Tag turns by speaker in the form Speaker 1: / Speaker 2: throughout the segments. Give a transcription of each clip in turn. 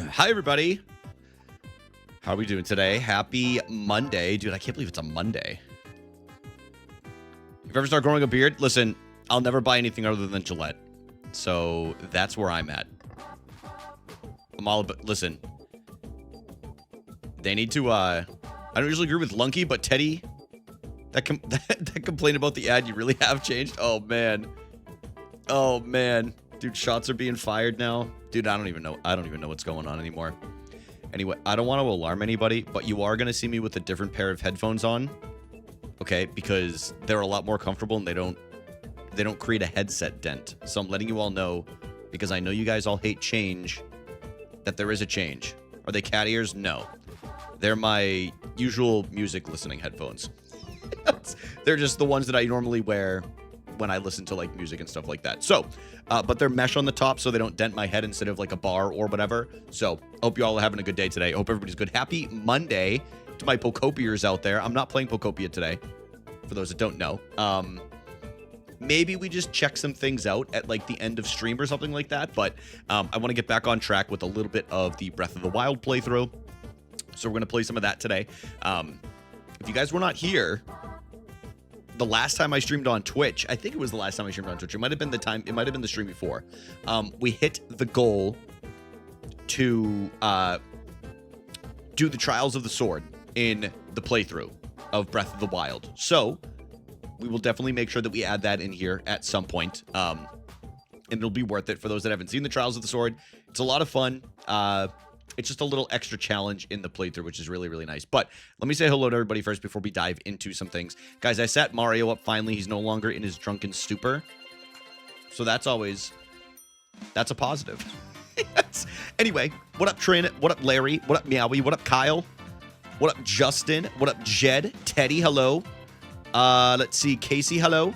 Speaker 1: Hi, everybody. How are we doing today? Happy Monday. Dude, I can't believe it's a Monday. If you ever start growing a beard, listen, I'll never buy anything other than Gillette. So that's where I'm at. I'm all about, listen, they need to, I don't usually agree with Lunky, but Teddy, that complaint about the ad, you really have changed? Oh, man. Oh, man. Dude, shots are being fired now. Dude, I don't even know. I don't even know what's going on anymore. Anyway, I don't want to alarm anybody, but you are going to see me with a different pair of headphones on. Okay, because they're a lot more comfortable and they don't create a headset dent. So I'm letting you all know, because I know you guys all hate change, that there is a change. Are they cat ears? No. They're my usual music listening headphones. They're just the ones that I normally wear when I listen to like music and stuff like that. So, but they're mesh on the top so they don't dent my head instead of like a bar or whatever. So, hope you all are having a good day today. Hope everybody's good. Happy Monday to my Pocopiers out there. I'm not playing Pocopia today, for those that don't know. Maybe we just check some things out at like the end of stream or something like that. But I want to get back on track with a little bit of the Breath of the Wild playthrough. So we're going to play some of that today. If you guys were not here, the last time I streamed on Twitch, I think it was the last time I streamed on Twitch. It might have been the time. It might have been the stream before. We hit the goal to do the Trials of the Sword in the playthrough of Breath of the Wild. So we will definitely make sure that we add that in here at some point. And it'll be worth it for those that haven't seen the Trials of the Sword. It's a lot of fun. It's just a little extra challenge in the playthrough, which is really, really nice. But let me say hello to everybody first before we dive into some things. Guys, I sat Mario up finally. He's no longer in his drunken stupor. So that's a positive. Yes. Anyway, what up, Trin? What up, Larry? What up, Meowie? What up, Kyle? What up, Justin? What up, Jed? Teddy, hello. Let's see, Casey, hello.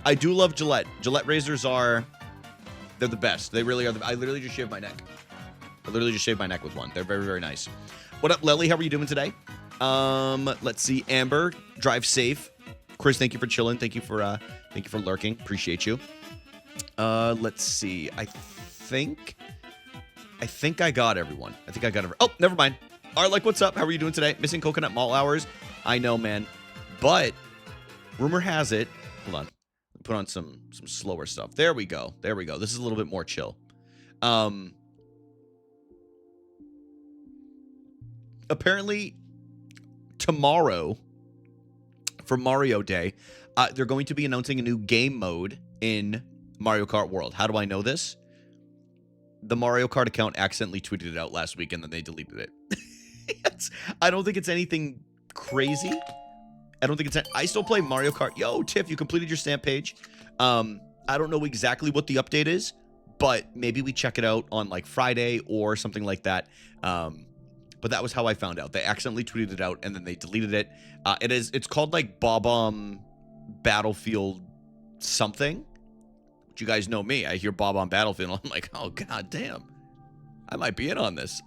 Speaker 1: I do love Gillette. Gillette razors they're the best. They really are. I literally just shave my neck. I literally just shaved my neck with one. They're very, very nice. What up, Lily? How are you doing today? Let's see. Amber, drive safe. Chris, thank you for chilling. Thank you for lurking. Appreciate you. Let's see. I think I got everyone. Oh, never mind. Arlek, what's up? How are you doing today? Missing coconut mall hours? I know, man. But rumor has it. Hold on. Put on some slower stuff. There we go. This is a little bit more chill. Apparently tomorrow for Mario Day, they're going to be announcing a new game mode in Mario Kart World. How do I know this? The Mario Kart account accidentally tweeted it out last week and then they deleted it. I don't think it's anything crazy. I still play Mario Kart. Yo, Tiff, you completed your stamp page. I don't know exactly what the update is, but maybe we check it out on like Friday or something like that. But that was how I found out. They accidentally tweeted it out and then they deleted it. It's called like Bob-omb Battlefield something. But you guys know me. I hear Bob-omb Battlefield. I'm like, oh god damn. I might be in on this.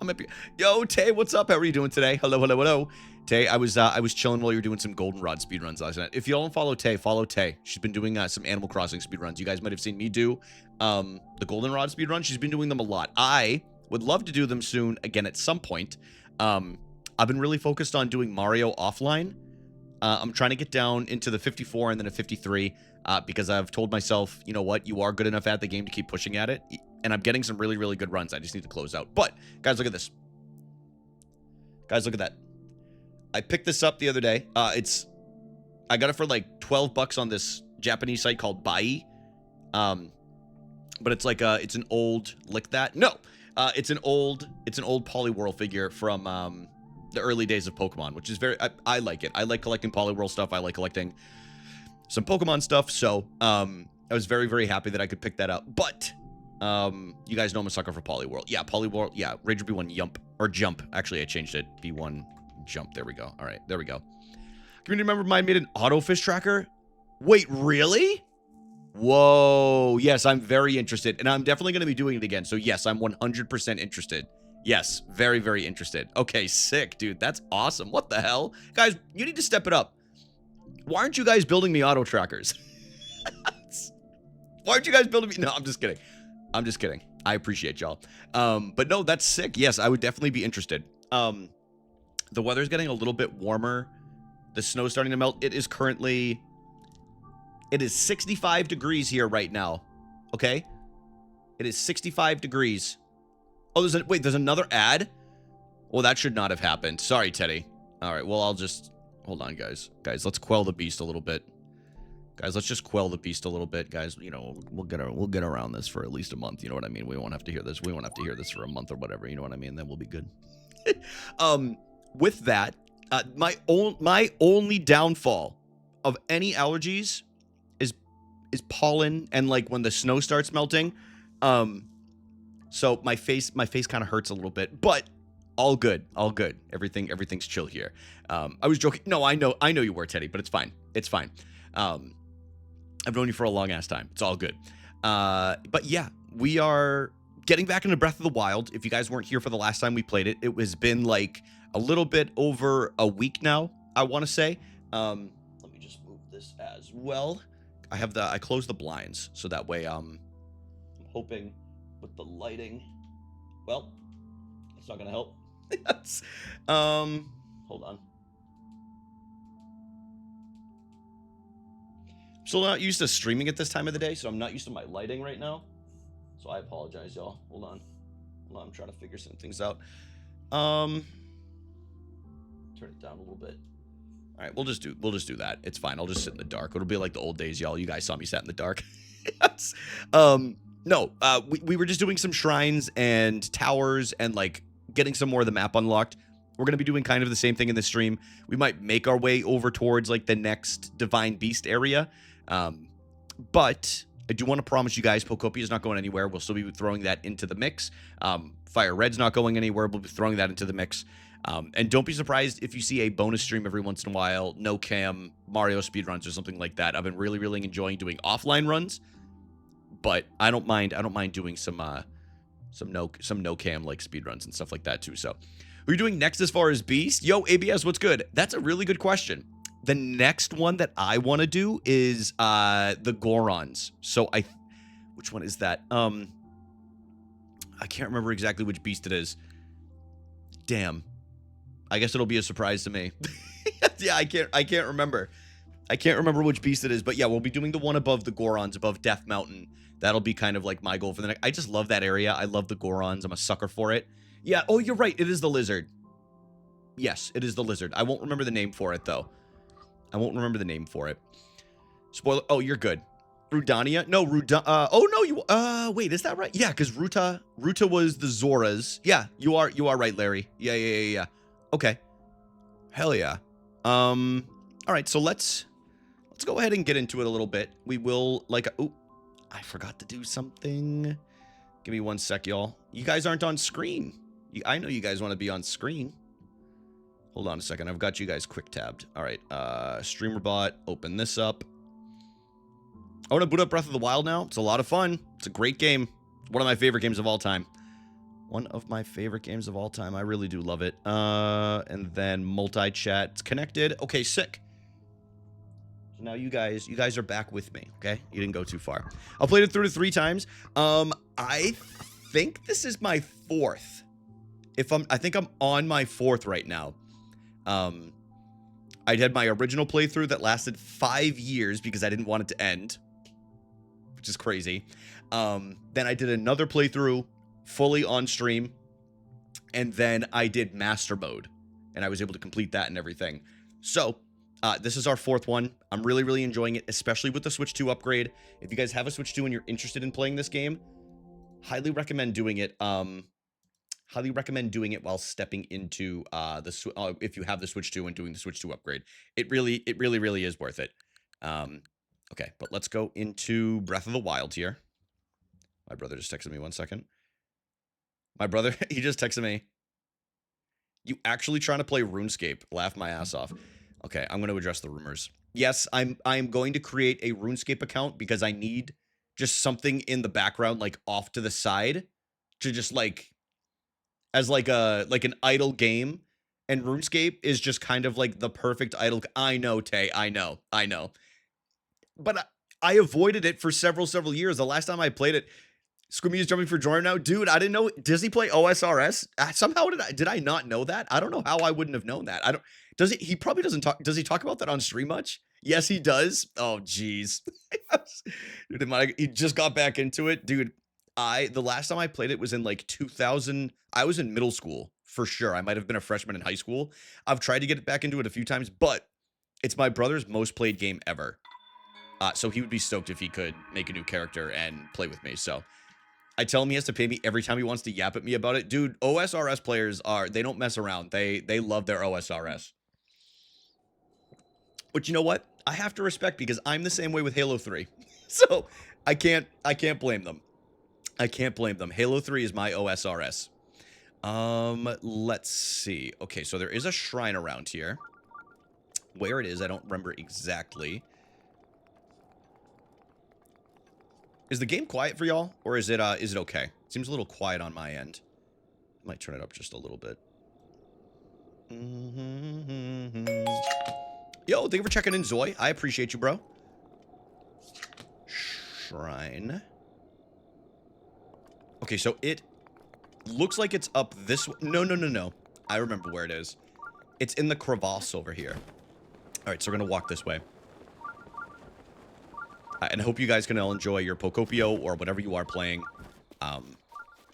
Speaker 1: Yo, Tay, what's up? How are you doing today? Hello. Tay, I was chilling while you were doing some goldenrod speedruns last night. If you don't follow Tay, follow Tay. She's been doing some Animal Crossing speedruns. You guys might have seen me do the goldenrod speedrun. She's been doing them a lot. I would love to do them soon again at some point. I've been really focused on doing Mario offline. I'm trying to get down into the 54 and then a 53 because I've told myself, you know what, you are good enough at the game to keep pushing at it. And I'm getting some really, really good runs. I just need to close out. But, guys, look at this. Guys, look at that. I picked this up the other day. I got it for like 12 bucks on this Japanese site called Bai. But it's like it's an old it's an old Poliwhirl figure from the early days of Pokemon, which is I like it. I like collecting Poliwhirl stuff. I like collecting some Pokemon stuff. So I was very, very happy that I could pick that up. But you guys know I'm a sucker for Poliwhirl. Yeah, Poliwhirl. Yeah, Ranger B1 Jump. Actually, I changed it. B1 Jump. There we go. All right, there we go. Community member of mine made an auto fish tracker. Wait, really? Whoa. Yes, I'm very interested. And I'm definitely going to be doing it again. So yes, I'm 100% interested. Yes, very, very interested. Okay, sick, dude. That's awesome. What the hell? Guys, you need to step it up. Why aren't you guys building me auto trackers? Why aren't you guys building me? No, I'm just kidding. I'm just kidding. I appreciate y'all. But no, that's sick. Yes, I would definitely be interested. The weather's getting a little bit warmer. The snow's starting to melt. It is 65 degrees here right now. Okay? It is 65 degrees. Oh, there's another ad? Well, that should not have happened. Sorry, Teddy. All right, well, I'll just... Hold on, guys. Guys, let's quell the beast a little bit. Guys, let's just quell the beast a little bit. Guys, you know, we'll get around this for at least a month. You know what I mean? We won't have to hear this. We won't have to hear this for a month or whatever. You know what I mean? Then we'll be good. With that, my only downfall of any allergies is pollen and like when the snow starts melting. So my face kind of hurts a little bit, but all good. Everything's chill here. I was joking. No, I know you were, Teddy, but it's fine. It's fine. I've known you for a long ass time. It's all good. But yeah, we are getting back into Breath of the Wild. If you guys weren't here for the last time we played it, it has been like a little bit over a week now, I want to say. Let me just move this as well. I closed the blinds, so that way I'm hoping with the lighting. Well, it's not gonna help. Hold on. I'm still not used to streaming at this time of the day, so I'm not used to my lighting right now. So I apologize, y'all. Hold on. I'm trying to figure some things out. Turn it down a little bit. All right, we'll just do that. It's fine. I'll just sit in the dark. It'll be like the old days, y'all. You guys saw me sat in the dark. No, we were just doing some shrines and towers and like getting some more of the map unlocked. We're going to be doing kind of the same thing in this stream. We might make our way over towards like the next Divine Beast area. But I do want to promise you guys, Pokopia is not going anywhere. We'll still be throwing that into the mix. Fire Red's not going anywhere. We'll be throwing that into the mix. And don't be surprised if you see a bonus stream every once in a while, no cam, Mario speedruns or something like that. I've been really, really enjoying doing offline runs, but I don't mind doing some some no cam like speedruns and stuff like that too. So, who are you doing next as far as Beast? Yo, ABS, what's good? That's a really good question. The next one that I want to do is the Gorons. So which one is that? I can't remember exactly which beast it is. Damn. I guess it'll be a surprise to me. Yeah, I can't remember. I can't remember which beast it is, but yeah, we'll be doing the one above the Gorons, above Death Mountain. That'll be kind of like my goal for the next. I just love that area. I love the Gorons. I'm a sucker for it. Yeah, oh, you're right. It is the lizard. Yes, it is the lizard. I won't remember the name for it, though. I won't remember the name for it. Spoiler. Oh, you're good. Rudania? No, oh, no, you... wait, is that right? Yeah, because Ruta was the Zoras. Yeah, you are right, Larry. Yeah. Okay. Hell yeah. All right, so let's go ahead and get into it a little bit. We will, like... Oh, I forgot to do something. Give me one sec, y'all. You guys aren't on screen. I know you guys want to be on screen. Hold on a second. I've got you guys quick tabbed. All right. Streamer bot. Open this up. I want to boot up Breath of the Wild now. It's a lot of fun. It's a great game. One of my favorite games of all time. One of my favorite games of all time. I really do love it. And then multi-chat. It's connected. Okay, sick. So now you guys are back with me. Okay, you didn't go too far. I played it through to 3 times. I think this is my 4th. I think I'm on my 4th right now. I had my original playthrough that lasted 5 years because I didn't want it to end, which is crazy. Then I did another playthrough fully on stream, and then I did master mode, and I was able to complete that and everything. So, this is our 4th one. I'm really, really enjoying it, especially with the Switch 2 upgrade. If you guys have a Switch 2 and you're interested in playing this game, highly recommend doing it. Highly recommend doing it while stepping into if you have the Switch 2 and doing the Switch 2 upgrade. It really is worth it. Okay, but let's go into Breath of the Wild here. My brother just texted me 1 second. My brother, he just texted me. You actually trying to play RuneScape? Laugh my ass off. Okay, I'm going to address the rumors. Yes, I'm going to create a RuneScape account because I need just something in the background, like off to the side, to just like as like an idle game. And RuneScape is just kind of like the perfect idle. I know, Tay. I know. But I avoided it for several years. The last time I played it, Squimmy is jumping for Jordan now. Dude, I didn't know. Does he play OSRS? Somehow did I not know that? I don't know how I wouldn't have known that. He probably doesn't talk. Does he talk about that on stream much? Yes, he does. Oh, jeez. Dude, he just got back into it. Dude, the last time I played it was in like 2000. I was in middle school for sure. I might have been a freshman in high school. I've tried to get back into it a few times, but it's my brother's most played game ever. So he would be stoked if he could make a new character and play with me. So I tell him he has to pay me every time he wants to yap at me about it. Dude, OSRS players they don't mess around. They love their OSRS. But you know what? I have to respect because I'm the same way with Halo 3. So I can't blame them. I can't blame them. Halo 3 is my OSRS. Let's see. Okay, so there is a shrine around here. Where it is, I don't remember exactly. Is the game quiet for y'all? Or is it okay? Seems a little quiet on my end. I might turn it up just a little bit. Yo, thank you for checking in, Zoe. I appreciate you, bro. Shrine. Okay, so it looks like it's up this way. No. I remember where it is. It's in the crevasse over here. All right, so we're going to walk this way. And I hope you guys can all enjoy your Pocopio or whatever you are playing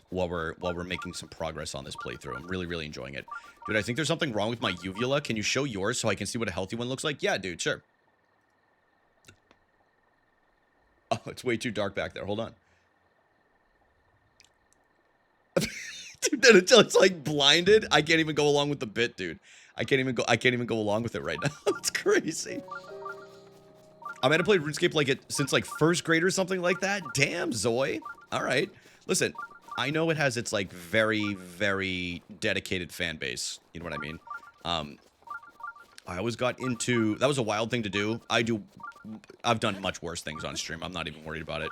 Speaker 1: while we're making some progress on this playthrough. I'm really enjoying it. Dude, I think there's something wrong with my uvula. Can you show yours so I can see what a healthy one looks like? Yeah, dude, sure. Oh, it's way too dark back there. Hold on. Dude, it's like blinded. I can't even go along with the bit, dude. I can't even go along with it right now. It's crazy. I might have played RuneScape like since like 1st grade or something like that. Damn, Zoe. All right. Listen, I know it has its like very dedicated fan base. You know what I mean? I always got into, that was a wild thing to do. I've done much worse things on stream. I'm not even worried about it.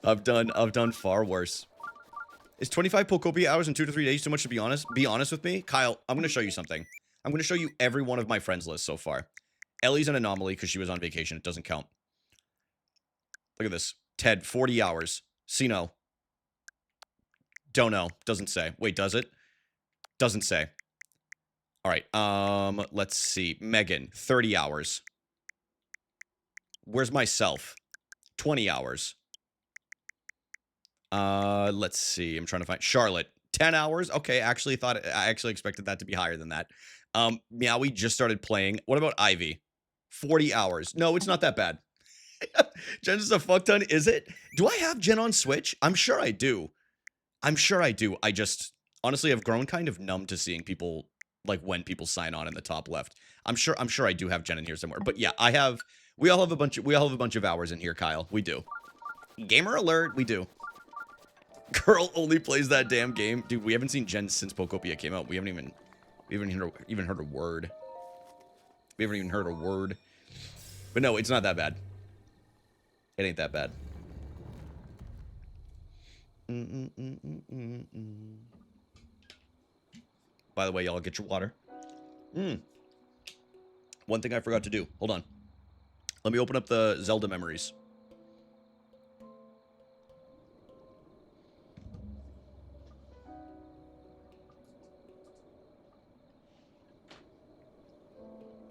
Speaker 1: I've done far worse. Is 25 Pokopia hours in 2 to 3 days too much to be honest? Be honest with me? Kyle, I'm going to show you something. I'm going to show you every one of my friends list so far. Ellie's an anomaly because she was on vacation. It doesn't count. Look at this. Ted, 40 hours. Sino. Don't know. Doesn't say. Wait, does it? Doesn't say. All right. Let's see. Megan, 30 hours. Where's myself? 20 hours. Let's see. I'm trying to find Charlotte. 10 hours. Okay, I actually expected that to be higher than that. Meowie just started playing. What about Ivy? 40 hours. No, it's not that bad. Jen's just a fuck ton, is it? Do I have Jen on Switch? I'm sure I do. I just honestly have grown kind of numb to seeing people, like, when people sign on in the top left. I'm sure I do have Jen in here somewhere. But yeah, we all have a bunch of hours in here, Kyle. We do. Gamer alert, we do. Girl only plays that damn game. Dude, we haven't seen Jen since Pokopia came out. We haven't even heard a word. We haven't even heard a word. But no, it's not that bad. It ain't that bad. By the way, y'all get your water. One thing I forgot to do. Hold on. Let me open up the Zelda memories.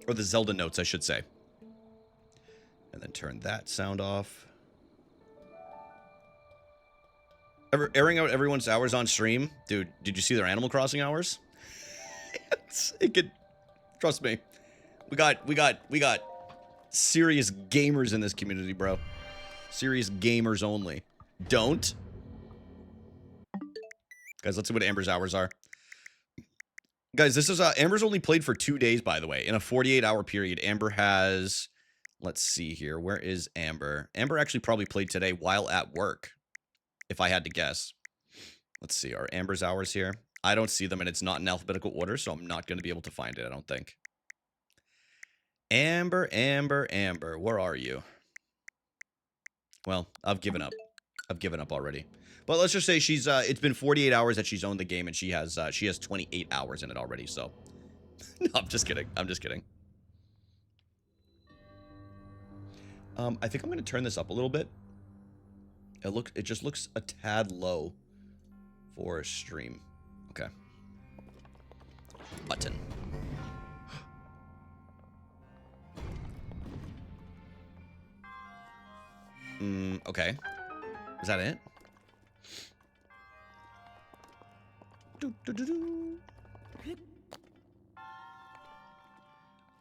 Speaker 1: Or the Zelda notes, I should say. And then turn that sound off. Airing out everyone's hours on stream. Dude, did you see their Animal Crossing hours? It could... Trust me. We got serious gamers in this community, bro. Serious gamers only. Don't. Guys, let's see what Amber's hours are. Guys, this is Amber's only played for 2 days, by the way. In a 48-hour period, Amber has... Let's see here. Where is Amber? Amber actually probably played today while at work, if I had to guess. Let's see. Are Amber's hours here? I don't see them, and it's not in alphabetical order, so I'm not going to be able to find it, I don't think. Amber, where are you? Well, I've given up. I've given up already. But let's just say she's it's been 48 hours that she's owned the game, and she has 28 hours in it already, so. No, I'm just kidding. I'm just kidding. I think I'm going to turn this up a little bit. It just looks a tad low for a stream. Okay. Button. Okay. Is that it?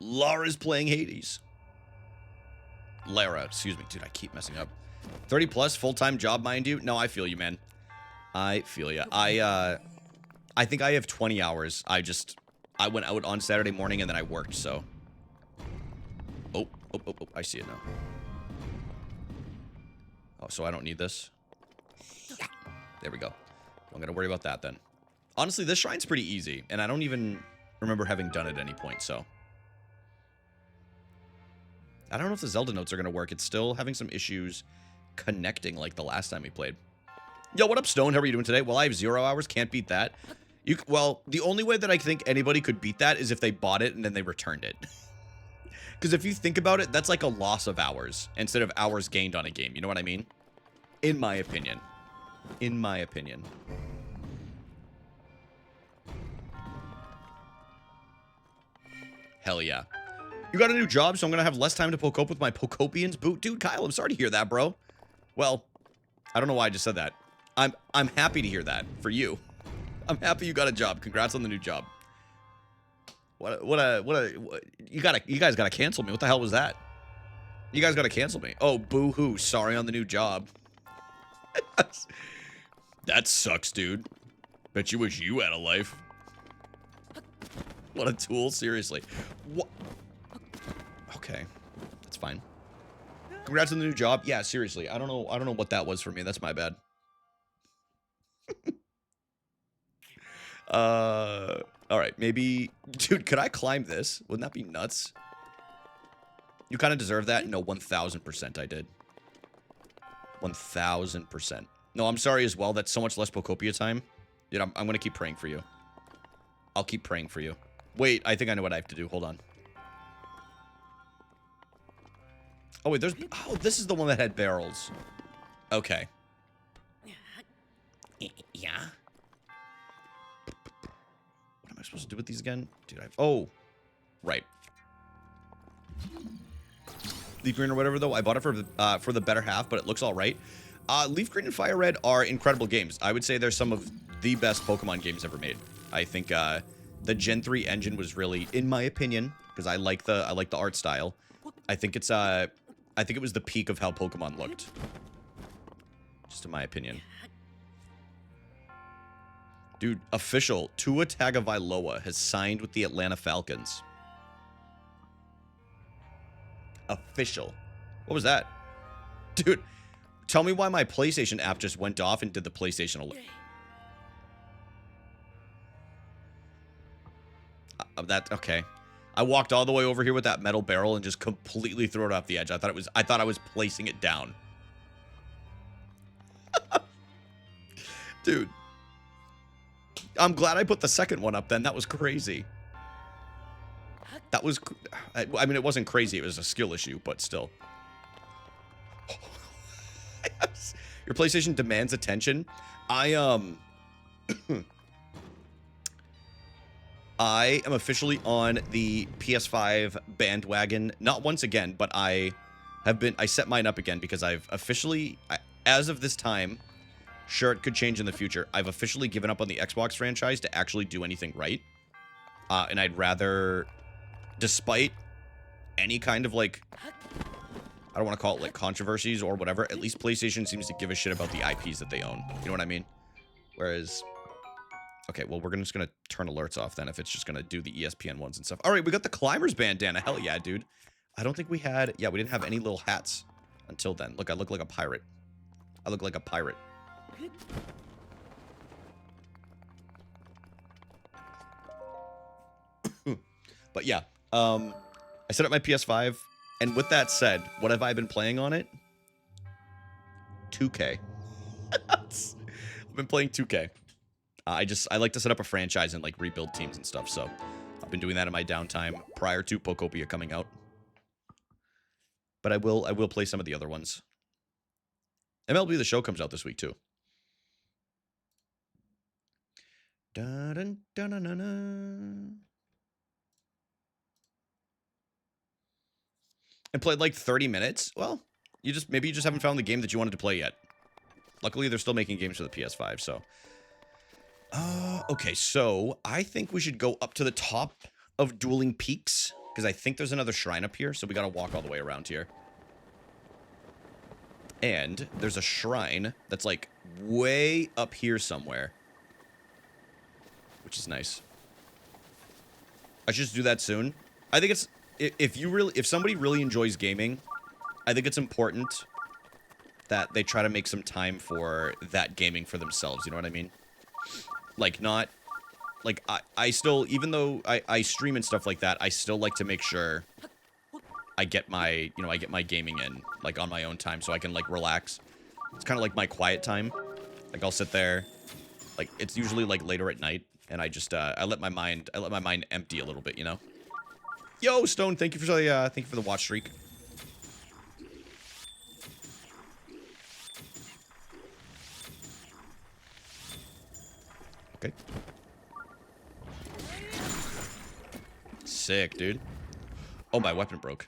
Speaker 1: Lara's playing Hades. Lara, excuse me. Dude, I keep messing up. 30 plus, full-time job, mind you. No, I feel you, man. I feel you. I think I have 20 hours. I went out on Saturday morning and then I worked, so. Oh, I see it now. Oh, so I don't need this. There we go. I'm gonna worry about that then. Honestly, this shrine's pretty easy, and I don't even remember having done it at any point, so. I don't know if the Zelda notes are gonna work. It's still having some issues connecting like the last time we played. Yo, what up, Stone? How are you doing today? Well, I have 0 hours. Can't beat that. Well, the only way that I think anybody could beat that is if they bought it and then they returned it. Because if you think about it, that's like a loss of hours instead of hours gained on a game. You know what I mean? In my opinion. In my opinion. Hell yeah. You got a new job, so I'm going to have less time to poke up with my Pokopians. Boot. Dude, Kyle, I'm sorry to hear that, bro. Well, I don't know why I just said that. I'm happy to hear that for you. I'm happy you got a job. Congrats on the new job. You guys gotta cancel me. What the hell was that? You guys gotta cancel me. Oh, boo-hoo. Sorry on the new job. That sucks, dude. Bet you wish you had a life. What a tool, seriously. What? Okay, that's fine. Congrats on the new job. Yeah, seriously. I don't know what that was for me. That's my bad. All right, maybe, dude, could I climb this? Wouldn't that be nuts? You kind of deserve that. No, 1000% I did. 1000%. No, I'm sorry as well. That's so much less Pokopia time. Dude, I'm going to keep praying for you. I'll keep praying for you. Wait, I think I know what I have to do. Hold on. Oh, wait, there's... Oh, this is the one that had barrels. Okay. Yeah? What am I supposed to do with these again? Dude, I've... Oh. Right. Leaf Green or whatever, though. I bought it for the better half, but it looks all right. Leaf Green and Fire Red are incredible games. I would say they're some of the best Pokemon games ever made. I think the Gen 3 engine was really, in my opinion, because I like the art style. I think it's I think it was the peak of how Pokemon looked. Just in my opinion. Dude, official. Tua Tagovailoa has signed with the Atlanta Falcons. Official. What was that? Dude, tell me why my PlayStation app just went off and did the PlayStation alert. Okay. I walked all the way over here with that metal barrel and just completely threw it off the edge. I thought I was placing it down. Dude. I'm glad I put the second one up then. That was crazy. That was... I mean, it wasn't crazy. It was a skill issue, but still. Your PlayStation demands attention. I am officially on the PS5 bandwagon. Not once again, but I set mine up again because I've officially, as of this time, sure, it could change in the future. I've officially given up on the Xbox franchise to actually do anything right. And I'd rather, despite any kind of, like, I don't want to call it, like, controversies or whatever, at least PlayStation seems to give a shit about the IPs that they own. You know what I mean? Whereas... Okay, well, we're just going to turn alerts off then if it's just going to do the ESPN ones and stuff. All right, we got the Climbers bandana. Hell yeah, dude. I don't think we had... Yeah, we didn't have any little hats until then. Look, I look like a pirate. I look like a pirate. But yeah, I set up my PS5, and with that said, what have I been playing on it? 2K. I've been playing 2K. I like to set up a franchise and, like, rebuild teams and stuff, so I've been doing that in my downtime prior to Pokopia coming out. But I will play some of the other ones. MLB The Show comes out this week, too. Dun, dun, dun, dun, dun. And played, like, 30 minutes? Well, maybe you just haven't found the game that you wanted to play yet. Luckily, they're still making games for the PS5, so... Okay, so I think we should go up to the top of Dueling Peaks, because I think there's another shrine up here, so we gotta walk all the way around here. And there's a shrine that's, like, way up here somewhere, which is nice. I should just do that soon. I think it's, if somebody really enjoys gaming, I think it's important that they try to make some time for that gaming for themselves, you know what I mean? Like, not... Like, I still... Even though I stream and stuff like that, I still like to make sure I get my... You know, I get my gaming in, like, on my own time so I can, like, relax. It's kind of like my quiet time. Like, I'll sit there. Like, it's usually, like, later at night. And I just, I let my mind empty a little bit, you know? Yo, Stone, thank you for the watch streak. Okay. Sick, dude. Oh, my weapon broke.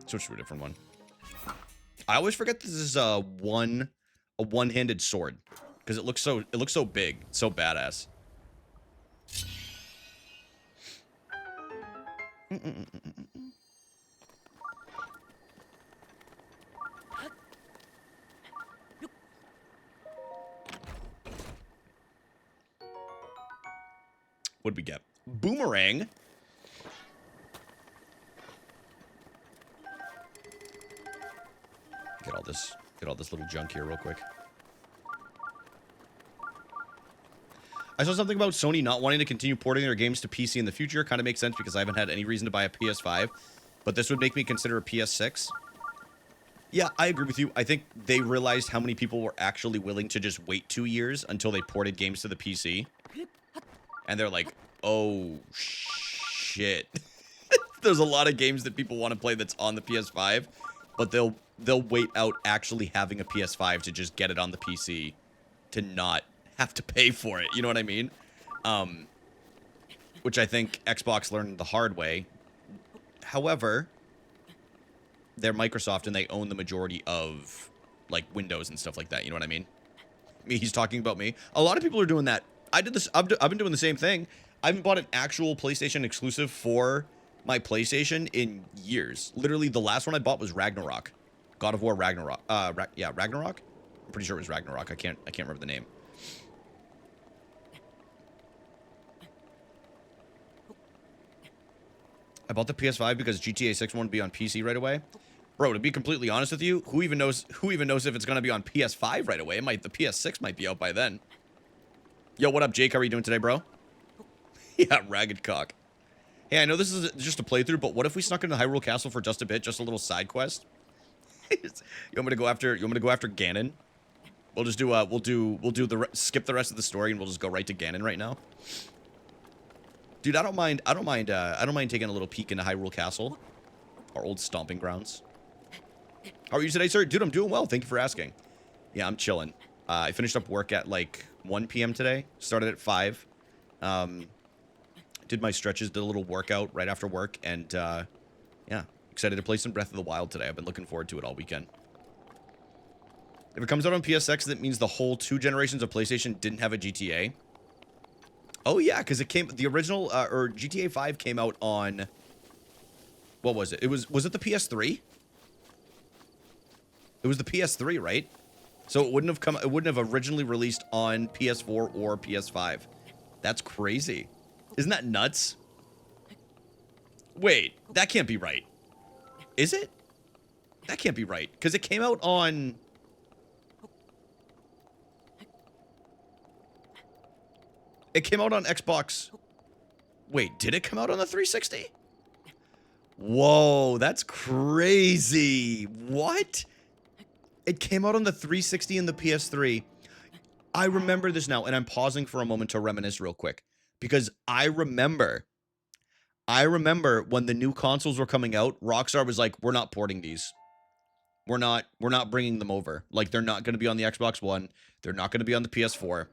Speaker 1: Switch to a different one. I always forget this is a one-handed sword because it looks so big, so badass. What'd we get? Boomerang. Get all this little junk here real quick. I saw something about Sony not wanting to continue porting their games to PC in the future. Kind of makes sense because I haven't had any reason to buy a PS5. But this would make me consider a PS6. Yeah, I agree with you. I think they realized how many people were actually willing to just wait 2 years until they ported games to the PC. And they're like, oh, shit. There's a lot of games that people want to play that's on the PS5, but they'll wait out actually having a PS5 to just get it on the PC to not have to pay for it. You know what I mean? Which I think Xbox learned the hard way. However, they're Microsoft and they own the majority of like Windows and stuff like that. You know what I mean? He's talking about me. A lot of people are doing that. I did this. I've been doing the same thing. I haven't bought an actual PlayStation exclusive for my PlayStation in years. Literally, the last one I bought was Ragnarok, God of War Ragnarok. Yeah, Ragnarok. I'm pretty sure it was Ragnarok. I can't remember the name. I bought the PS5 because GTA 6 wanted to be on PC right away. Bro, to be completely honest with you, who even knows if it's gonna be on PS5 right away? The PS6 might be out by then. Yo, what up, Jake? How are you doing today, bro? Yeah, ragged cock. Hey, I know this is just a playthrough, but what if we snuck into Hyrule Castle for just a bit, just a little side quest? You want me to go after Ganon? We'll just do skip the rest of the story and we'll just go right to Ganon right now. Dude, I don't mind taking a little peek into Hyrule Castle, our old stomping grounds. How are you today, sir? Dude, I'm doing well. Thank you for asking. Yeah, I'm chilling. I finished up work at like 1 p.m. today. Started at 5. Did my stretches, did a little workout right after work, and yeah, excited to play some Breath of the Wild today. I've been looking forward to it all weekend. If it comes out on PSX, that means the whole 2 generations of PlayStation didn't have a GTA. Oh yeah, because the original or GTA 5 came out on, what was it? Was it the PS3? It was the PS3, right? So it wouldn't have originally released on PS4 or PS5. That's crazy. Isn't that nuts? Wait, that can't be right. Is it? That can't be right, because it came out on... It came out on Xbox. Wait, did it come out on the 360? Whoa, that's crazy. What? It came out on the 360 and the PS3. I remember this now, and I'm pausing for a moment to reminisce real quick. Because I remember when the new consoles were coming out, Rockstar was like, we're not porting these. We're not bringing them over. Like, they're not going to be on the Xbox One. They're not going to be on the PS4.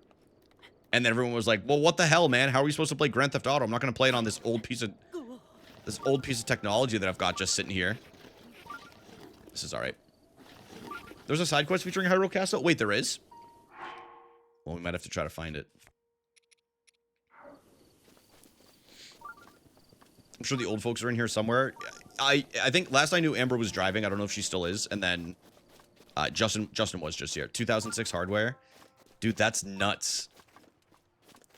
Speaker 1: And then everyone was like, well, what the hell, man? How are we supposed to play Grand Theft Auto? I'm not going to play it on this old piece of technology that I've got just sitting here. This is all right. There's a side quest featuring Hyrule Castle? Wait, there is? Well, we might have to try to find it. I'm sure the old folks are in here somewhere. I think last I knew Amber was driving. I don't know if she still is. And then Justin was just here. 2006 hardware. Dude, that's nuts.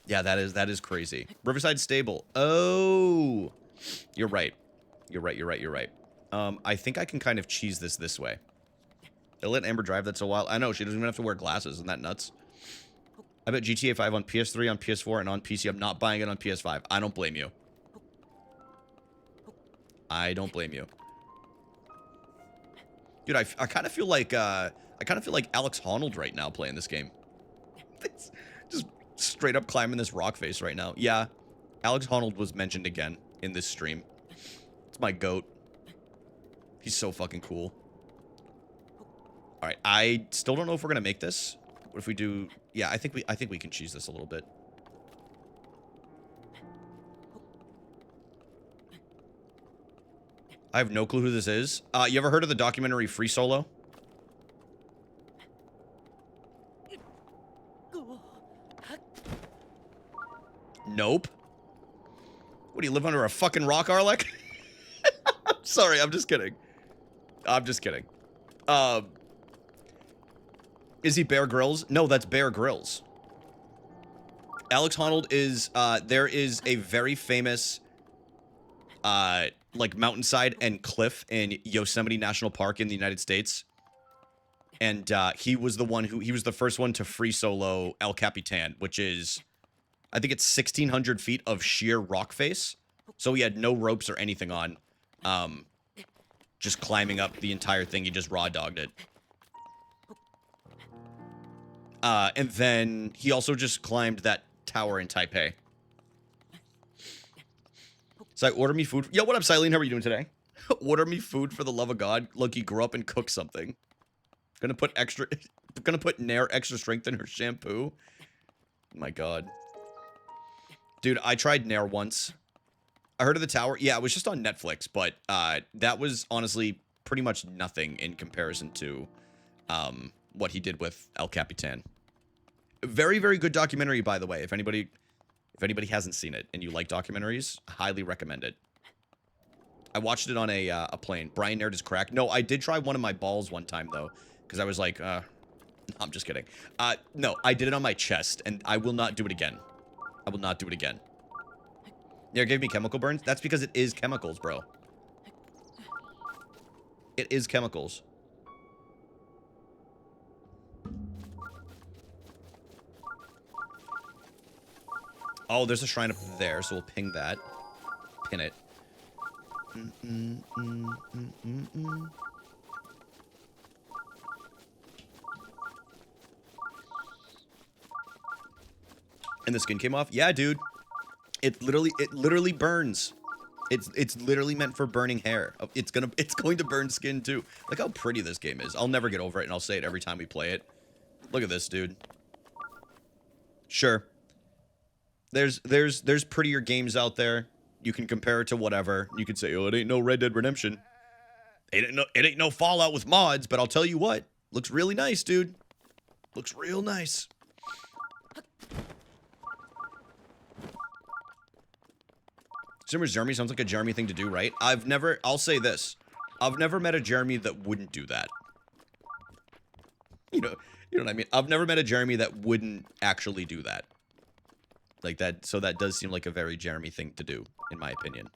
Speaker 1: Yeah, that is crazy. Riverside Stable. Oh, you're right. You're right. I think I can kind of cheese this way. They'll let Amber drive. That's a while. I know, she doesn't even have to wear glasses. Isn't that nuts? I bet GTA 5 on PS3, on PS4, and on PC. I'm not buying it on PS5. I don't blame you. I don't blame you. Dude, I kind of feel like Alex Honnold right now playing this game. Just straight up climbing this rock face right now. Yeah, Alex Honnold was mentioned again in this stream. It's my goat. He's so fucking cool. All right, I still don't know if we're gonna make this. What if we do? Yeah, I think we can cheese this a little bit. I have no clue who this is. You ever heard of the documentary Free Solo? Nope. What, do you live under a fucking rock, Arlek? I'm sorry, I'm just kidding. Is he Bear Grylls? No, that's Bear Grylls. Alex Honnold is, there is a very famous, like, mountainside and cliff in Yosemite National Park in the United States. And, he was the first one to free solo El Capitan, which is, I think it's 1,600 feet of sheer rock face. So he had no ropes or anything on. just climbing up the entire thing. He just raw dogged it. And then he also just climbed that tower in Taipei. So order me food. Yo, what up, Silene? How are you doing today? Order me food for the love of God. Look, you grew up and cook something. Gonna put Nair extra strength in her shampoo. My God. Dude, I tried Nair once. I heard of the tower. Yeah, it was just on Netflix, but that was honestly pretty much nothing in comparison to what he did with El Capitan. Very, very good documentary, by the way. If anybody hasn't seen it and you like documentaries, I highly recommend it. I watched it on a plane. Brian Nair is crack. No, I did try one of my balls one time, though, because I was like, I'm just kidding. No, I did it on my chest, and I will not do it again. I will not do it again. Nair gave me chemical burns? That's because it is chemicals, bro. It is chemicals. Oh, there's a shrine up there, so we'll ping that. Pin it. And the skin came off? Yeah, dude. It literally burns. It's literally meant for burning hair. It's going to burn skin too. Look how pretty this game is. I'll never get over it, and I'll say it every time we play it. Look at this, dude. Sure. There's prettier games out there. You can compare it to whatever. You could say, oh, it ain't no Red Dead Redemption. It ain't no Fallout with mods, but I'll tell you what. Looks really nice, dude. Looks real nice. Zimmer's Jeremy sounds like a Jeremy thing to do, right? I'll say this. I've never met a Jeremy that wouldn't do that. You know what I mean? I've never met a Jeremy that wouldn't actually do that. Like that, so that does seem like a very Jeremy thing to do, in my opinion.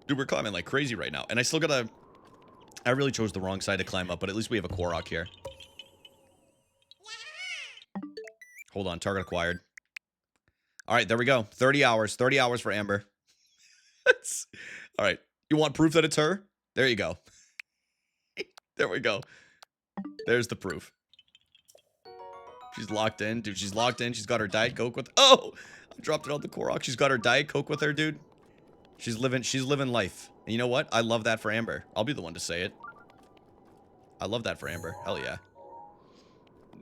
Speaker 1: Dude, we're climbing like crazy right now. And I still gotta... I really chose the wrong side to climb up, but at least we have a Korok here. Hold on, target acquired. Alright, there we go. 30 hours. 30 hours for Amber. Alright. You want proof that it's her? There you go. There we go. There's the proof. She's locked in. Dude, she's locked in. She's got her Diet Coke with... Oh! I dropped it on the Korok. She's got her Diet Coke with her, dude. She's living life. And you know what? I love that for Amber. I'll be the one to say it. I love that for Amber. Hell yeah.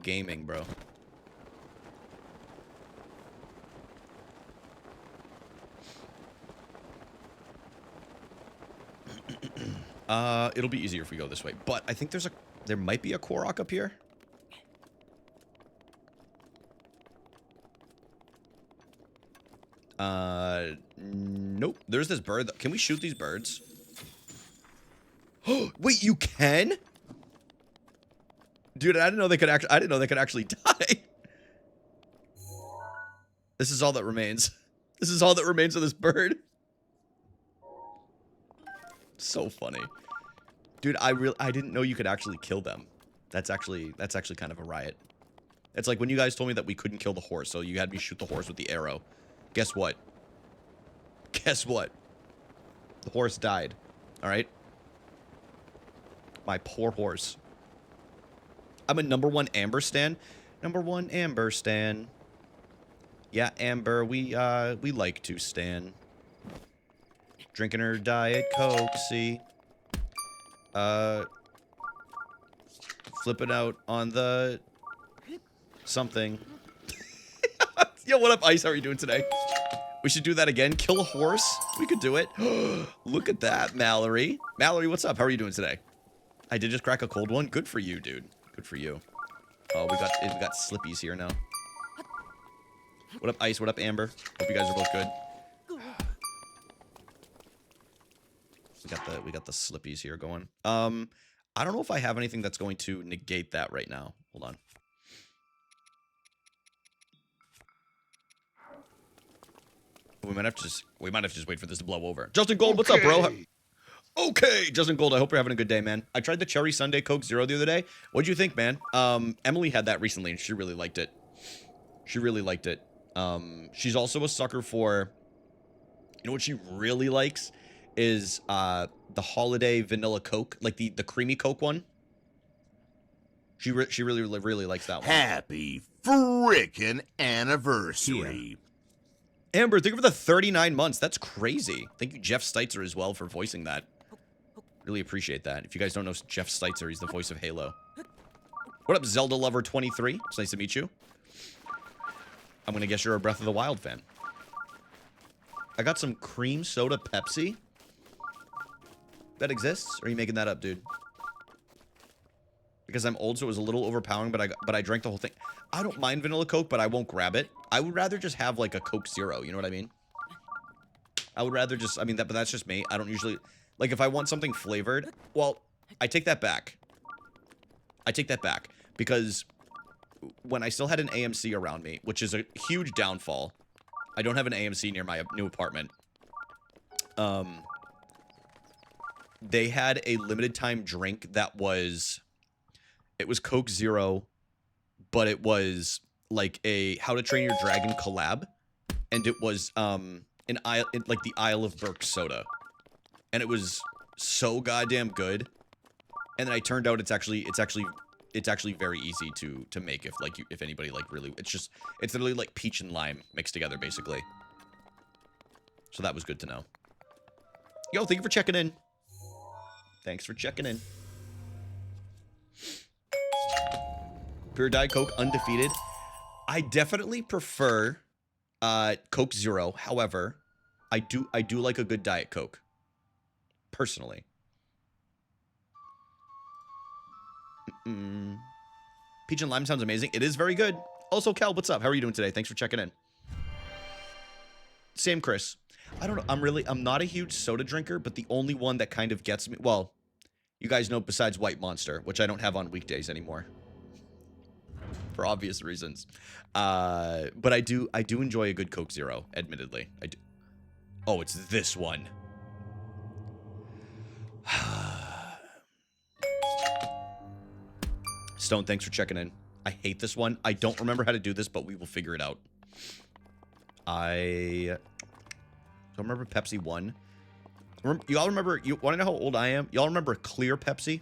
Speaker 1: Gaming, bro. It'll be easier if we go this way. But I think there might be a Korok up here. Nope. There's this bird. Can we shoot these birds? Oh, wait, you can? Dude, I didn't know they could actually die. This is all that remains. This is all that remains of this bird. So funny. Dude, I didn't know you could actually kill them. That's actually kind of a riot. It's like when you guys told me that we couldn't kill the horse, so you had me shoot the horse with the arrow. Guess what? Guess what? The horse died. Alright? My poor horse. I'm a #1 Amber stan. #1 Amber stan. Yeah, Amber, we like to stan. Drinking her Diet Coke, see? Flipping out on the... something. Yo, what up, Ice? How are you doing today? We should do that again. Kill a horse. We could do it. Look at that, Mallory. Mallory, what's up? How are you doing today? I did just crack a cold one. Good for you, dude. Good for you. Oh, we got Slippies here now. What up, Ice? What up, Amber? Hope you guys are both good. We got the Slippies here going. I don't know if I have anything that's going to negate that right now. Hold on. We might have to just wait for this to blow over. Justin Gold, what's up, bro? Okay, Justin Gold, I hope you're having a good day, man. I tried the Cherry Sundae Coke Zero the other day. What'd you think, man? Emily had that recently, and she really liked it. She really liked it. She's also a sucker for... You know what she really likes? Is, the Holiday Vanilla Coke. Like, the creamy Coke one. She really likes that one.
Speaker 2: Happy frickin' anniversary.
Speaker 1: Amber, thank you for the 39 months. That's crazy. Thank you, Jeff Steitzer, as well, for voicing that. Really appreciate that. If you guys don't know Jeff Steitzer, he's the voice of Halo. What up, Zelda Lover 23? It's nice to meet you. I'm going to guess you're a Breath of the Wild fan. I got some cream soda Pepsi. That exists? Or are you making that up, dude? Because I'm old, so it was a little overpowering, but I drank the whole thing. I don't mind vanilla Coke, but I won't grab it. I would rather just have, like, a Coke Zero. You know what I mean? I would rather just... I mean, but that's just me. I don't usually... Like, if I want something flavored... Well, I take that back. I take that back. Because when I still had an AMC around me, which is a huge downfall... I don't have an AMC near my new apartment. They had a limited time drink that was... It was Coke Zero, but it was like a How to Train Your Dragon collab, and it was like the Isle of Berk soda, and it was so goddamn good. And then I turned out it's actually very easy to make if anybody like really it's literally like peach and lime mixed together basically. So that was good to know. Yo, thank you for checking in. Thanks for checking in. Pure Diet Coke, undefeated. I definitely prefer Coke Zero. However, I do like a good Diet Coke. Personally. Peach and lime sounds amazing. It is very good. Also, Cal, what's up? How are you doing today? Thanks for checking in. Same, Chris. I don't know. I'm not a huge soda drinker, but the only one that kind of gets me... Well, you guys know besides White Monster, which I don't have on weekdays anymore. For obvious reasons. But I do enjoy a good Coke Zero, admittedly. I do. Oh, it's this one. Stone, thanks for checking in. I hate this one. I don't remember how to do this, but we will figure it out. I don't remember Pepsi 1. Y'all remember... You want to know how old I am? Y'all remember Clear Pepsi?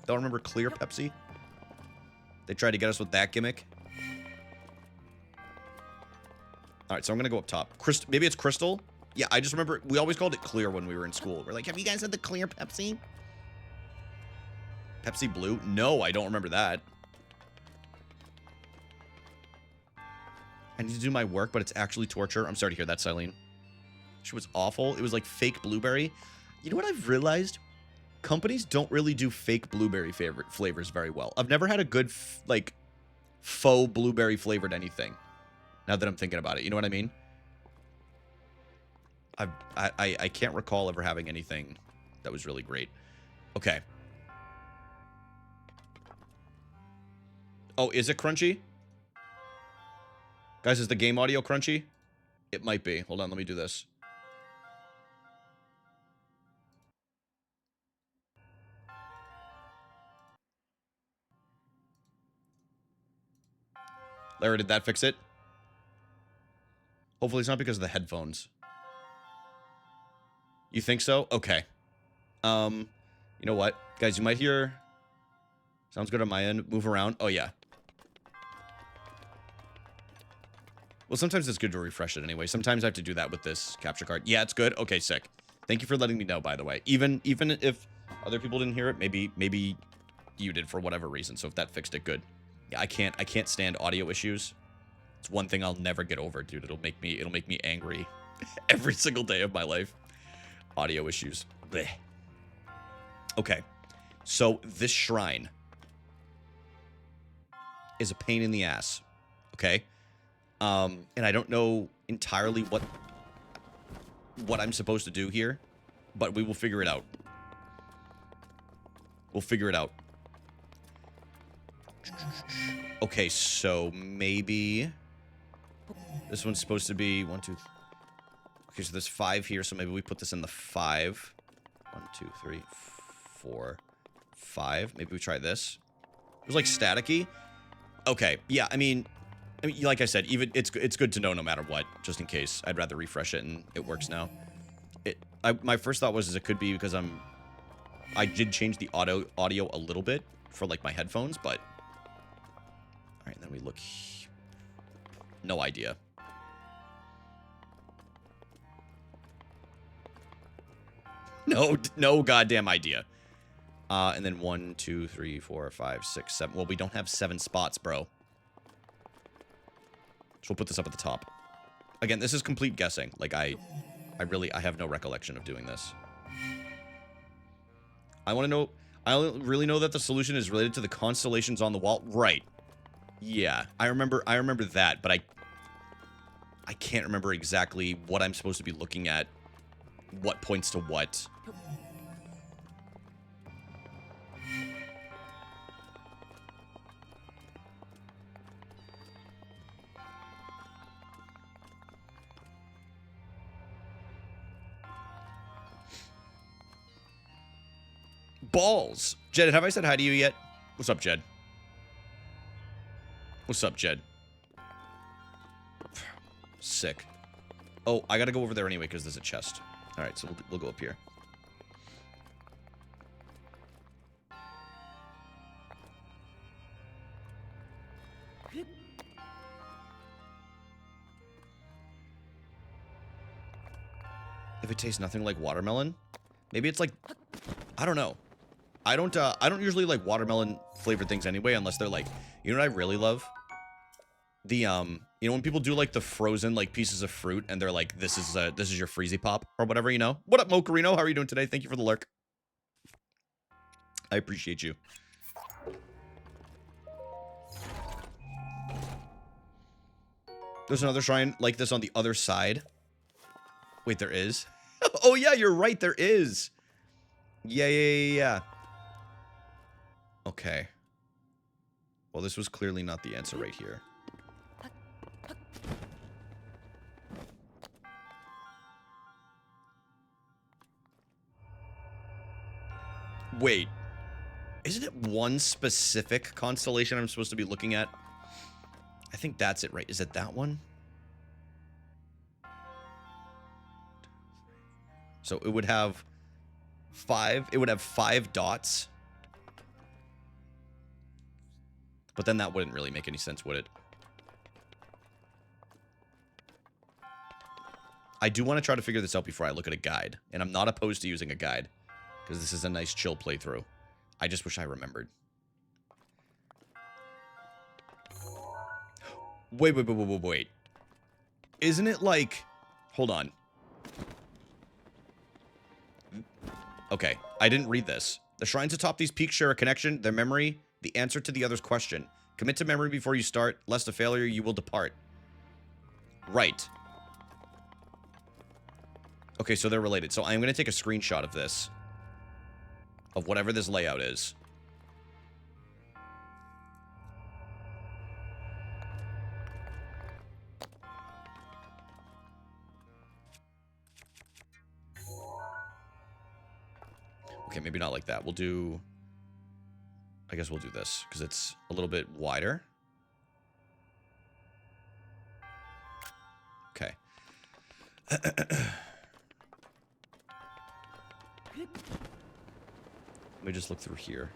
Speaker 1: Y'all remember Clear Pepsi? They tried to get us with that gimmick. Alright, so I'm going to go up top. Maybe it's Crystal? Yeah, I just remember... We always called it Clear when we were in school. We're like, have you guys had the Clear Pepsi? Pepsi Blue? No, I don't remember that. I need to do my work, but it's actually torture. I'm sorry to hear that, Silene. She was awful. It was like fake blueberry. You know what I've realized? Companies don't really do fake blueberry flavors very well. I've never had a good, like, faux blueberry flavored anything. Now that I'm thinking about it. You know what I mean? I can't recall ever having anything that was really great. Okay. Oh, is it crunchy? Guys, is the game audio crunchy? It might be. Hold on, let me do this. Larry, did that fix it? Hopefully it's not because of the headphones. You think so? Okay. You know what? Guys, you might hear... Sounds good on my end. Move around. Oh, yeah. Well, sometimes it's good to refresh it anyway. Sometimes I have to do that with this capture card. Yeah, it's good. Okay, sick. Thank you for letting me know, by the way. Even if other people didn't hear it, maybe you did for whatever reason. So if that fixed it, good. Yeah, I can't stand audio issues. It's one thing I'll never get over, dude. It'll make me angry every single day of my life. Audio issues. Blech. Okay. So this shrine is a pain in the ass. Okay? And I don't know entirely what I'm supposed to do here, but we will figure it out. We'll figure it out. Okay, so maybe this one's supposed to be 1, 2. Okay, so there's 5 here, so maybe we put this in the 5. 1, 2, 3, 4, 5. Maybe we try this. It was like staticky. Okay, yeah, I mean, like I said, even it's good to know no matter what, just in case. I'd rather refresh it and it works now. My first thought was it could be because I did change the audio a little bit for like my headphones, but all right, then we look. No idea. No goddamn idea. And then 1, 2, 3, 4, 5, 6, 7. Well, we don't have 7 spots, bro. So we'll put this up at the top. Again, this is complete guessing. Like, I have no recollection of doing this. I want to know... I really know that the solution is related to the constellations on the wall. Right. Yeah, I remember that, but I can't remember exactly what I'm supposed to be looking at. What points to what. Balls. Jed, have I said hi to you yet? What's up, Jed? What's up, Jed? Sick. Oh, I gotta go over there anyway because there's a chest. All right, so we'll go up here. If it tastes nothing like watermelon, maybe it's like, I don't know. I don't usually like watermelon flavored things anyway, unless they're like, you know what I really love? The you know when people do like the frozen like pieces of fruit and they're like, this is your Freezy Pop or whatever, you know? What up, Mocarino? How are you doing today? Thank you for the lurk. I appreciate you. There's another shrine like this on the other side. Wait, there is? Oh yeah, you're right, there is. Yeah. Okay. Well, this was clearly not the answer right here. Wait. Isn't it one specific constellation I'm supposed to be looking at? I think that's it, right? Is it that one? So it would have 5. It would have 5 dots. But then that wouldn't really make any sense, would it? I do want to try to figure this out before I look at a guide. And I'm not opposed to using a guide. Because this is a nice chill playthrough. I just wish I remembered. Wait. Isn't it like... Hold on. Okay, I didn't read this. The shrines atop these peaks share a connection, their memory, the answer to the other's question. Commit to memory before you start, lest a failure you will depart. Right. Okay, so they're related. So I'm going to take a screenshot of this. Of whatever this layout is. Okay, maybe not like that. We'll do... I guess we'll do this, because it's a little bit wider. Okay. Let me just look through here.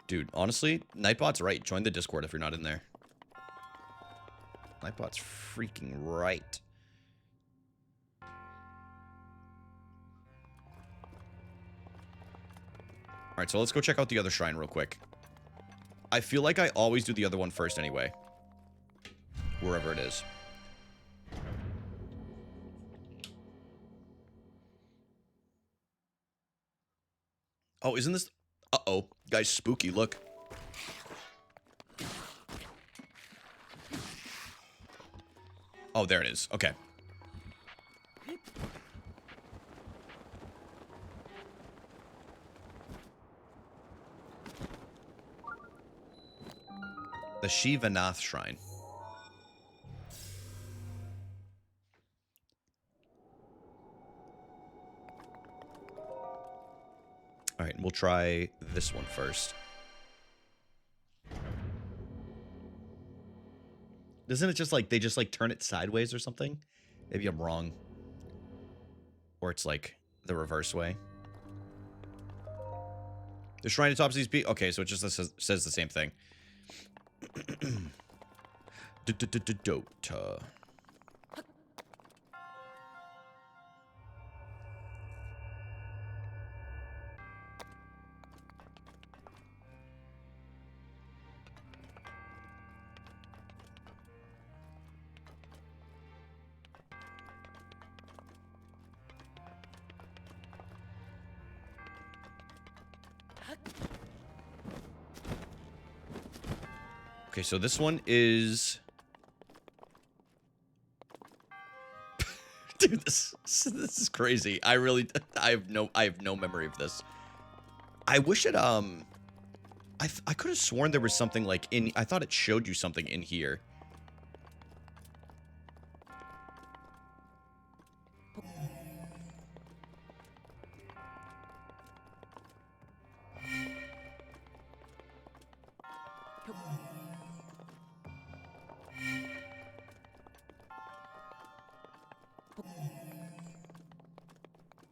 Speaker 1: Dude, honestly, Nightbot's right. Join the Discord if you're not in there. Nightbot's freaking right. Alright, so let's go check out the other shrine real quick. I feel like I always do the other one first anyway. Wherever it is. Oh, isn't this... Uh-oh. Guy's spooky, look. Oh, there it is. Okay. The Shivanath Shrine. All right, we'll try this one first. Doesn't it just like, they just like turn it sideways or something? Maybe I'm wrong. Or it's like the reverse way. The shrine atop these peaks. Okay, so it just says the same thing. Dota. Okay, so this one is... Dude, this is crazy. I have no memory of this. I wish it, I could have sworn there was something like in... I thought it showed you something in here.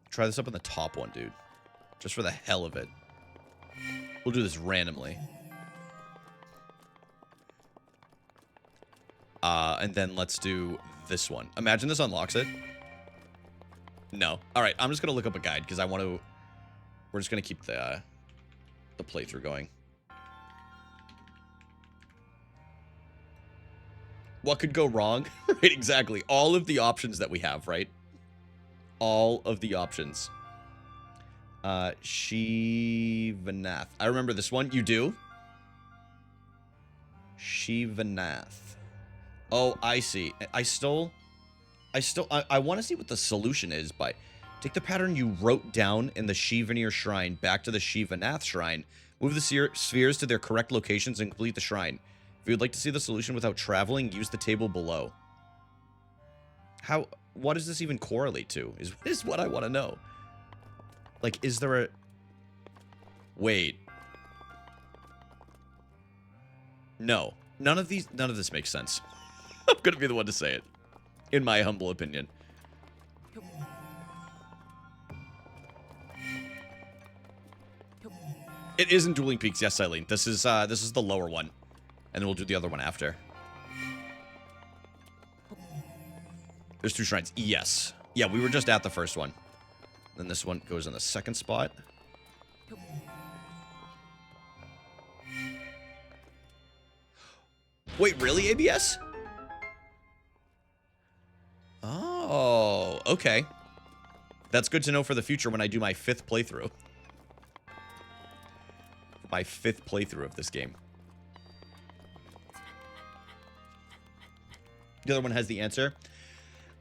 Speaker 1: Try this up on the top one, dude. Just for the hell of it. We'll do this randomly. And then let's do this one. Imagine this unlocks it. No. Alright, I'm just going to look up a guide because I want to... We're just going to keep the playthrough going. What could go wrong? Right, exactly. All of the options that we have, right? All of the options. Shivanath. I remember this one. You do? Shivanath. Oh, I see. I want to see what the solution is, but take the pattern you wrote down in the Shivanir Shrine back to the Shivanath Shrine. Move the spheres to their correct locations and complete the shrine. If you would like to see the solution without traveling, use the table below. What does this even correlate to? Is what I want to know. Like, is there a... Wait. No. None of this makes sense. I'm gonna be the one to say it. In my humble opinion. It isn't Dueling Peaks, yes, Eileen. This is the lower one. And then we'll do the other one after. There's 2 shrines. Yes. Yeah, we were just at the first one. Then this one goes in the second spot. Wait, really, ABS? Oh, okay. That's good to know for the future when I do my 5th playthrough. My 5th playthrough of this game. The other one has the answer.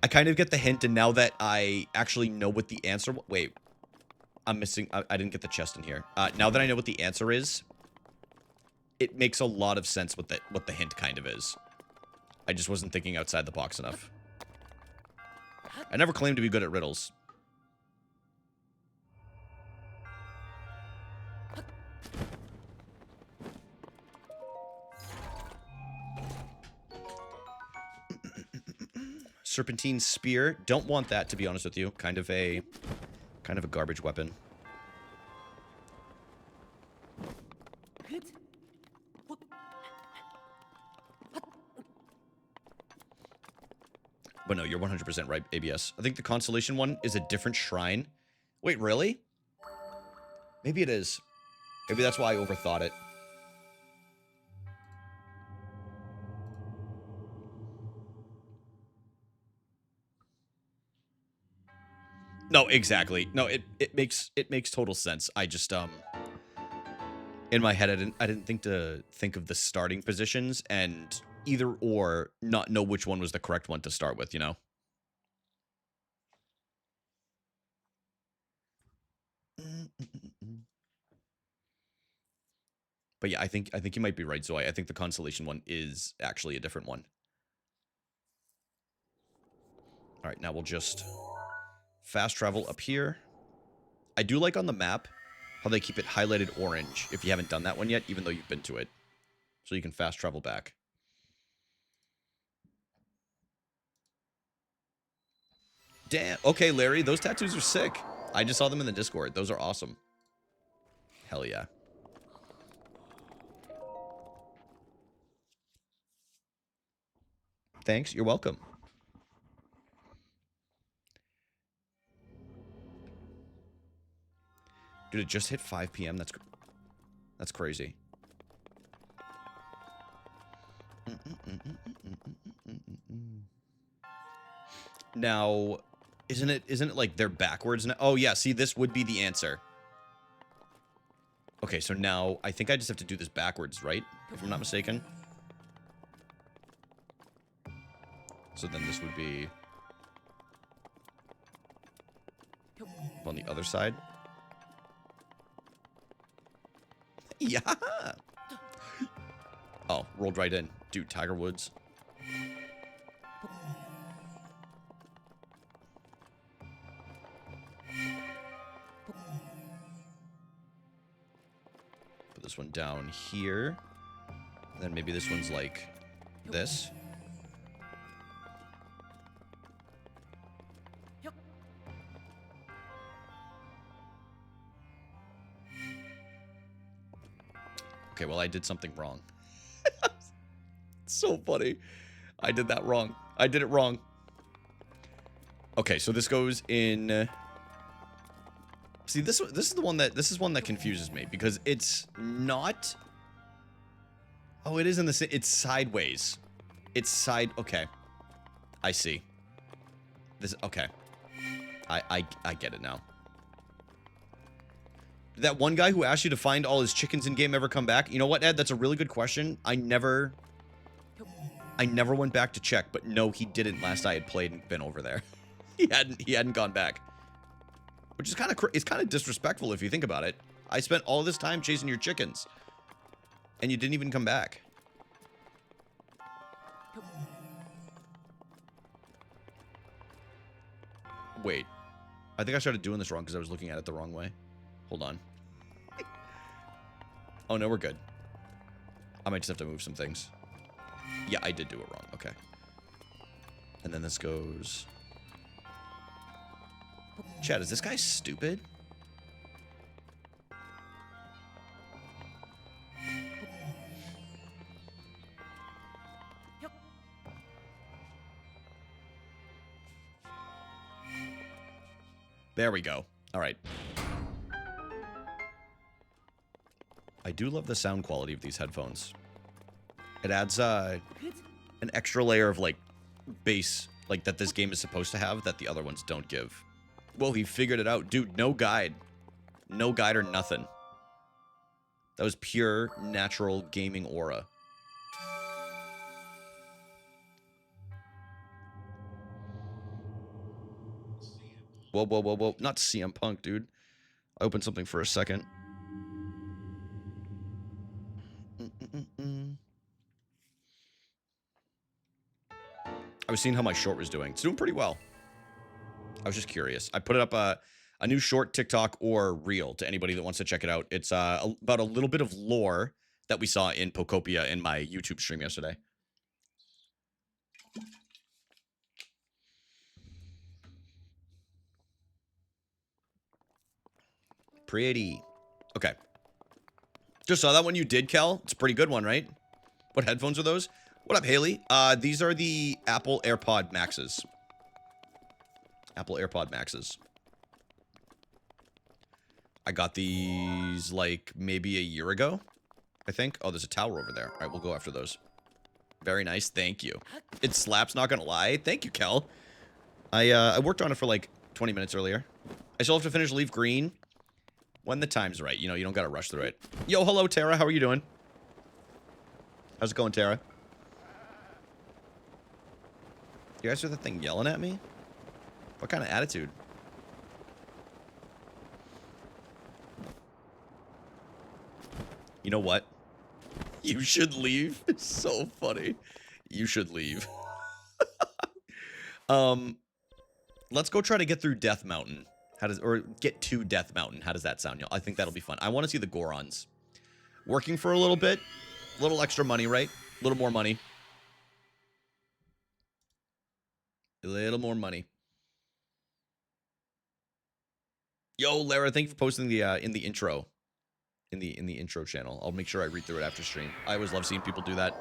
Speaker 1: I kind of get the hint, and now that I actually know what the answer... Wait. I'm missing... I didn't get the chest in here. Now that I know what the answer is, it makes a lot of sense what the hint kind of is. I just wasn't thinking outside the box enough. I never claimed to be good at riddles. Serpentine Spear. Don't want that, to be honest with you. Kind of a garbage weapon. But no, you're 100% right, ABS. I think the Constellation one is a different shrine. Wait, really? Maybe it is. Maybe that's why I overthought it. No, exactly. No, it makes total sense. I just in my head I didn't think of the starting positions and either or not know which one was the correct one to start with, you know. But yeah, I think you might be right, Zoe. I think the Constellation one is actually a different one. All right, now we'll just fast travel up here. I do like on the map how they keep it highlighted orange if you haven't done that one yet, even though you've been to it. So you can fast travel back. Damn. Okay, Larry, those tattoos are sick. I just saw them in the Discord. Those are awesome. Hell yeah. Thanks. You're welcome. Dude, it just hit 5 p.m. That's crazy. Now, isn't it like they're backwards now? Oh yeah, see, this would be the answer. Okay, so now I think I just have to do this backwards, right? If I'm not mistaken. So then this would be on the other side. Yeah. Oh, rolled right in. Dude, Tiger Woods. Put this one down here. Then maybe this one's like this. Okay, well, I did something wrong. So funny. I did that wrong. I did it wrong. Okay, so this goes in... See, this is the one that... This is one that confuses me, because it's not... Oh, it is in the... It's sideways. It's side... Okay. I see. This... Okay. I get it now. Did that one guy who asked you to find all his chickens in game ever come back? You know what, Ed? That's a really good question. I never went back to check, but no, he didn't last I had played and been over there. He hadn't gone back. Which is kind of disrespectful if you think about it. I spent all this time chasing your chickens. And you didn't even come back. Wait. I think I started doing this wrong because I was looking at it the wrong way. Hold on. Oh, no, we're good. I might just have to move some things. Yeah, I did do it wrong. Okay. And then this goes... Chad, is this guy stupid? There we go. All right. I do love the sound quality of these headphones. It adds an extra layer of, like, bass, like, that this game is supposed to have that the other ones don't give. Well, he figured it out. Dude, no guide. No guide or nothing. That was pure, natural gaming aura. Whoa, whoa, whoa, whoa. Not CM Punk, dude. I opened something for a second. I was seeing how my short was doing. It's doing pretty well. I was just curious. I put it up a new short TikTok or reel to anybody that wants to check it out. It's about a little bit of lore that we saw in Pokopia in my YouTube stream yesterday. Pretty. Okay. Just saw that one you did, Kel. It's a pretty good one, right? What headphones are those? What up, Haley? These are the Apple AirPod Maxes. Apple AirPod Maxes. I got these, like, maybe a year ago, I think. Oh, there's a tower over there. All right, we'll go after those. Very nice. Thank you. It slaps, not gonna lie. Thank you, Kel. I worked on it for, like, 20 minutes earlier. I still have to finish Leaf Green when the time's right. You know, you don't gotta rush through it. Yo, hello, Tara. How are you doing? How's it going, Tara? You guys hear the thing yelling at me? What kind of attitude? You know what? You should leave. It's so funny. You should leave. Let's go try to get through Death Mountain. Or get to Death Mountain. How does that sound, y'all? I think that'll be fun. I want to see the Gorons. Working for a little bit. A little extra money, right? A little more money. A little more money. Yo, Lara, thank you for posting the in the intro. In the intro channel. I'll make sure I read through it after stream. I always love seeing people do that.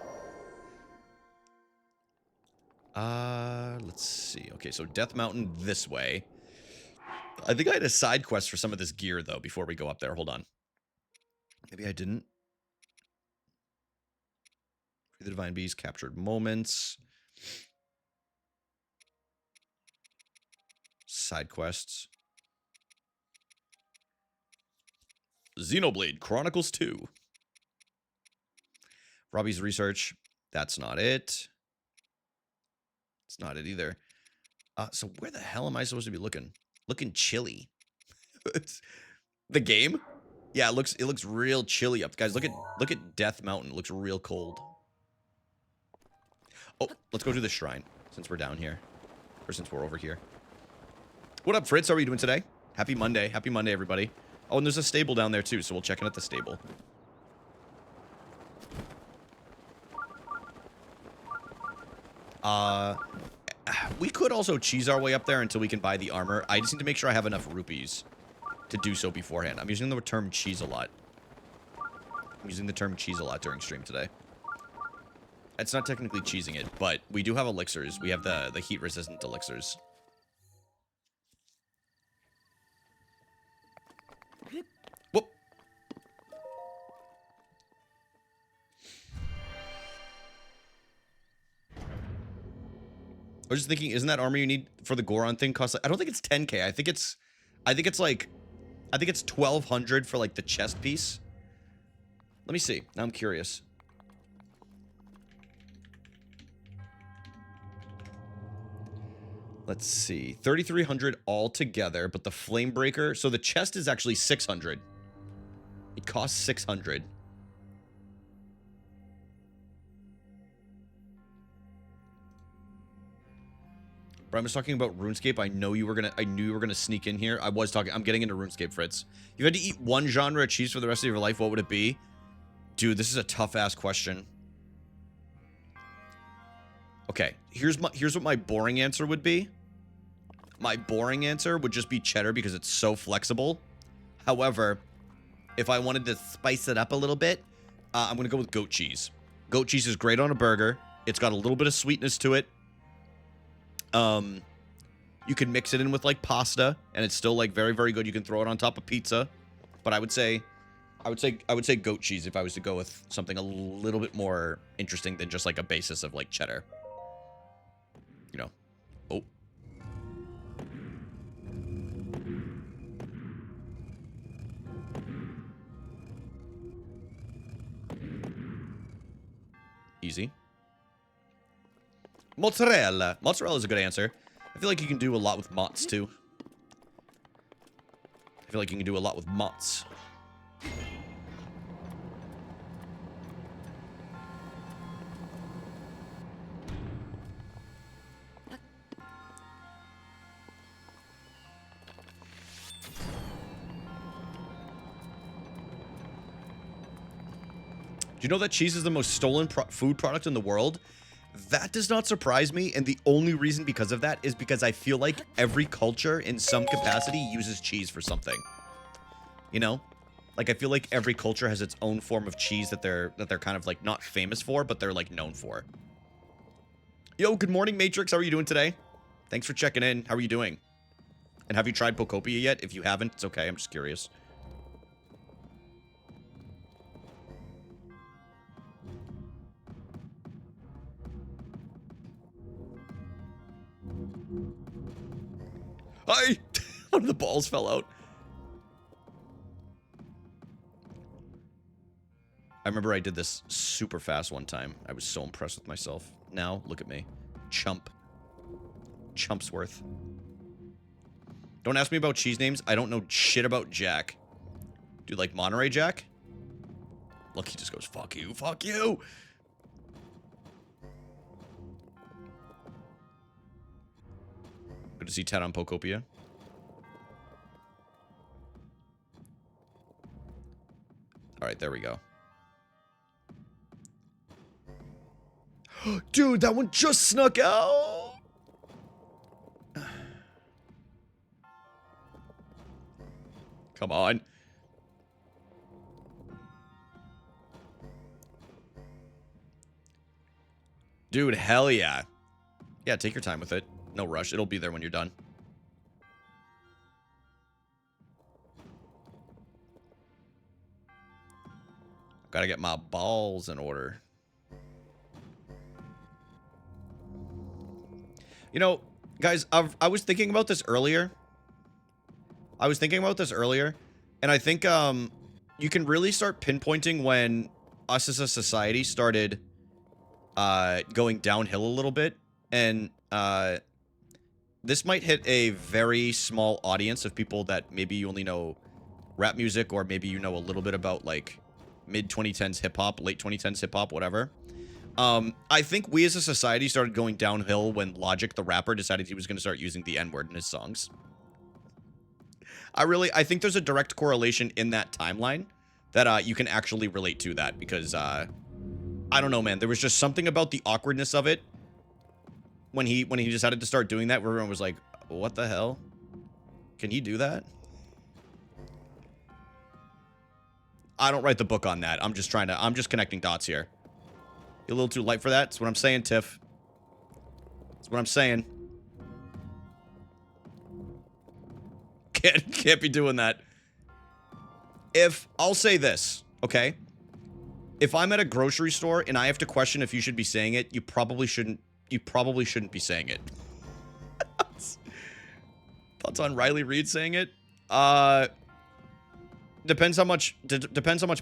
Speaker 1: Let's see. Okay, so Death Mountain this way. I think I had a side quest for some of this gear, though, before we go up there. Hold on. Maybe I didn't. Free the Divine Bees, captured moments. Side quests. Xenoblade Chronicles 2. Robbie's research. That's not it. It's not it either. So where the hell am I supposed to be looking? Looking chilly. The game? Yeah, it looks real chilly up. Guys, look at Death Mountain. It looks real cold. Oh, let's go to the shrine since we're down here. Or since we're over here. What up, Fritz? How are you doing today? Happy Monday. Happy Monday, everybody. Oh, and there's a stable down there too, so we'll check in at the stable. We could also cheese our way up there until we can buy the armor. I just need to make sure I have enough rupees to do so beforehand. I'm using the term cheese a lot. I'm using the term cheese a lot during stream today. It's not technically cheesing it, but we do have elixirs. We have the heat-resistant elixirs. Whoop. I was just thinking, isn't that armor you need for the Goron thing cost? I don't think it's 10k. I think it's like, I think it's 1200 for like the chest piece. Let me see. Now I'm curious. Let's see. 3300 all together, but the flame breaker. So the chest is actually 600. It costs 600. But I'm just talking about RuneScape. I knew you were gonna sneak in here. I'm getting into RuneScape, Fritz. If you had to eat one genre of cheese for the rest of your life, what would it be? Dude, this is a tough-ass question. Okay, here's what my boring answer would be. My boring answer would just be cheddar because it's so flexible. However, if I wanted to spice it up a little bit, I'm gonna go with goat cheese. Goat cheese is great on a burger. It's got a little bit of sweetness to it. You can mix it in with like pasta, and it's still like very, very good. You can throw it on top of pizza, but I would say goat cheese if I was to go with something a little bit more interesting than just like a basis of like cheddar. You know. Oh. Easy. Mozzarella. Mozzarella is a good answer. I feel like you can do a lot with mozz, too. I feel like you can do a lot with mozz. Do you know that cheese is the most stolen food product in the world? That does not surprise me, and the only reason because of that is because I feel like every culture in some capacity uses cheese for something. You know? Like, I feel like every culture has its own form of cheese that they're kind of like not famous for, but they're like known for. Yo, good morning, Matrix. How are you doing today? Thanks for checking in. How are you doing? And have you tried Pocopia yet? If you haven't, it's okay. I'm just curious. Hi! One of the balls fell out. I remember I did this super fast one time. I was so impressed with myself. Now, look at me. Chump. Chumpsworth. Don't ask me about cheese names. I don't know shit about Jack. Dude, like Monterey Jack? Look, he just goes, fuck you, fuck you! Good to see Ted on Pocopia. All right, there we go. Dude, that one just snuck out. Come on. Dude, hell yeah. Yeah, take your time with it. No rush. It'll be there when you're done. Gotta get my balls in order. You know, guys, I was thinking about this earlier. And I think you can really start pinpointing when us as a society started going downhill a little bit. And this might hit a very small audience of people that maybe you only know rap music, or maybe you know a little bit about like mid-2010s hip-hop, late 2010s hip-hop, whatever. I think we as a society started going downhill when Logic, the rapper, decided he was going to start using the N-word in his songs. I think there's a direct correlation in that timeline that you can actually relate to that, because I don't know, man. There was just something about the awkwardness of it when he decided to start doing that, where everyone was like, what the hell? Can he do that? I don't write the book on that. I'm just connecting dots here. You're a little too light for that. That's what I'm saying, Tiff. That's what I'm saying. Can't be doing that. I'll say this, okay? If I'm at a grocery store and I have to question if you should be saying it, you probably shouldn't be saying it. Thoughts on Riley Reid saying it? Depends how much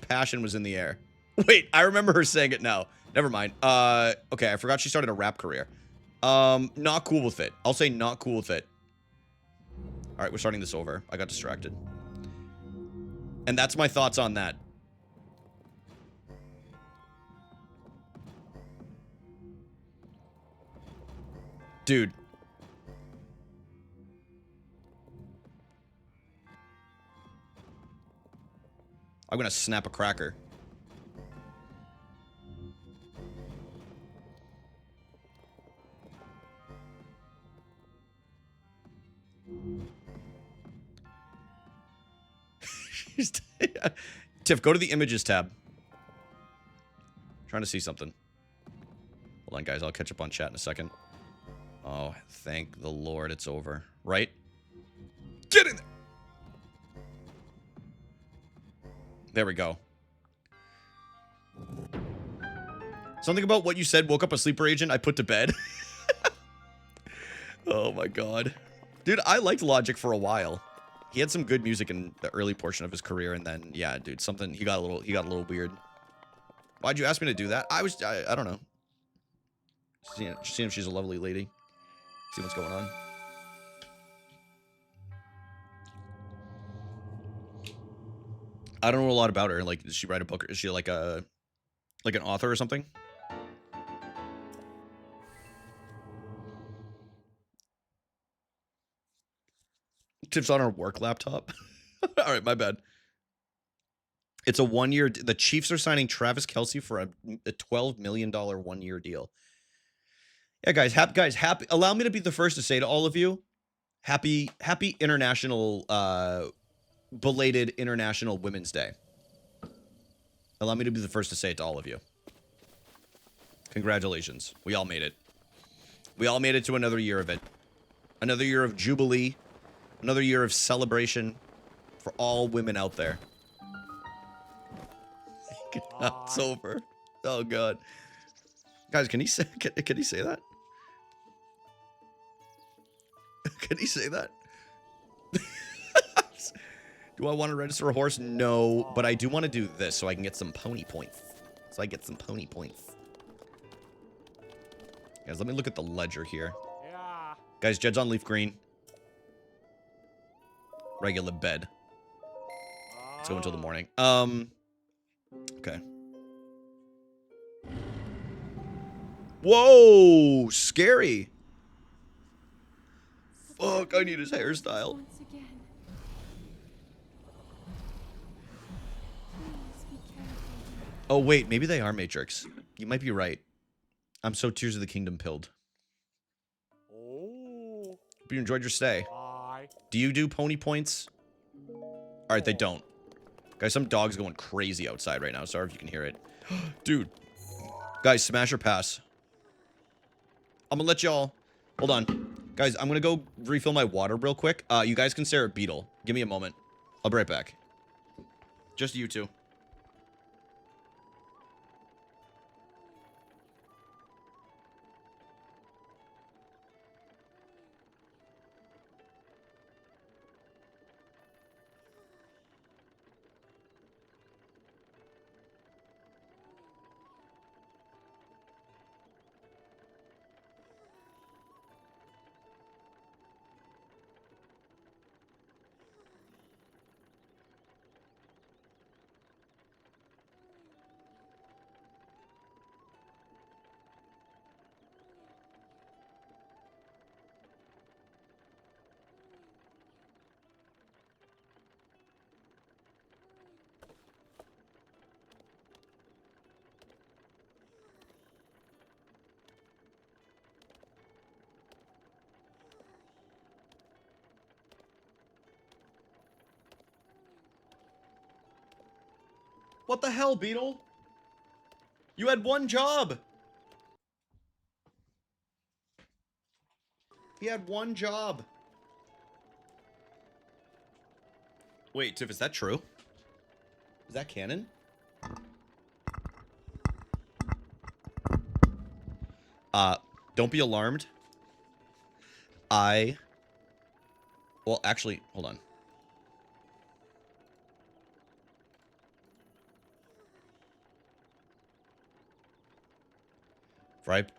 Speaker 1: passion was in the air. Wait, I remember her saying it now. Never mind. Okay, I forgot she started a rap career. Not cool with it. I'll say not cool with it. All right, we're starting this over. I got distracted. And that's my thoughts on that. Dude. I'm gonna snap a cracker. Tiff, go to the images tab. Trying to see something. Hold on, guys. I'll catch up on chat in a second. Oh, thank the Lord it's over. Right? Get in there! There we go. Something about what you said woke up a sleeper agent I put to bed. Oh my god. Dude, I liked Logic for a while. He had some good music in the early portion of his career, and then yeah, dude, he got a little weird. Why'd you ask me to do that? I don't know. Seeing if she's a lovely lady. See what's going on. I don't know a lot about her. Like, did she write a book? Or is she like an author or something? Tips on her work laptop. All right, my bad. It's a 1 year. The Chiefs are signing Travis Kelce for a $12 million 1 year deal. Yeah, guys, happy. Allow me to be the first to say to all of you, happy international, belated International Women's Day. Allow me to be the first to say it to all of you. Congratulations. We all made it. We all made it to another year of it. Another year of jubilee. Another year of celebration for all women out there. It's over. Oh god. Guys, can he say that? Can he say that? Do I want to register a horse? No, but I do want to do this so I can get some pony points. Guys, let me look at the ledger here. Yeah. Guys, Jed's on leaf green. Regular bed. Let's go until the morning. Okay. Whoa, scary. Fuck, I need his hairstyle.
Speaker 3: Once again. Please be
Speaker 1: Oh, wait. Maybe they are Matrix. You might be right. I'm so Tears of the Kingdom pilled.
Speaker 3: Oh.
Speaker 1: Hope you enjoyed your stay.
Speaker 3: Bye.
Speaker 1: Do you do pony points? All right, they don't. Guys, some dog's going crazy outside right now. Sorry if you can hear it. Dude. Guys, smash or pass. I'm gonna let y'all... Hold on. Guys, I'm gonna go refill my water real quick. You guys can stare at Beetle. Give me a moment. I'll be right back. Just you two. What the hell, Beetle? You had one job. He had one job. Wait, Tiff, is that true? Is that canon? Don't be alarmed. Well, actually, hold on.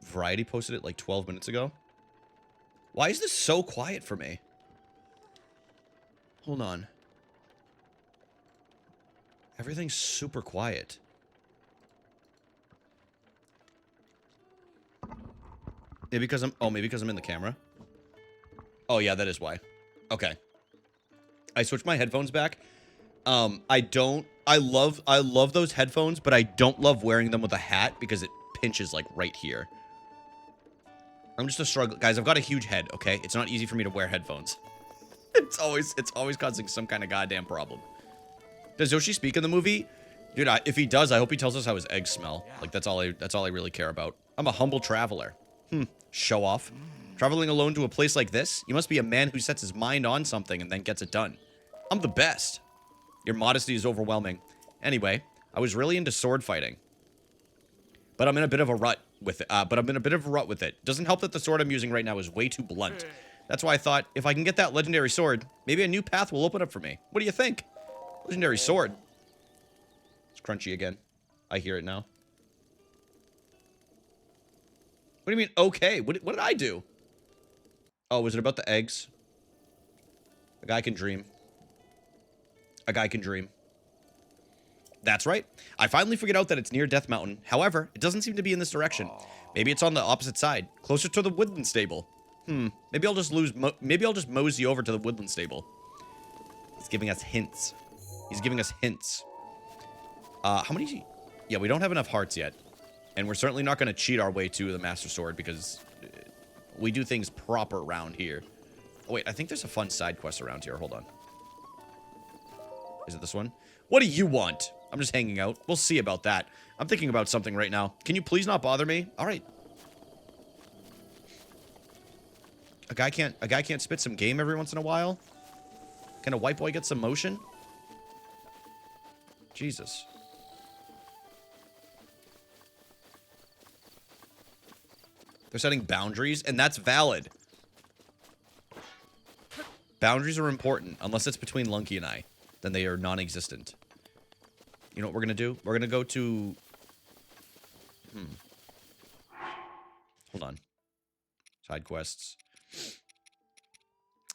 Speaker 1: Variety posted it like 12 minutes ago. Why is this so quiet for me? Hold on. Everything's super quiet. Maybe because I'm in the camera. Oh yeah, that is why. Okay. I switched my headphones back. I love those headphones, but I don't love wearing them with a hat because it pinches like right here. I'm just a struggle. Guys, I've got a huge head, okay? It's not easy for me to wear headphones. It's always causing some kind of goddamn problem. Does Yoshi speak in the movie? Dude, if he does, I hope he tells us how his eggs smell. Like that's all I really care about. I'm a humble traveler. Show off. Traveling alone to a place like this? You must be a man who sets his mind on something and then gets it done. I'm the best. Your modesty is overwhelming. Anyway, I was really into sword fighting. But I'm in a bit of a rut with it. Doesn't help that the sword I'm using right now is way too blunt. That's why I thought, if I can get that legendary sword, maybe a new path will open up for me. What do you think? Legendary sword. It's crunchy again. I hear it now. What do you mean, okay? What did I do? Oh, was it about the eggs? A guy can dream. A guy can dream. That's right. I finally figured out that it's near Death Mountain. However, it doesn't seem to be in this direction. Maybe it's on the opposite side, closer to the woodland stable. Maybe I'll just mosey over to the woodland stable. He's giving us hints. He's giving us hints. How many? Yeah, we don't have enough hearts yet. And we're certainly not going to cheat our way to the Master Sword because we do things proper around here. Oh, wait, I think there's a fun side quest around here. Hold on. Is it this one? What do you want? I'm just hanging out. We'll see about that. I'm thinking about something right now. Can you please not bother me? All right. A guy can't spit some game every once in a while? Can a white boy get some motion? Jesus. They're setting boundaries, and that's valid. Boundaries are important, unless it's between Lunky and I. Then they are non-existent. You know what we're gonna do? We're gonna go to... Hold on. Side quests.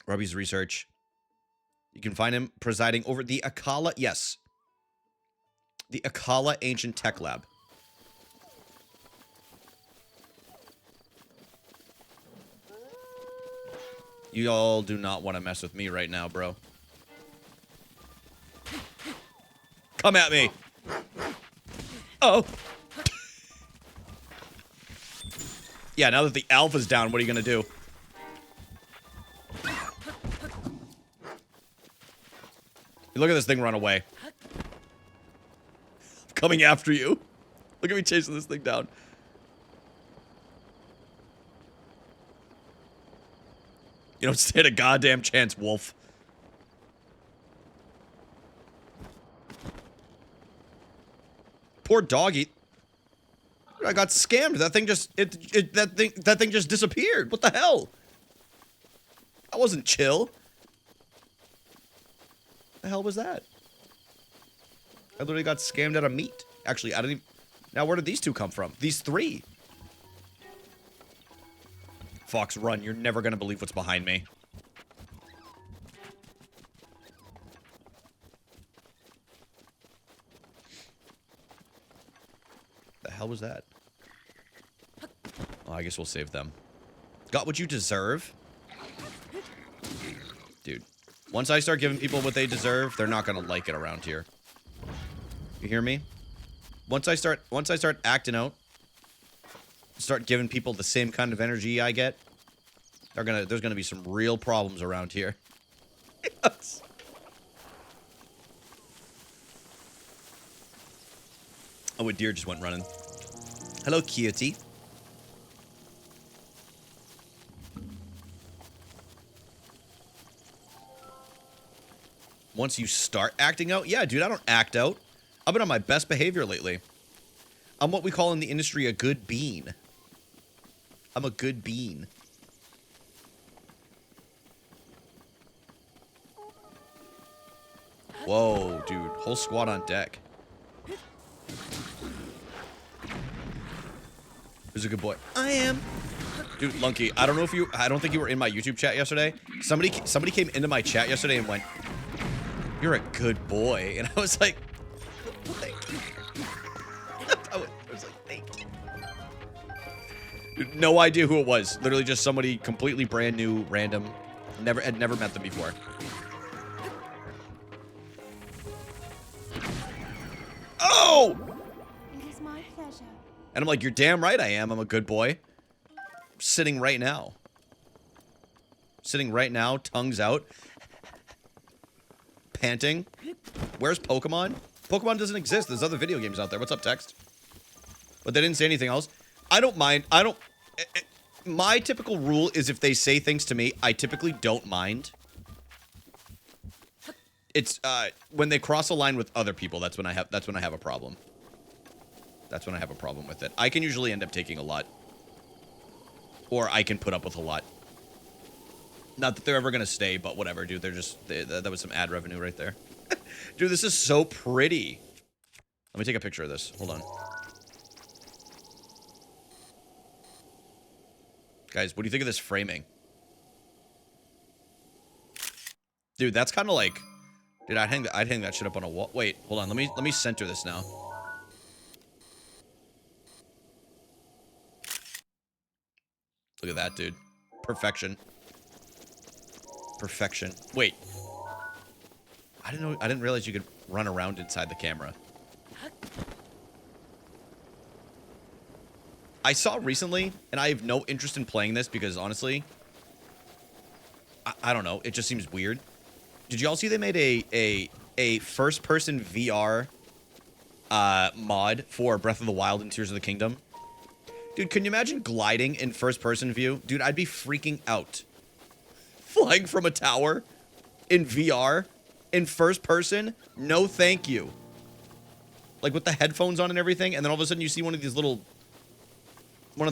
Speaker 1: Robbie's research. You can find him presiding over the Akala... Yes. The Akala Ancient Tech Lab. You all do not want to mess with me right now, bro. Come at me. Oh. Yeah, now that the alpha's down, what are you gonna do? Look at this thing run away. I'm coming after you. Look at me chasing this thing down. You don't stand a goddamn chance, wolf. Poor doggy. I got scammed. That thing just that thing just disappeared. What the hell? That wasn't chill. The hell was that? I literally got scammed out of meat. Actually, I didn't even... Now, where did these two come from? These three. Fox, run. You're never gonna believe what's behind me. The hell was that? Oh, I guess we'll save them. Got what you deserve? Dude. Once I start giving people what they deserve, they're not gonna like it around here. You hear me? Once I start acting out, start giving people the same kind of energy I get, there's gonna be some real problems around here. Yes. Oh, a deer just went running. Hello, cutie. Once you start acting out? Yeah, dude, I don't act out. I've been on my best behavior lately. I'm what we call in the industry a good bean. I'm a good bean. Whoa, dude. Whole squad on deck. Who's a good boy? I am. Dude, Lunky, I don't think you were in my YouTube chat yesterday. Somebody came into my chat yesterday and went, "You're a good boy." And I was like, thank you. I was like, thank you. Dude, no idea who it was. Literally just somebody completely brand new, random. Had never met them before. Oh!
Speaker 3: It is my pleasure.
Speaker 1: And I'm like, you're damn right I am. I'm a good boy. Sitting right now. Sitting right now, tongues out. Panting. Where's Pokemon? Pokemon doesn't exist. There's other video games out there. What's up, text? But they didn't say anything else. I don't mind. My typical rule is if they say things to me, I typically don't mind. It's when they cross a line with other people, that's when I have a problem. That's when I have a problem with it. I can usually end up taking a lot. Or I can put up with a lot. Not that they're ever gonna stay, but whatever, dude. That was some ad revenue right there. Dude, this is so pretty. Let me take a picture of this. Hold on. Guys, what do you think of this framing? Dude, that's kind of like... Dude, I'd hang that shit up on a wall. Wait, hold on. Let me center this now. Look at that, dude. Perfection. Perfection. Wait. I didn't realize you could run around inside the camera. I saw recently, and I have no interest in playing this because honestly, I don't know. It just seems weird. Did y'all see they made a first-person VR mod for Breath of the Wild and Tears of the Kingdom? Dude, can you imagine gliding in first-person view? Dude, I'd be freaking out. Flying from a tower in VR in first person? No, thank you. Like with the headphones on and everything, and then all of a sudden you see one of the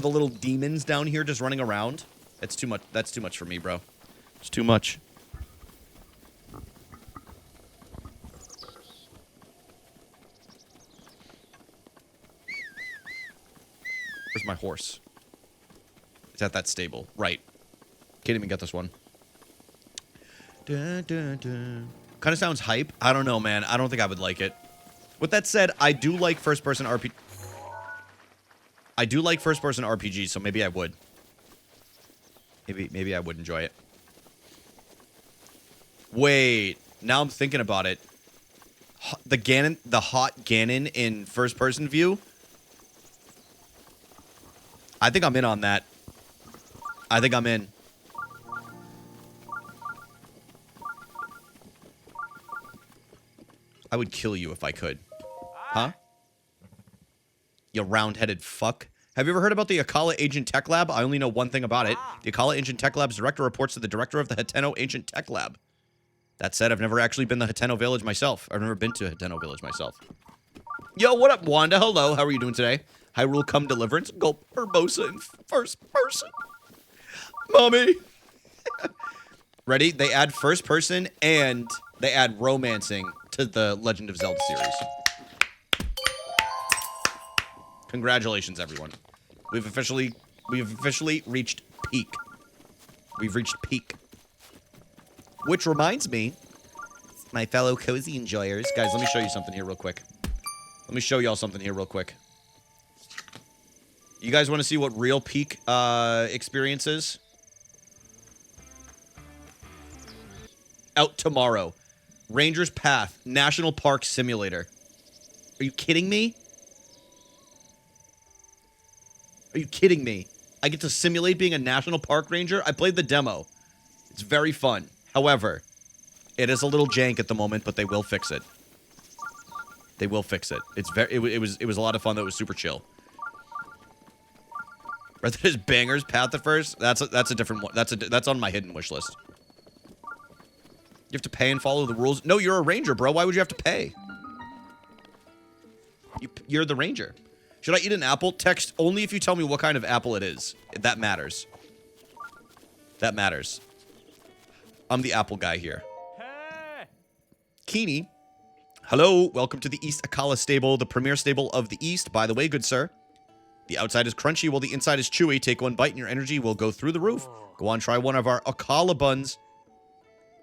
Speaker 1: little demons down here just running around. It's too much. That's too much for me, bro. It's too much. Where's my horse? It's at that stable. Right. Can't even get this one. Dun, dun, dun. Kind of sounds hype. I don't know, man. I don't think I would like it. With that said, I do like first-person RPG. I do like first-person RPGs, so maybe I would. Maybe I would enjoy it. Wait. Now I'm thinking about it. the hot Ganon in first person view. I think I'm in on that. I think I'm in. I would kill you if I could. Huh? You round-headed fuck. Have you ever heard about the Akala Ancient Tech Lab? I only know one thing about it. The Akala Ancient Tech Lab's director reports to the director of the Hateno Ancient Tech Lab. That said, I've never actually been to Hateno Village myself. I've never been to Hateno Village myself. Yo, what up, Wanda? Hello, how are you doing today? Hyrule Come Deliverance. Go Hermosa in first person. Mommy. Ready? They add first person and they add romancing to the Legend of Zelda series. Congratulations, everyone. We've officially reached peak. We've reached peak. Which reminds me, my fellow cozy enjoyers. Guys, let me show you something here real quick. Let me show y'all something here real quick. You guys want to see what real peak experience is? Out tomorrow. Ranger's Path, National Park Simulator. Are you kidding me? Are you kidding me? I get to simulate being a National Park Ranger? I played the demo. It's very fun. However, it is a little jank at the moment, but they will fix it. They will fix it. It's very. It was a lot of fun. That was super chill. Rather than Banger's Path at first. That's a different one. That's on my hidden wish list. You have to pay and follow the rules. No, you're a ranger, bro. Why would you have to pay? You're the ranger. Should I eat an apple? Text only if you tell me what kind of apple it is. That matters. That matters. I'm the apple guy here. Hey. Keeney. Hello. Welcome to the East Akala Stable, the premier stable of the East. By the way, good sir, the outside is crunchy while the inside is chewy. Take one bite and your energy will go through the roof. Go on, try one of our Akala buns.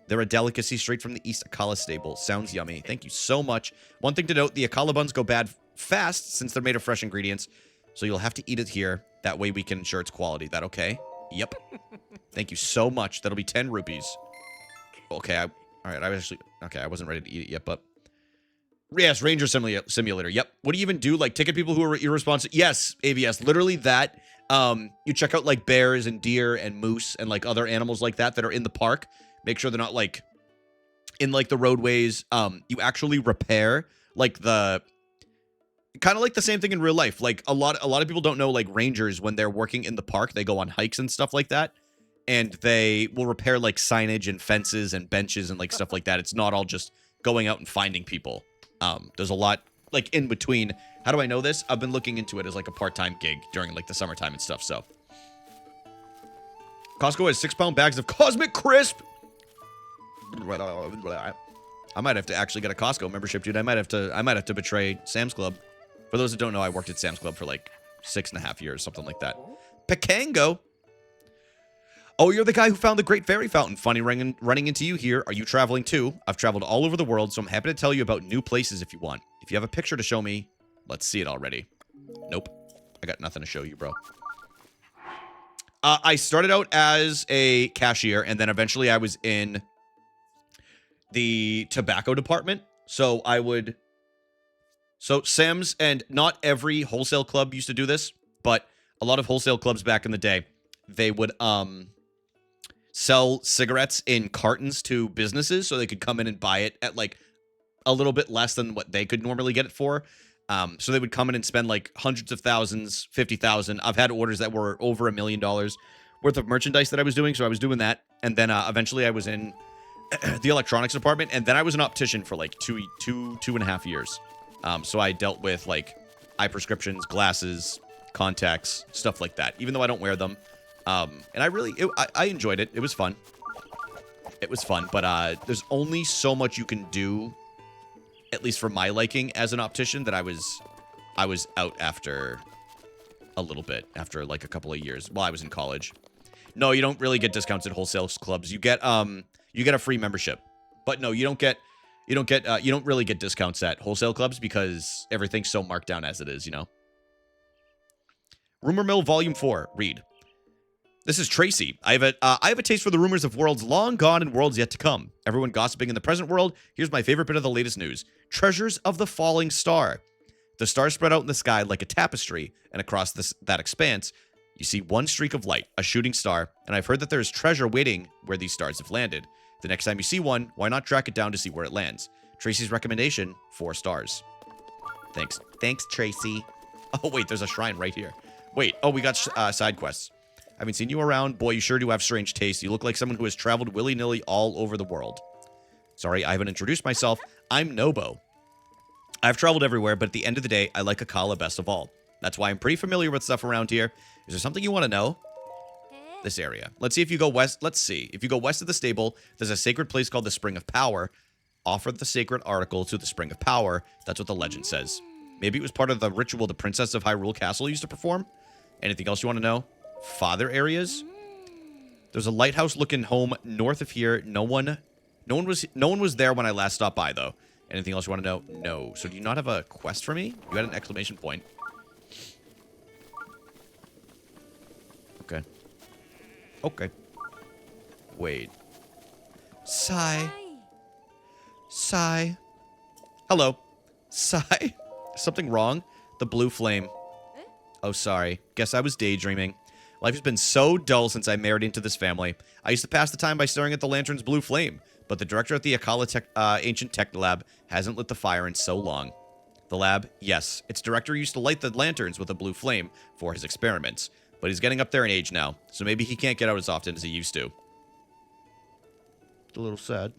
Speaker 1: They're a delicacy straight from the East Akala Stable. Sounds yummy. Thank you so much. One thing to note, the Akala buns go bad fast since they're made of fresh ingredients. So you'll have to eat it here. That way we can ensure its quality. That okay? Yep. Thank you so much. That'll be 10 rupees. Okay, all right, I wasn't ready to eat it yet, but... Yes, Ranger Simulator. Yep. What do you even do? Like, ticket people who are irresponsible? Yes, AVS. Literally that. You check out, like, bears and deer and moose and, like, other animals like that that are in the park. Make sure they're not, like, in, like, the roadways. You actually repair, like, the... Kind of like the same thing in real life. Like, a lot of people don't know, like, rangers, when they're working in the park, they go on hikes and stuff like that. And they will repair, like, signage and fences and benches and, like, stuff like that. It's not all just going out and finding people. There's a lot, like, in between. How do I know this? I've been looking into it as, like, a part-time gig during, like, the summertime and stuff, so. Costco has 6-pound bags of Cosmic Crisp! I might have to actually get a Costco membership, dude. I might have to betray Sam's Club. For those that don't know, I worked at Sam's Club for, like, 6.5 years, something like that. Pekango! Oh, you're the guy who found the Great Fairy Fountain. Funny running into you here. Are you traveling too? I've traveled all over the world, so I'm happy to tell you about new places if you want. If you have a picture to show me, let's see it already. Nope. I got nothing to show you, bro. I started out as a cashier, and then eventually I was in the tobacco department. So I would... So Sam's, and not every wholesale club used to do this, but a lot of wholesale clubs back in the day, they would, sell cigarettes in cartons to businesses so they could come in and buy it at, like, a little bit less than what they could normally get it for. So they would come in and spend, like, hundreds of thousands, 50,000. I've had orders that were over $1 million worth of merchandise that I was doing, so I was doing that. And then eventually I was in the electronics department, and then I was an optician for, like, two and a half years. So I dealt with, like, eye prescriptions, glasses, contacts, stuff like that, even though I don't wear them. And I enjoyed it. It was fun. It was fun, but there's only so much you can do, at least for my liking, as an optician, that I was out after a little bit, after like a couple of years while I was in college. No, you don't really get discounts at wholesale clubs. You get a free membership, but no, you don't really get discounts at wholesale clubs because everything's so marked down as it is, you know. Rumor Mill Volume 4, read. This is Tracy. I have a taste for the rumors of worlds long gone and worlds yet to come. Everyone gossiping in the present world. Here's my favorite bit of the latest news. Treasures of the falling star. The stars spread out in the sky like a tapestry, and across that expanse, you see one streak of light, a shooting star, and I've heard that there is treasure waiting where these stars have landed. The next time you see one, why not track it down to see where it lands? Tracy's recommendation, 4 stars. Thanks. Thanks, Tracy. Oh, wait, there's a shrine right here. Wait, oh, we got side quests. I haven't seen you around. Boy, you sure do have strange taste. You look like someone who has traveled willy-nilly all over the world. Sorry, I haven't introduced myself. I'm Nobo. I've traveled everywhere, but at the end of the day, I like Akala best of all. That's why I'm pretty familiar with stuff around here. Is there something you want to know? This area. Let's see if you go west. Let's see. If you go west of the stable, there's a sacred place called the Spring of Power. Offer the sacred article to the Spring of Power. That's what the legend says. Maybe it was part of the ritual the Princess of Hyrule Castle used to perform. Anything else you want to know? Father areas. There's a lighthouse-looking home north of here. No one was there when I last stopped by, though. Anything else you want to know? No. So do you not have a quest for me? You had an exclamation point. Okay. Okay. Wait. Sigh. Sigh. Hello. Sigh. Something wrong? The blue flame. Oh, sorry. Guess I was daydreaming. Life has been so dull since I married into this family. I used to pass the time by staring at the lantern's blue flame, but the director at the Akala Ancient Tech Lab hasn't lit the fire in so long. The lab? Yes. Its director used to light the lanterns with a blue flame for his experiments, but he's getting up there in age now, so maybe he can't get out as often as he used to. It's a little sad.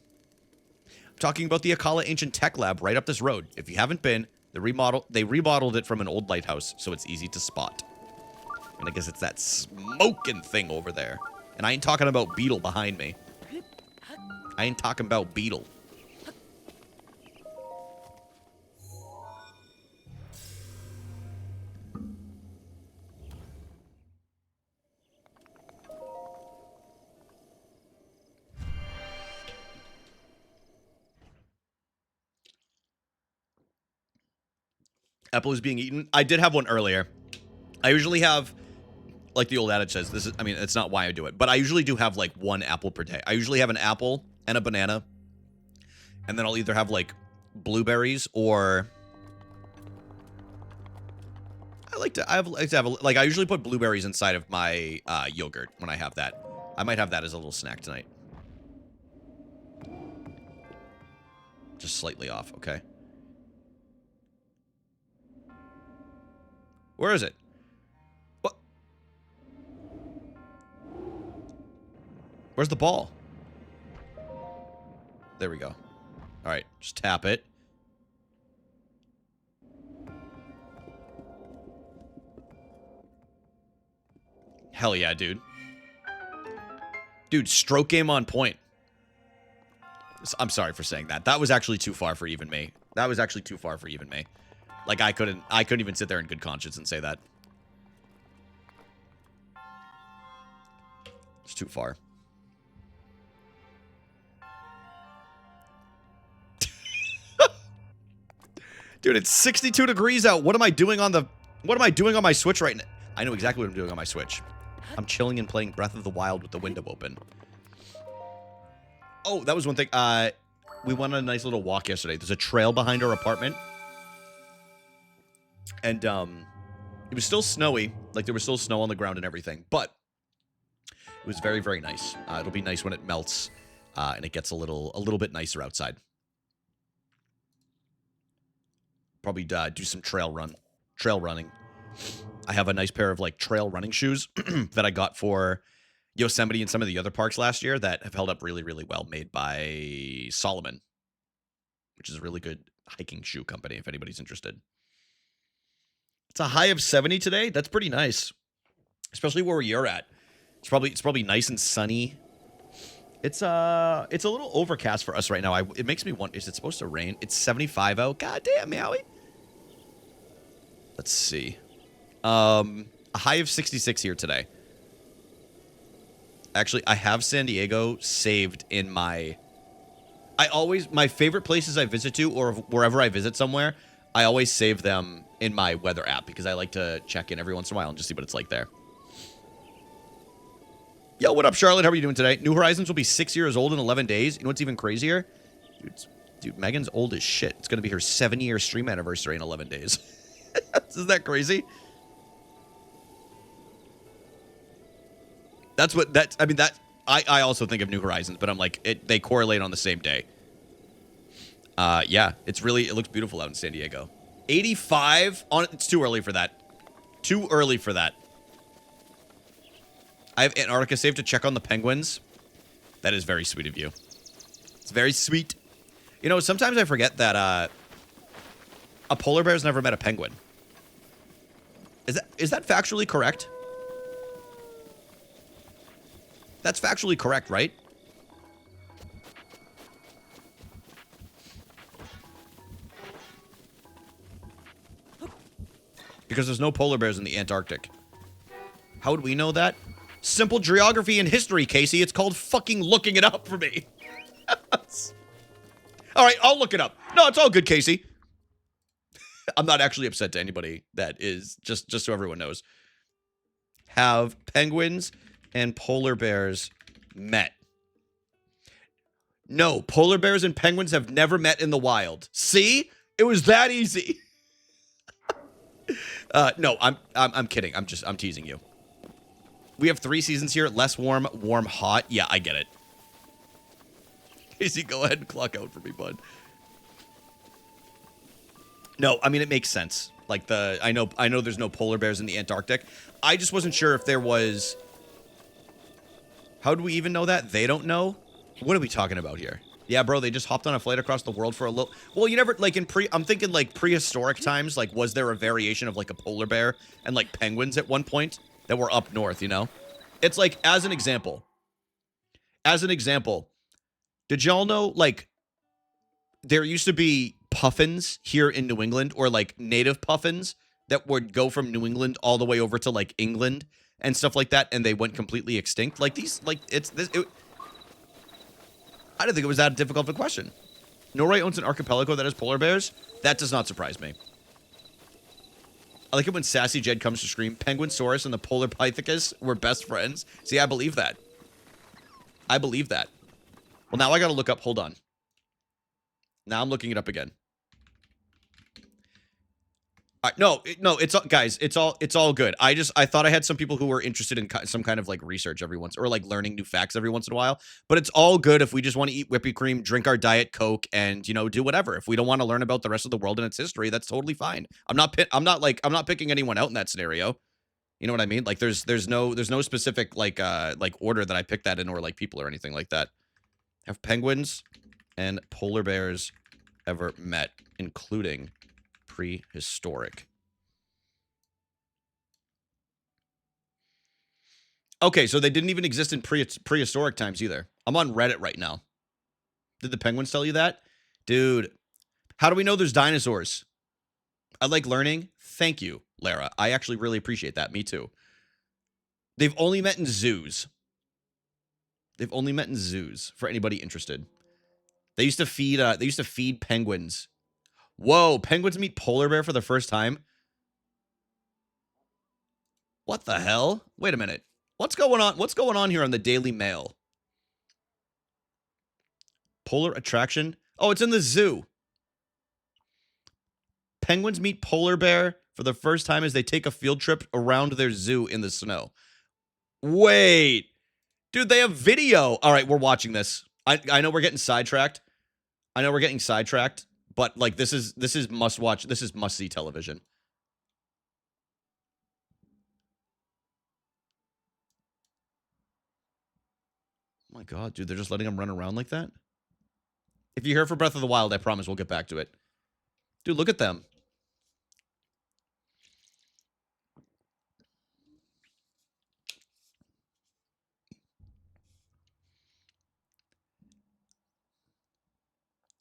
Speaker 1: I'm talking about the Akala Ancient Tech Lab right up this road. If you haven't been, they remodeled it from an old lighthouse, so it's easy to spot. And I guess it's that smoking thing over there. And I ain't talking about Beetle behind me. I ain't talking about Beetle. Apple is being eaten. I did have one earlier. I usually have, like the old adage says, this is, I mean, it's not why I do it, but I usually do have like 1 apple per day. I usually have an apple and a banana, and then I'll either have like blueberries or I usually put blueberries inside of my yogurt when I have that. I might have that as a little snack tonight. Just slightly off, okay. Where is it? What? Where's the ball? There we go. All right, just tap it. Hell yeah, dude. Dude, stroke game on point. I'm sorry for saying that. That was actually too far for even me. That was actually too far for even me. Like, I couldn't even sit there in good conscience and say that. It's too far. Dude, it's 62 degrees out. What am I doing on my Switch right now? I know exactly what I'm doing on my Switch. I'm chilling and playing Breath of the Wild with the window open. Oh, that was one thing. We went on a nice little walk yesterday. There's a trail behind our apartment. And it was still snowy. Like, there was still snow on the ground and everything. But it was very, very nice. It'll be nice when it melts and it gets a little bit nicer outside. Probably do some trail running. I have a nice pair of, like, trail running shoes that I got for Yosemite and some of the other parks last year that have held up really, really well, made by Solomon, which is a really good hiking shoe company if anybody's interested. It's a high of 70 today. That's pretty nice, especially where you're at. It's probably nice and sunny. It's a little overcast for us right now. It makes me wonder, is it supposed to rain? It's 75 out. God damn, Meowie. Let's see. A high of 66 here today. Actually, I have San Diego saved in my favorite places I visit to, or wherever I visit somewhere, I always save them in my weather app because I like to check in every once in a while and just see what it's like there. Yo, what up, Charlotte? How are you doing today? New Horizons will be 6 years old in 11 days. You know what's even crazier? Dude, Megan's old as shit. It's going to be her 7-year stream anniversary in 11 days. Isn't that crazy? I also think of New Horizons, but I'm like, they correlate on the same day. Yeah, it looks beautiful out in San Diego. 85 on it's too early for that. Too early for that. I have Antarctica saved to check on the penguins. That is very sweet of you. It's very sweet. You know, sometimes I forget that a polar bear's never met a penguin. Is that factually correct? That's factually correct, right? Because there's no polar bears in the Antarctic. How would we know that? Simple geography and history, Casey. It's called fucking looking it up for me. All right, I'll look it up. No, it's all good, Casey. I'm not actually upset to anybody. That is just so everyone knows. Have penguins and polar bears met? No, polar bears and penguins have never met in the wild. See? It was that easy. No, I'm kidding. I'm teasing you. We have 3 seasons here. Less warm, warm, hot. Yeah, I get it. Casey, go ahead and clock out for me, bud. No, I mean, it makes sense. Like I know there's no polar bears in the Antarctic. I just wasn't sure if there was. How do we even know that? They don't know? What are we talking about here? Yeah, bro, they just hopped on a flight across the world for a little. Well, you never, like, I'm thinking, like, prehistoric times, like, was there a variation of, like, a polar bear and, like, penguins at one point that were up north, you know? It's like, as an example, did y'all know, like, there used to be puffins here in New England, or, like, native puffins that would go from New England all the way over to, like, England and stuff like that, and they went completely extinct? Like, these, like, I didn't think it was that difficult of a question. Norway owns an archipelago that has polar bears? That does not surprise me. I like it when Sassy Jed comes to scream, Penguinsaurus and the Polar Pythecus were best friends. See, I believe that. I believe that. Well, now I gotta look up, hold on. Now I'm looking it up again. No, it's all, guys, it's all good. I thought I had some people who were interested in some kind of like research every once, or like learning new facts every once in a while. But it's all good if we just want to eat whippy cream, drink our Diet Coke, and, you know, do whatever. If we don't want to learn about the rest of the world and its history, that's totally fine. I'm not picking anyone out in that scenario. You know what I mean? Like there's no specific like order that I picked that in, or like people or anything like that. Have penguins and polar bears ever met, including prehistoric? Okay, so they didn't even exist in prehistoric times either. I'm on Reddit right now. Did the penguins tell you that? Dude, how do we know there's dinosaurs? I like learning. Thank you, Lara. I actually really appreciate that. Me too. They've only met in zoos. They've only met in zoos, for anybody interested. They used to feed penguins. Whoa, penguins meet polar bear for the first time? What the hell? Wait a minute. What's going on? What's going on here on the Daily Mail? Polar attraction? Oh, it's in the zoo. Penguins meet polar bear for the first time as they take a field trip around their zoo in the snow. Wait. Dude, they have video. All right, we're watching this. I know we're getting sidetracked. But like this is must watch. This is must see television. Oh my God, dude, they're just letting them run around like that? If you're here for Breath of the Wild, I promise we'll get back to it. Dude, look at them.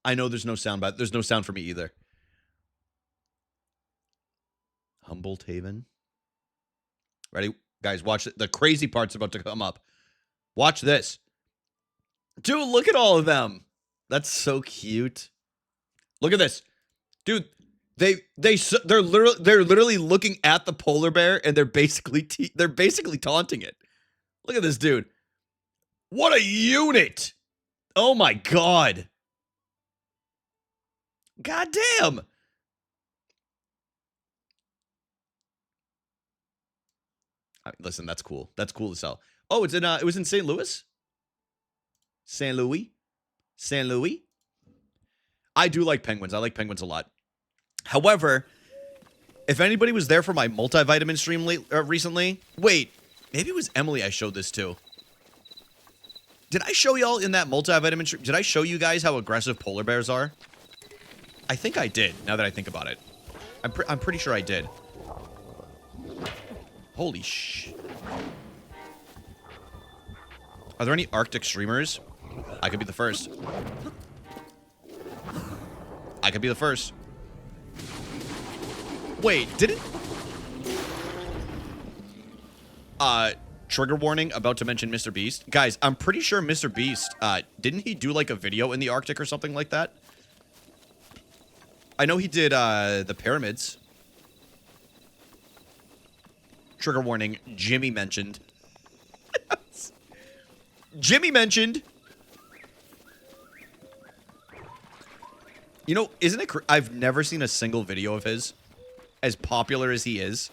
Speaker 1: I know there's no sound, but there's no sound for me either. Humboldt Haven. Ready? Guys, watch it. The crazy part's about to come up. Watch this. Dude, look at all of them. That's so cute. Look at this. Dude, they're literally looking at the polar bear, and they're basically taunting it. Look at this dude. What a unit! Oh my god. God damn. Listen, that's cool. That's cool as hell. Oh, it's in it was in St. Louis? St. Louis? St. Louis? I do like penguins. I like penguins a lot. However, if anybody was there for my multivitamin stream recently, wait, maybe it was Emily I showed this to. Did I show y'all in that multivitamin stream? Did I show you guys how aggressive polar bears are? I think I did, now that I think about it. I'm pretty sure I did. Holy sh... Are there any Arctic streamers? I could be the first. I could be the first. Wait, didn't... Trigger warning, about to mention Mr. Beast. Guys, I'm pretty sure Mr. Beast, didn't he do, like, a video in the Arctic or something like that? I know he did, the pyramids. Trigger warning, Jimmy mentioned. Jimmy mentioned. You know, isn't it... I've never seen a single video of his, as popular as he is.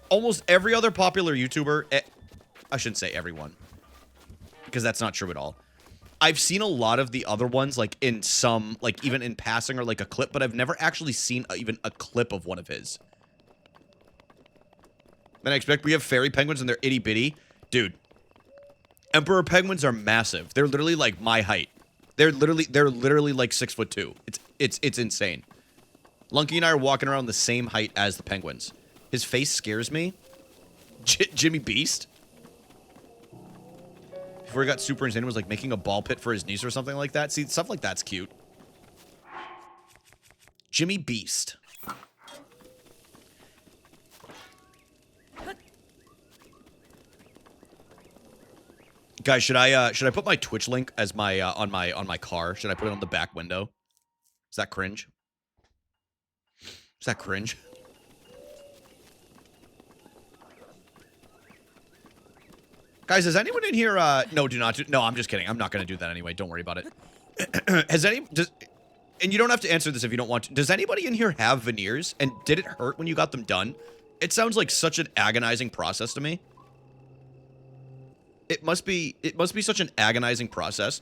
Speaker 1: Almost every other popular YouTuber... I shouldn't say everyone, because that's not true at all. I've seen a lot of the other ones, like, in some... Like, even in passing or, like, a clip, but I've never actually seen even a clip of one of his. Then I expect we have fairy penguins and they're itty-bitty. Dude. Emperor penguins are massive. They're literally like my height. They're literally like 6'2". It's insane. Lunky and I are walking around the same height as the penguins. His face scares me. Jimmy Beast. Before he got super insane, was like making a ball pit for his niece or something like that. See, stuff like that's cute. Jimmy Beast. Guys, should I put my Twitch link as my on my car? Should I put it on the back window? Is that cringe? Is that cringe? Guys, is anyone in here no, do not do, no, I'm just kidding. I'm not going to do that anyway. Don't worry about it. And you don't have to answer this if you don't want to. Does anybody in here have veneers, and did it hurt when you got them done? It sounds like such an agonizing process to me. It must be such an agonizing process.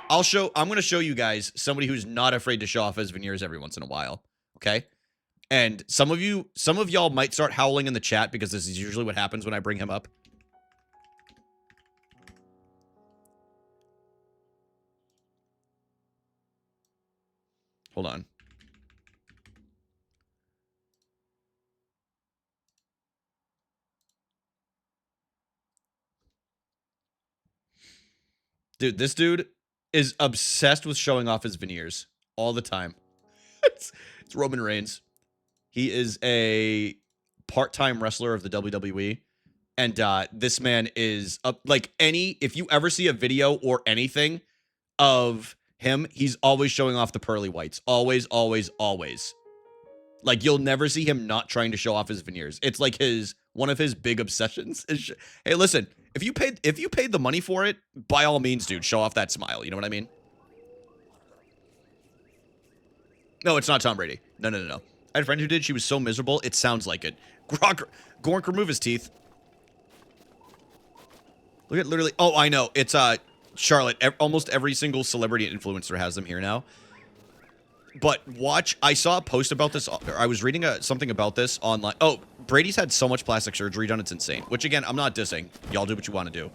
Speaker 1: I'm going to show you guys somebody who's not afraid to show off his veneers every once in a while, okay? And some of y'all might start howling in the chat because this is usually what happens when I bring him up. Hold on. Dude, this dude is obsessed with showing off his veneers all the time. It's Roman Reigns. He is a part-time wrestler of the WWE. And this man is, like, if you ever see a video or anything of him, he's always showing off the pearly whites. Always, always, always. Like, you'll never see him not trying to show off his veneers. It's like one of his big obsessions. Hey, listen, if you paid the money for it, by all means, dude, show off that smile. You know what I mean? No, it's not Tom Brady. No. I had a friend who did. She was so miserable. It sounds like it. Gork, remove his teeth. Look at literally. Oh, I know. It's Charlotte. Almost every single celebrity and influencer has them here now. But watch. I saw a post about this. I was reading something about this online. Oh, Brady's had so much plastic surgery done. It's insane. Which, again, I'm not dissing. Y'all do what you want to do.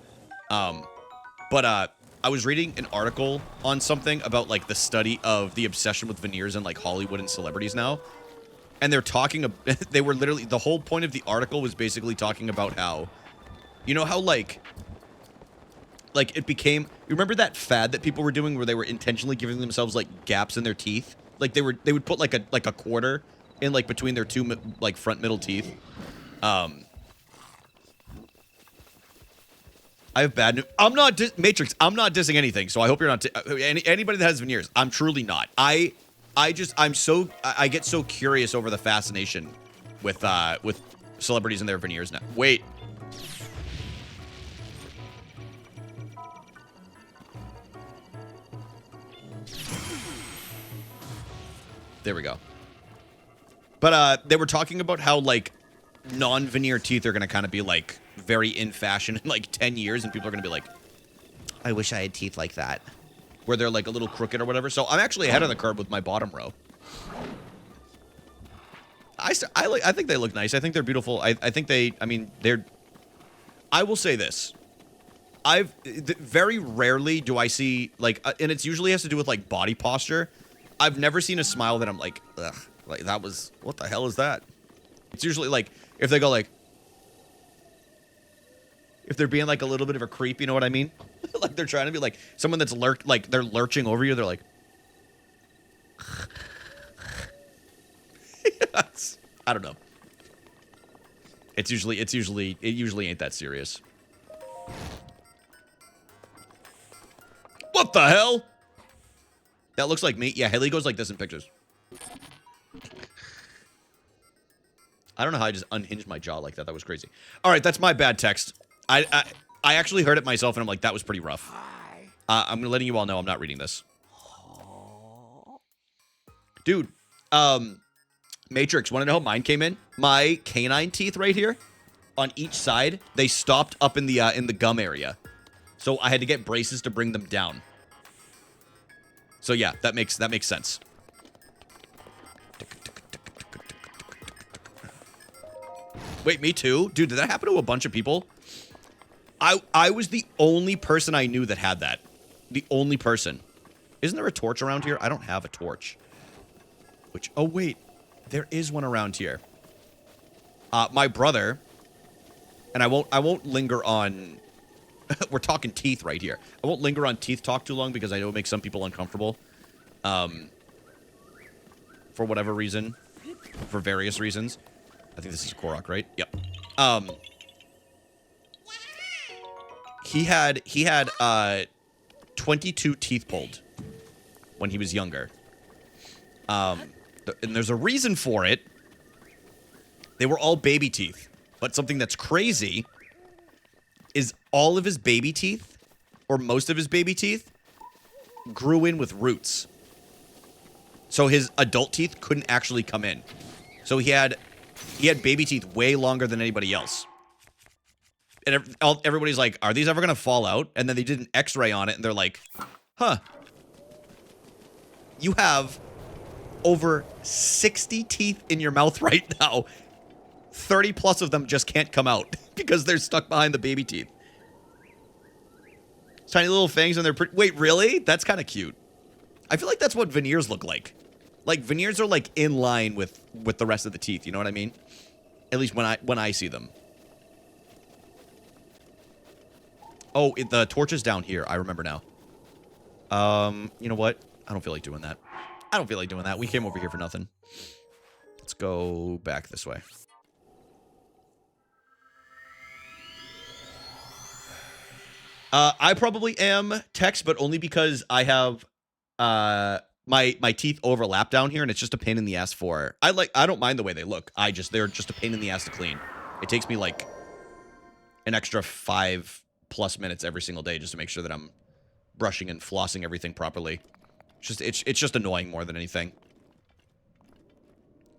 Speaker 1: But I was reading an article on something about, like, the study of the obsession with veneers in, like, Hollywood and celebrities now. And they're talking, they were literally, the whole point of the article was basically talking about how, you know how, like, it became, you remember that fad that people were doing where they were intentionally giving themselves, like, gaps in their teeth? Like, they would put, like, a quarter in, like, between their two, like, front middle teeth. I have bad news. I'm not Matrix. I'm not dissing anything, so I hope you're not anybody that has veneers. I'm truly not. I get so curious over the fascination with celebrities and their veneers now. Wait. There we go. But they were talking about how, like, non-veneer teeth are going to kind of be, like, very in fashion in, like, 10 years. And people are going to be like, I wish I had teeth like that. Where they're, like, a little crooked or whatever. So I'm actually ahead of the curve with my bottom row. I think they look nice. I think they're beautiful. I think they, I mean, they're... I will say this. Very rarely do I see, like, and it's usually has to do with, like, body posture. I've never seen a smile that I'm like, ugh, like, that was, what the hell is that? It's usually, like, if they go, like, if they're being, like, a little bit of a creep, you know what I mean? Like, they're trying to be, like, someone that's like, they're lurching over you, they're like... I don't know. It usually ain't that serious. What the hell? That looks like me. Yeah, Haley goes like this in pictures. I don't know how I just unhinged my jaw like that. That was crazy. All right, that's my bad text. I actually heard it myself, and I'm like, that was pretty rough. I'm letting you all know I'm not reading this. Dude, Matrix, want to know how mine came in? My canine teeth right here, on each side, they stopped up in the gum area. So I had to get braces to bring them down. So yeah, that makes sense. Wait, me too? Dude, did that happen to a bunch of people? I was the only person I knew that had that. The only person. Isn't there a torch around here? I don't have a torch. Oh wait, there is one around here. My brother, and I won't linger on... We're talking teeth right here. I won't linger on teeth talk too long because I know it makes some people uncomfortable. For whatever reason. For various reasons. I think this is a Korok, right? Yep. He had 22 teeth pulled when he was younger. And there's a reason for it. They were all baby teeth. But something that's crazy is all of his baby teeth, or most of his baby teeth, grew in with roots. So his adult teeth couldn't actually come in. So he had baby teeth way longer than anybody else. And everybody's like, are these ever going to fall out? And then they did an x-ray on it, and they're like, huh. You have over 60 teeth in your mouth right now. 30 plus of them just can't come out because they're stuck behind the baby teeth. Tiny little fangs, and they're pretty... Wait, really? That's kind of cute. I feel like that's what veneers look like. Like, veneers are, like, in line with the rest of the teeth. You know what I mean? At least when I see them. Oh, the torch is down here. I remember now. You know what? I don't feel like doing that. I don't feel like doing that. We came over here for nothing. Let's go back this way. I probably am Tex, but only because I have my teeth overlap down here, and it's just a pain in the ass for... I don't mind the way they look. They're just a pain in the ass to clean. It takes me like an extra 5+ minutes every single day just to make sure that I'm brushing and flossing everything properly. It's just annoying more than anything.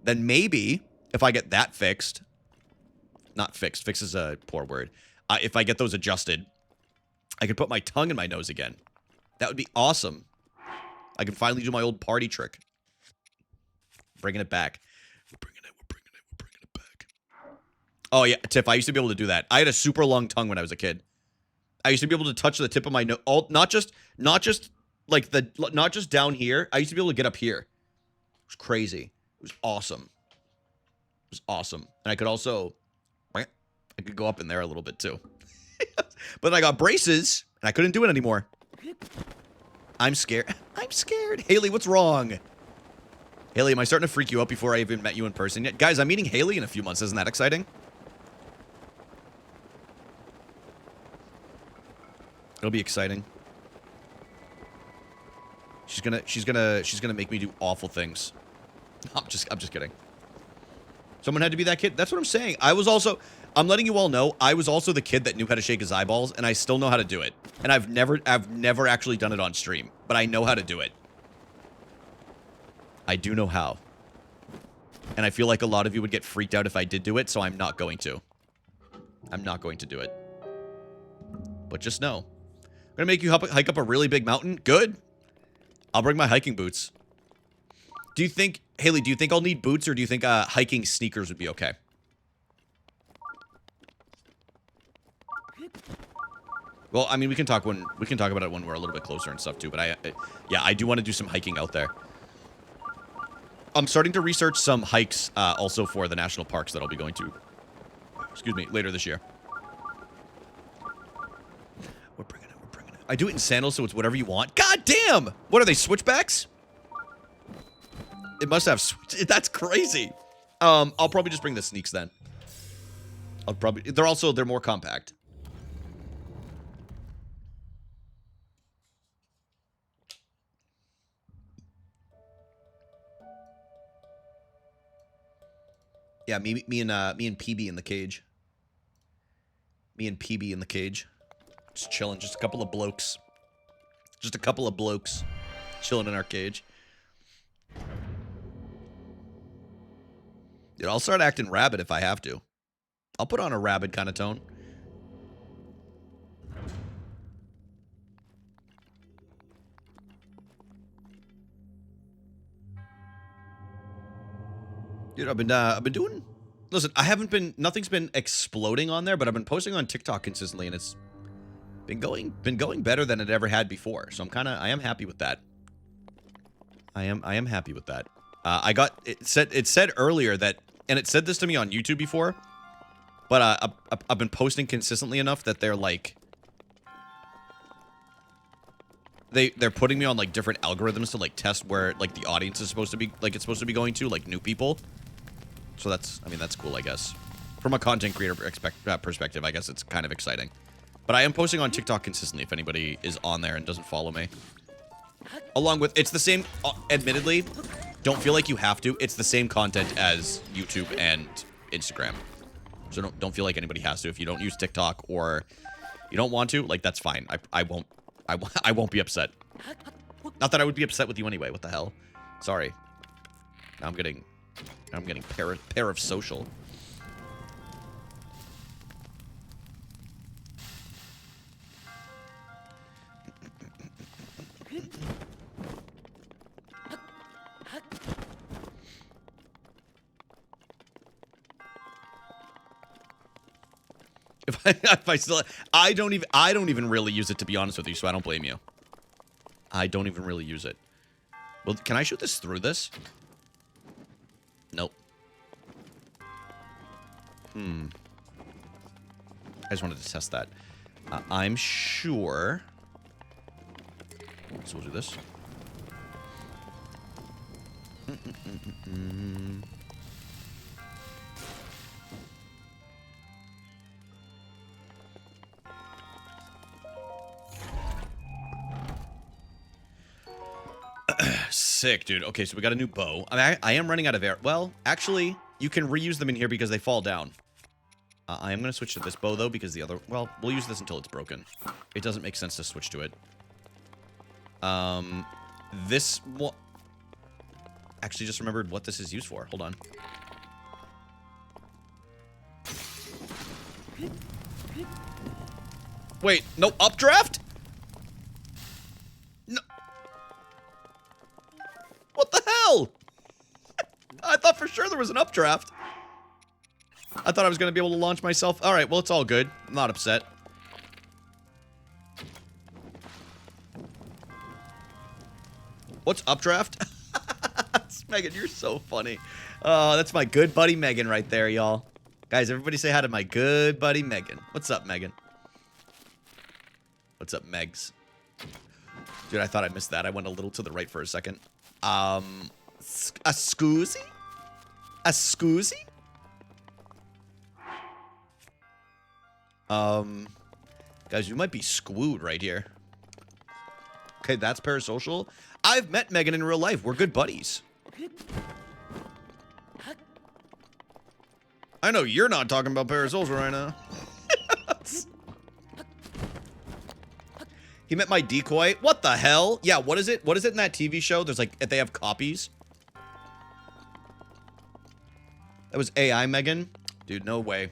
Speaker 1: Then maybe if I get that fixed, not fixed. Fix is a poor word. If I get those adjusted, I could put my tongue in my nose again. That would be awesome. I can finally do my old party trick. Bringing it back. We're bringing it back. Oh, yeah, Tiff, I used to be able to do that. I had a super long tongue when I was a kid. I used to be able to touch the tip of my nose. Not just down here. I used to be able to get up here. It was crazy. It was awesome. It was awesome. And I could also... I could go up in there a little bit, too. But then I got braces, and I couldn't do it anymore. I'm scared. I'm scared. Haley, what's wrong? Haley, am I starting to freak you out before I even met you in person yet? Guys, I'm meeting Haley in a few months. Isn't that exciting? It'll be exciting. She's gonna make me do awful things. I'm just kidding. Someone had to be that kid. That's what I'm saying. I'm letting you all know, I was also the kid that knew how to shake his eyeballs, and I still know how to do it. And I've never actually done it on stream, but I know how to do it. I do know how. And I feel like a lot of you would get freaked out if I did do it, so I'm not going to. I'm not going to do it. But just know. I'm going to make you hike up a really big mountain. Good. I'll bring my hiking boots. Do you think, Haley, do you think I'll need boots, or do you think hiking sneakers would be okay? Well, I mean, we can talk about it when we're a little bit closer and stuff too, but yeah, I do want to do some hiking out there. I'm starting to research some hikes also for the national parks that I'll be going to. Excuse me, later this year. We're bringing it. I do it in sandals, so it's whatever you want. God damn! What are they, switchbacks? It must have that's crazy. I'll probably just bring the sneaks then. They're more compact. Yeah, me and PB in the cage. Me and PB in the cage. Just chilling, just a couple of blokes. Just a couple of blokes chilling in our cage. Dude, I'll start acting rabid if I have to. I'll put on a rabid kind of tone. Dude, I've been doing. Listen, nothing's been exploding on there, but I've been posting on TikTok consistently, and it's been going better than it ever had before. So I am happy with that. I am happy with that. It said earlier that, and it said this to me on YouTube before, but I've been posting consistently enough that they're like, they're putting me on like different algorithms to like test where like the audience is supposed to be, like it's supposed to be going to, like new people. So that's cool, I guess. From a content creator perspective, I guess it's kind of exciting. But I am posting on TikTok consistently if anybody is on there and doesn't follow me. Along with, it's the same, admittedly, don't feel like you have to. It's the same content as YouTube and Instagram. So don't feel like anybody has to. If you don't use TikTok or you don't want to, like, that's fine. I won't be upset. Not that I would be upset with you anyway. What the hell? Sorry. Now I'm getting pair of social. If I still, I don't even really use it, to be honest with you, so I don't blame you. I don't even really use it. Well, can I shoot this through this? Nope. I just wanted to test that. I'm sure. So we'll do this. Sick, dude. Okay, so we got a new bow. I am running out of air. Well, actually, you can reuse them in here because they fall down. I am going to switch to this bow, though, because the other... Well, we'll use this until it's broken. It doesn't make sense to switch to it. This... Well, actually, just remembered what this is used for. Hold on. Wait, no updraft? No. What the hell? I thought for sure there was an updraft. I thought I was going to be able to launch myself. All right, well, it's all good. I'm not upset. What's updraft? Megan, you're so funny. Oh, that's my good buddy Megan right there, y'all. Guys, everybody say hi to my good buddy Megan. What's up, Megan? What's up, Megs? Dude, I thought I missed that. I went a little to the right for a second. A scoozy? A scoozy? Guys, you might be squooed right here. Okay, that's parasocial. I've met Megan in real life. We're good buddies. I know you're not talking about parasocial right now. He met my decoy. What the hell? Yeah, what is it? What is it in that TV show? There's like, they have copies. That was AI, Megan? Dude, no way.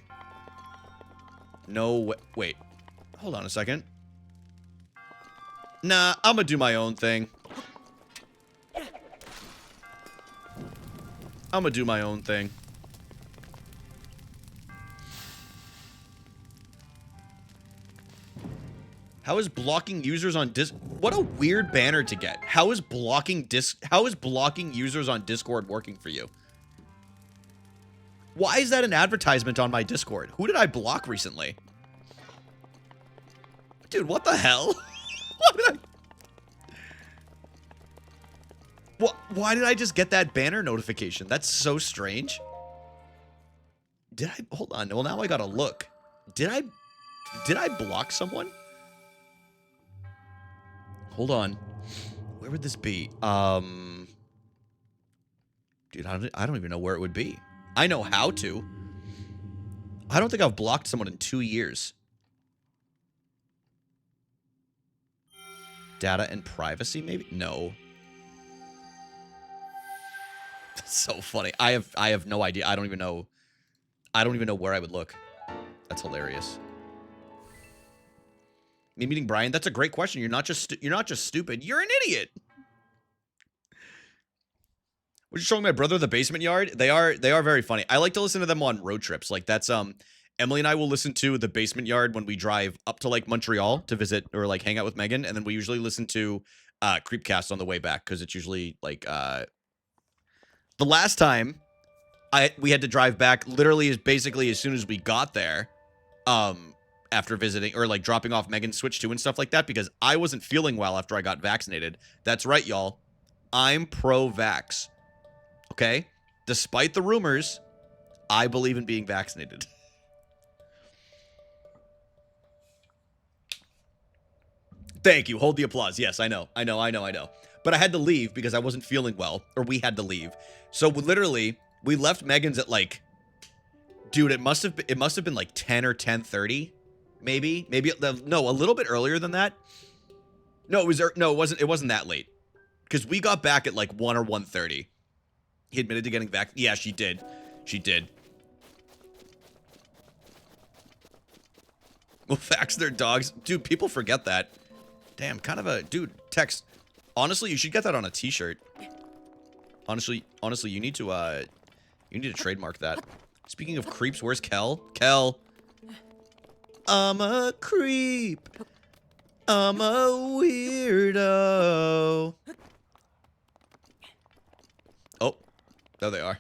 Speaker 1: No way. Wait. Hold on a second. Nah, I'm gonna do my own thing. I'm gonna do my own thing. How is blocking users on What a weird banner to get. How is blocking users on Discord working for you? Why is that an advertisement on my Discord? Who did I block recently? Dude, what the hell? Why did I just get that banner notification? That's so strange. Hold on. Well, now I gotta look. Did I block someone? Hold on. Where would this be? Dude, I don't even know where it would be. I know how to. I don't think I've blocked someone in 2 years. Data and privacy, maybe? No. That's so funny. I have no idea. I don't even know where I would look. That's hilarious. Me meeting Brian, that's a great question. You're not just stupid. You're an idiot. We're just showing my brother the basement yard. They are very funny. I like to listen to them on road trips. Like that's Emily and I will listen to the basement yard when we drive up to like Montreal to visit or like hang out with Megan, and then we usually listen to Creepcast on the way back because it's usually like the last time we had to drive back literally is basically as soon as we got there after visiting or like dropping off Megan's Switch 2 and stuff like that because I wasn't feeling well after I got vaccinated. That's right, y'all. I'm pro-vax. Okay? Despite the rumors, I believe in being vaccinated. Thank you. Hold the applause. Yes, I know. But I had to leave because I wasn't feeling well, or we had to leave. So literally, we left Megan's at like, dude, it must have been like 10 or 10:30, maybe, no, a little bit earlier than that. No, it wasn't that late, because we got back at like 1 or 1:30. He admitted to getting back. Yeah, she did. We'll fax their dogs, dude. People forget that. Damn, kind of a dude. Text. Honestly, you should get that on a T-shirt. Honestly, you need to trademark that. Speaking of creeps, where's Kel? Kel. I'm a creep. I'm a weirdo. Oh, there they are.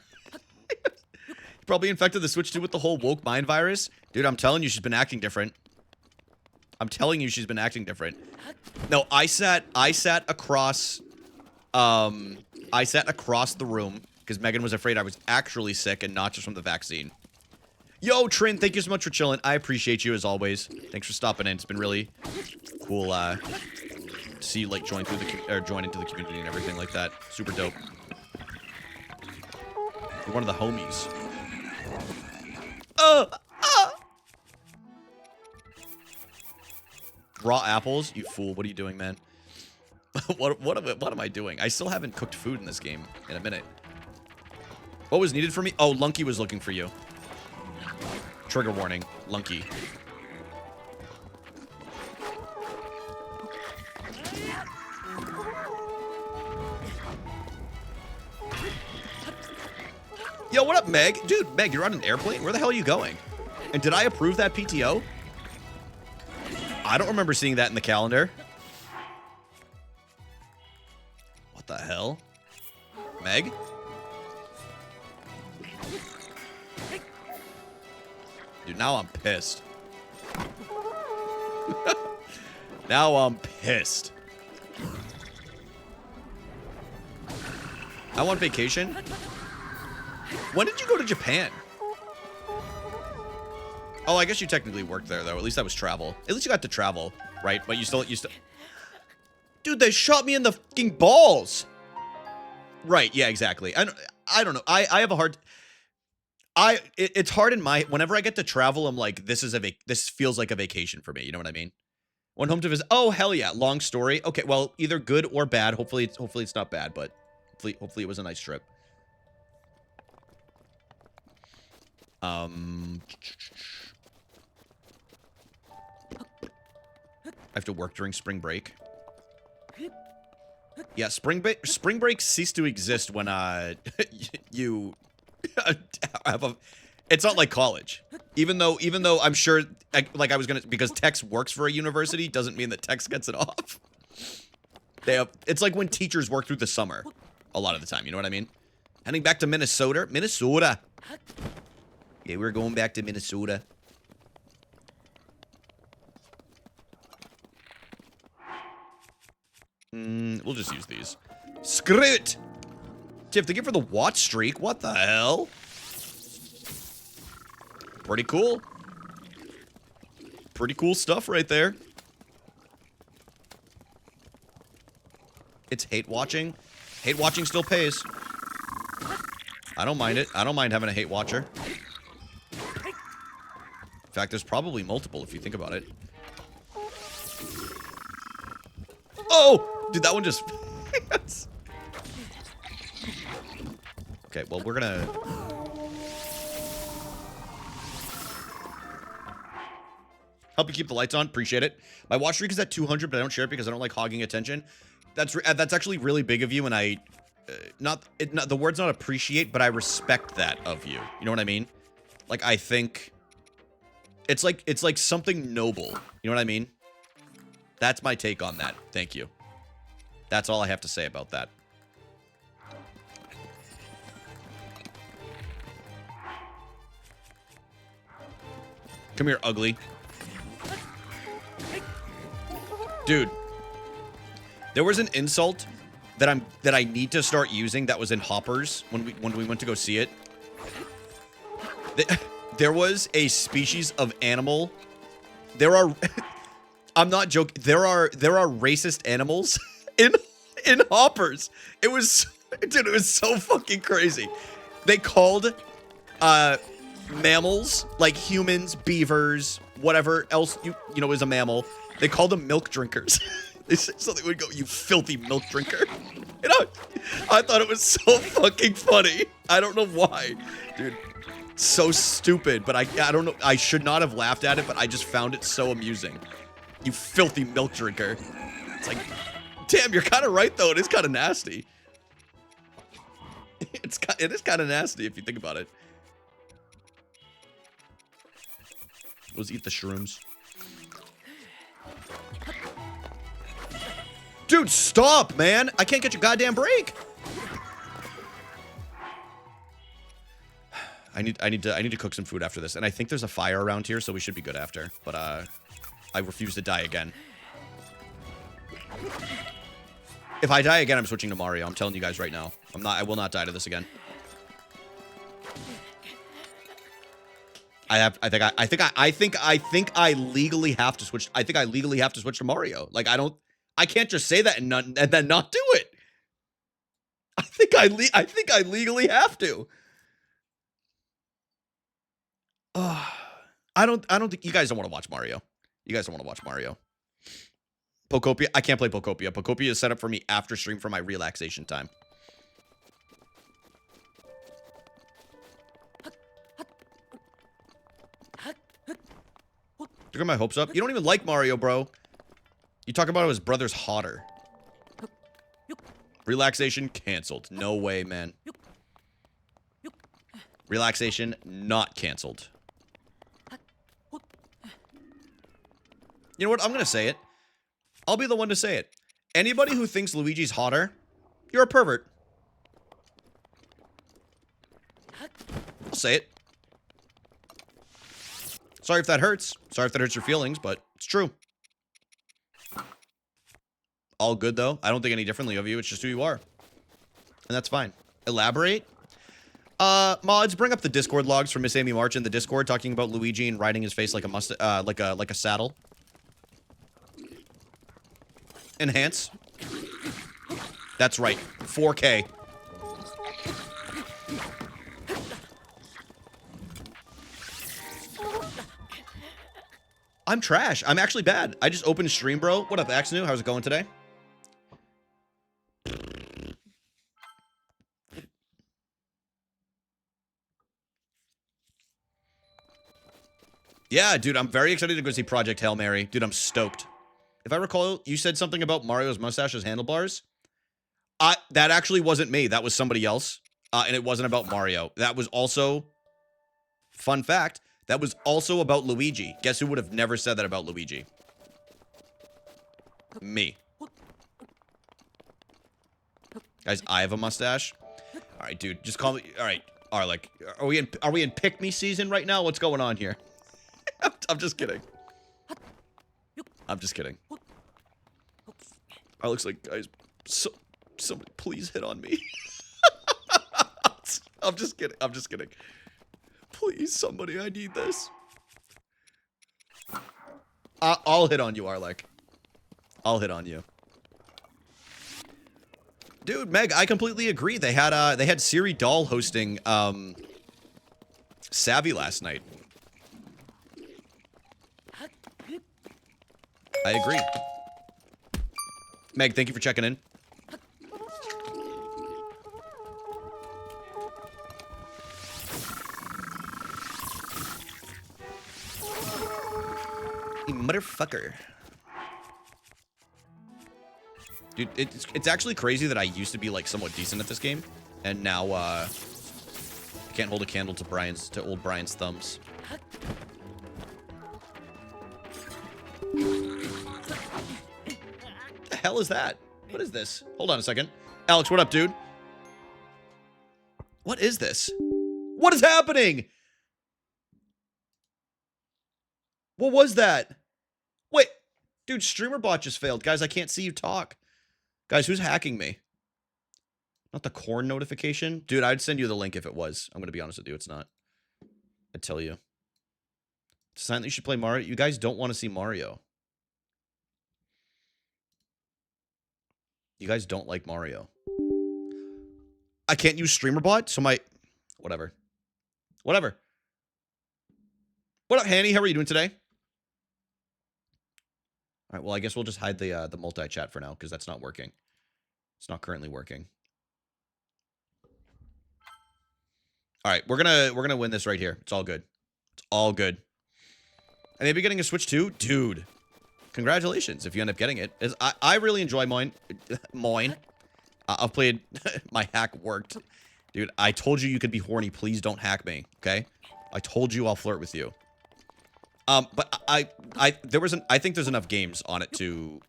Speaker 1: Probably infected the Switch 2 with the whole woke mind virus. Dude, I'm telling you, she's been acting different. No, I sat across the room because Megan was afraid I was actually sick and not just from the vaccine. Yo, Trin, thank you so much for chilling. I appreciate you as always. Thanks for stopping in. It's been really cool to see you like join into the community and everything like that. Super dope. You're one of the homies. Raw apples? You fool. What are you doing, man? What am I doing? I still haven't cooked food in this game in a minute. What was needed for me? Oh, Lunky was looking for you. Trigger warning. Lunky. Yo, what up, Meg? Dude, Meg, you're on an airplane? Where the hell are you going? And did I approve that PTO? I don't remember seeing that in the calendar. What the hell? Meg? Dude, now I'm pissed. Now I'm pissed. I want vacation. When did you go to Japan? Oh, I guess you technically worked there, though. At least that was travel. At least you got to travel, right? But you still... Dude, they shot me in the fucking balls! Right, yeah, exactly. I don't know. I have a hard... It's hard in my... Whenever I get to travel, I'm like, this feels like a vacation for me. You know what I mean? Went home to visit... Oh, hell yeah. Long story. Okay, well, either good or bad. Hopefully it's not bad, but hopefully it was a nice trip. I have to work during spring break. Yeah, spring break ceased to exist when you have a. It's not like college. Even though I'm sure, like I was gonna, because Tex works for a university doesn't mean that Tex gets it off. They have. It's like when teachers work through the summer, a lot of the time. You know what I mean? Heading back to Minnesota. Minnesota. Yeah, we're going back to Minnesota. We'll just use these. Screw it! Tiff, thank you for the watch streak. What the hell? Pretty cool. Pretty cool stuff right there. It's hate watching. Hate watching still pays. I don't mind it. I don't mind having a hate watcher. In fact, there's probably multiple if you think about it. Oh! Dude, that one just... Okay, well, we're gonna... Help you keep the lights on. Appreciate it. My watch streak is at 200, but I don't share it because I don't like hogging attention. That's actually really big of you, and I... the word's not appreciate, but I respect that of you. You know what I mean? Like, I think... It's like something noble. You know what I mean? That's my take on that. Thank you. That's all I have to say about that. Come here, ugly. Dude. There was an insult that I need to start using that was in Hoppers when we went to go see it. There was a species of animal. There are I'm not joking. There are racist animals in Hoppers. It was dude, it was so fucking crazy. They called mammals, like humans, beavers, whatever else you know is a mammal. They called them milk drinkers. They said something would go, "You filthy milk drinker." You know, I thought it was so fucking funny. I don't know why, dude. So stupid, but I don't know. I should not have laughed at it, but I just found it so amusing. You filthy milk drinker. It's like, damn, you're kind of right though. It is kind of nasty. It is kind of nasty if you think about it. Let's eat the shrooms. Dude, stop, man. I can't get your goddamn break. I need to cook some food after this, and I think there's a fire around here, so we should be good after. But I refuse to die again. If I die again, I'm switching to Mario. I'm telling you guys right now. I will not die to this again. I think I legally have to switch. I think I legally have to switch to Mario. Like I can't just say that and then not do it. I think I legally have to. I don't think you guys don't want to watch Mario. You guys don't want to watch Mario. Pokopia, I can't play Pokopia. Pokopia is set up for me after stream for my relaxation time. You got my hopes up. You don't even like Mario, bro. You talk about how his brother's hotter. Relaxation canceled. No way, man. Relaxation not canceled. You know what? I'm going to say it. I'll be the one to say it. Anybody who thinks Luigi's hotter, you're a pervert. I'll say it. Sorry if that hurts. Sorry if that hurts your feelings, but it's true. All good, though. I don't think any differently of you. It's just who you are. And that's fine. Elaborate? Mods, bring up the Discord logs from Miss Amy March in the Discord talking about Luigi and riding his face like a like a saddle. Enhance. That's right. 4K. I'm trash. I'm actually bad. I just opened stream, bro. What up, Axnu? How's it going today? Yeah, dude, I'm very excited to go see Project Hail Mary. Dude, I'm stoked. If I recall, you said something about Mario's mustache as handlebars. That actually wasn't me. That was somebody else. And it wasn't about Mario. That was also, fun fact, that was also about Luigi. Guess who would have never said that about Luigi? Me. Guys, I have a mustache. All right, dude, just call me. All right, Arlick, are we in pick me season right now? What's going on here? I'm just kidding. I'm just kidding. Arlick's like, guys, somebody please hit on me. I'm just kidding. I'm just kidding. Please, somebody, I need this. I'll hit on you, Arlick. I'll hit on you. Dude, Meg, I completely agree. They had Siri Doll hosting Savvy last night. I agree. Meg, thank you for checking in. You motherfucker. Dude, it's actually crazy that I used to be like somewhat decent at this game, and now I can't hold a candle to old Brian's thumbs. What the hell is that? What is this? Hold on a second. Alex, what up, dude? What is this? What is happening? What was that? Wait, dude, streamer bot just failed. Guys, I can't see you talk. Guys, who's hacking me? Not the corn notification? Dude, I'd send you the link if it was. I'm going to be honest with you. It's not. I'd tell you. It's a sign that you should play Mario. You guys don't want to see Mario. You guys don't like Mario. I can't use StreamerBot, so my... Whatever. Whatever. What up, Hanny? How are you doing today? All right, well, I guess we'll just hide the multi-chat for now, because that's not working. It's not currently working. All right, we're gonna win this right here. It's all good. It's all good. And maybe getting a Switch too? Dude. Congratulations if you end up getting it. I really enjoy mine. I've played... My hack worked. Dude, I told you could be horny. Please don't hack me, okay? I told you I'll flirt with you. But I think there's enough games on it to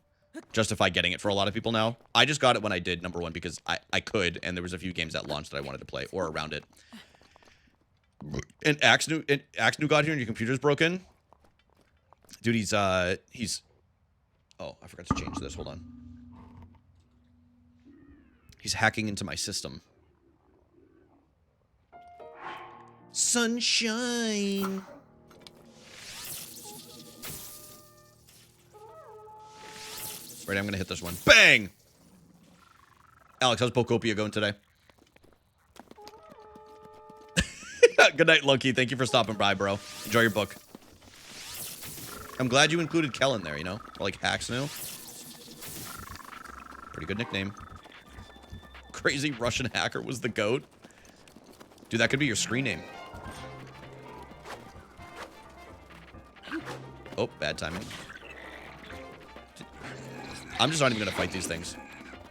Speaker 1: justify getting it for a lot of people now. I just got it when I did, number one, because I could, and there was a few games at launch that I wanted to play, or around it. And Axnu got here and your computer's broken. Dude, he's... Oh, I forgot to change this. Hold on. He's hacking into my system. Sunshine. Right, I'm gonna hit this one. Bang! Alex, how's Pokopia going today? Good night, Lucky. Thank you for stopping by, bro. Enjoy your book. I'm glad you included Kel in there, you know? Or like Haxnu. Pretty good nickname. Crazy Russian hacker was the GOAT. Dude, that could be your screen name. Oh, bad timing. I'm just not even gonna fight these things.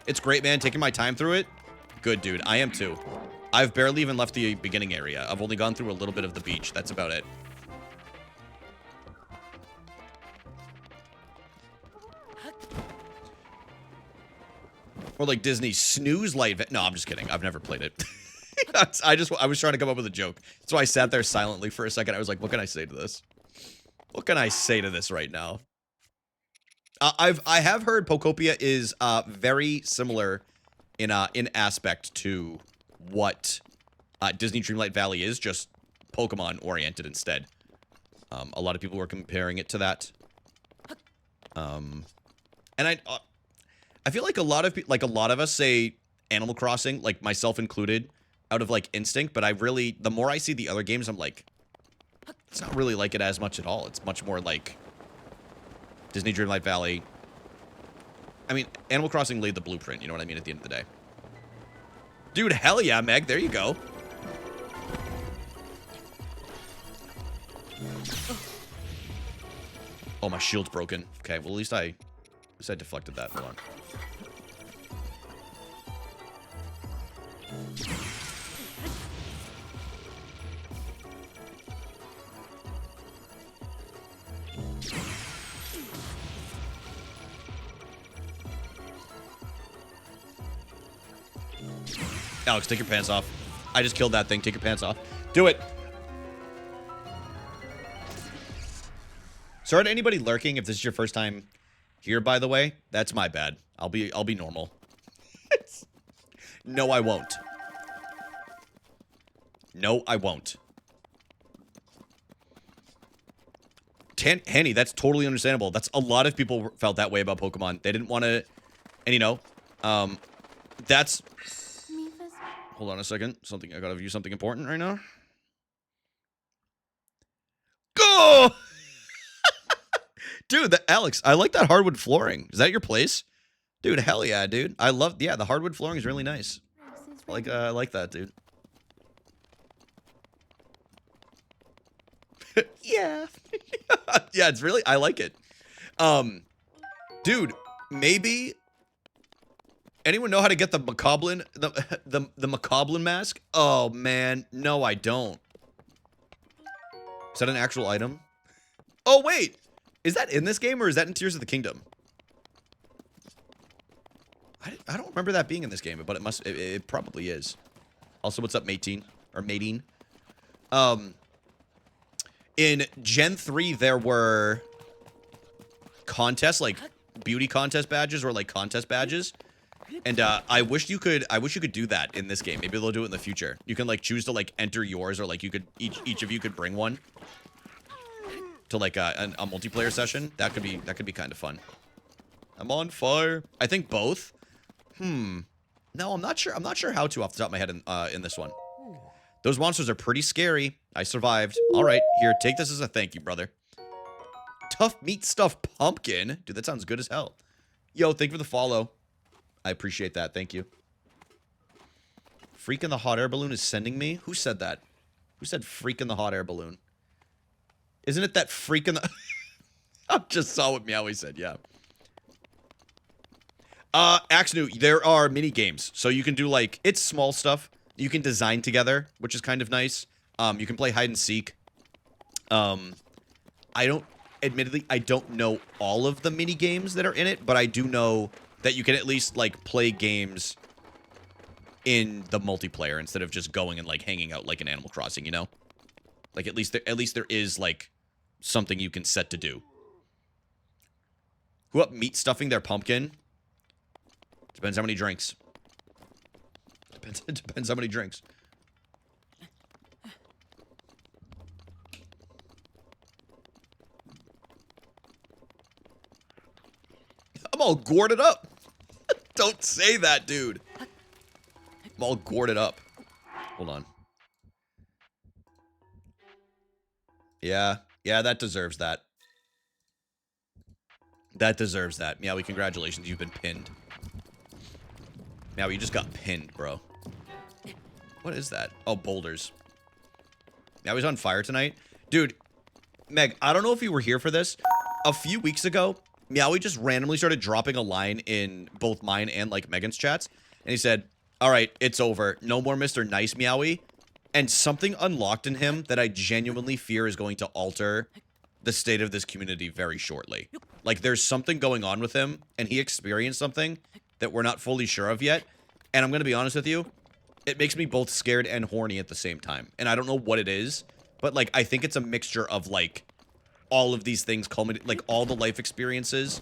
Speaker 1: It's great, man. Taking my time through it. Good, dude. I am too. I've barely even left the beginning area. I've only gone through a little bit of the beach. That's about it. Or like Disney snooze light. No, I'm just kidding. I've never played it. I was trying to come up with a joke. That's why I sat there silently for a second. I was like, what can I say to this? What can I say to this right now? I have heard Pokopia is very similar in aspect to what Disney Dreamlight Valley is, just Pokemon oriented instead. A lot of people were comparing it to that. And I feel like a lot of us say Animal Crossing, like myself included, out of like instinct, but the more I see the other games, I'm like, it's not really like it as much at all. It's much more like Disney Dreamlight Valley. I mean, Animal Crossing laid the blueprint, you know what I mean, at the end of the day. Dude, hell yeah, Meg, there you go. Oh, my shield's broken. Okay, well, at least I deflected that. Hold on. Alex, take your pants off. I just killed that thing. Take your pants off. Do it. Sorry to anybody lurking if this is your first time here, by the way. That's my bad. I'll be normal. No, I won't. No, I won't. Henny, that's totally understandable. That's a lot of people felt that way about Pokemon. They didn't want to, and you know, that's...
Speaker 3: Mifa's
Speaker 1: Hold on a second. I gotta view something important right now. Go! Dude, Alex, I like that hardwood flooring. Is that your place? Dude, hell yeah, dude. Yeah, the hardwood flooring is really nice.
Speaker 3: race is
Speaker 1: I like that, dude. Yeah. Yeah, it's really, I like it. Dude, maybe anyone know how to get the Macablin, the Macablin mask? Oh man, no, I don't. Is that an actual item? Oh wait, is that in this game or is that in Tears of the Kingdom? I don't remember that being in this game, but it probably is. Also, what's up, Matine? Or Matine? In Gen 3, there were contests, like beauty contest badges or like contest badges. And I wish you could do that in this game. Maybe they'll do it in the future. You can like choose to like enter yours, or like you could each of you could bring one to like a multiplayer session. That could be kind of fun. I'm on fire. I think both. No, I'm not sure. I'm not sure how to off the top of my head in this one. Those monsters are pretty scary. I survived. All right, here, take this as a thank you, brother. Tough meat stuffed pumpkin. Dude, that sounds good as hell. Yo, thank you for the follow. I appreciate that. Thank you. Freak in the hot air balloon is sending me? Who said that? Who said freak in the hot air balloon? Isn't it that freak in the... I just saw what Meowie said, yeah. Axnu, there are mini games. So you can do like, it's small stuff. You can design together, which is kind of nice. You can play hide and seek. Admittedly, I don't know all of the mini games that are in it, but I do know that you can at least like play games in the multiplayer instead of just going and like hanging out like in Animal Crossing, you know? Like at least there is like something you can set to do. Who up meat stuffing their pumpkin? Depends how many drinks. Depends how many drinks. I'm all gourded up. Don't say that, dude. I'm all gourded up. Hold on. Yeah, that deserves that. That deserves that. Meowie, congratulations, you've been pinned. Meowie, you just got pinned, bro. What is that? Oh, boulders. Meowie's on fire tonight. Dude, Meg, I don't know if you were here for this. A few weeks ago, Meowie just randomly started dropping a line in both mine and, like, Megan's chats. And he said, all right, it's over. No more Mr. Nice, Meowie. And something unlocked in him that I genuinely fear is going to alter the state of this community very shortly. Like, there's something going on with him, and he experienced something that we're not fully sure of yet. And I'm going to be honest with you, it makes me both scared and horny at the same time. And I don't know what it is, but, like, I think it's a mixture of, like, all of these things culminate, like, all the life experiences,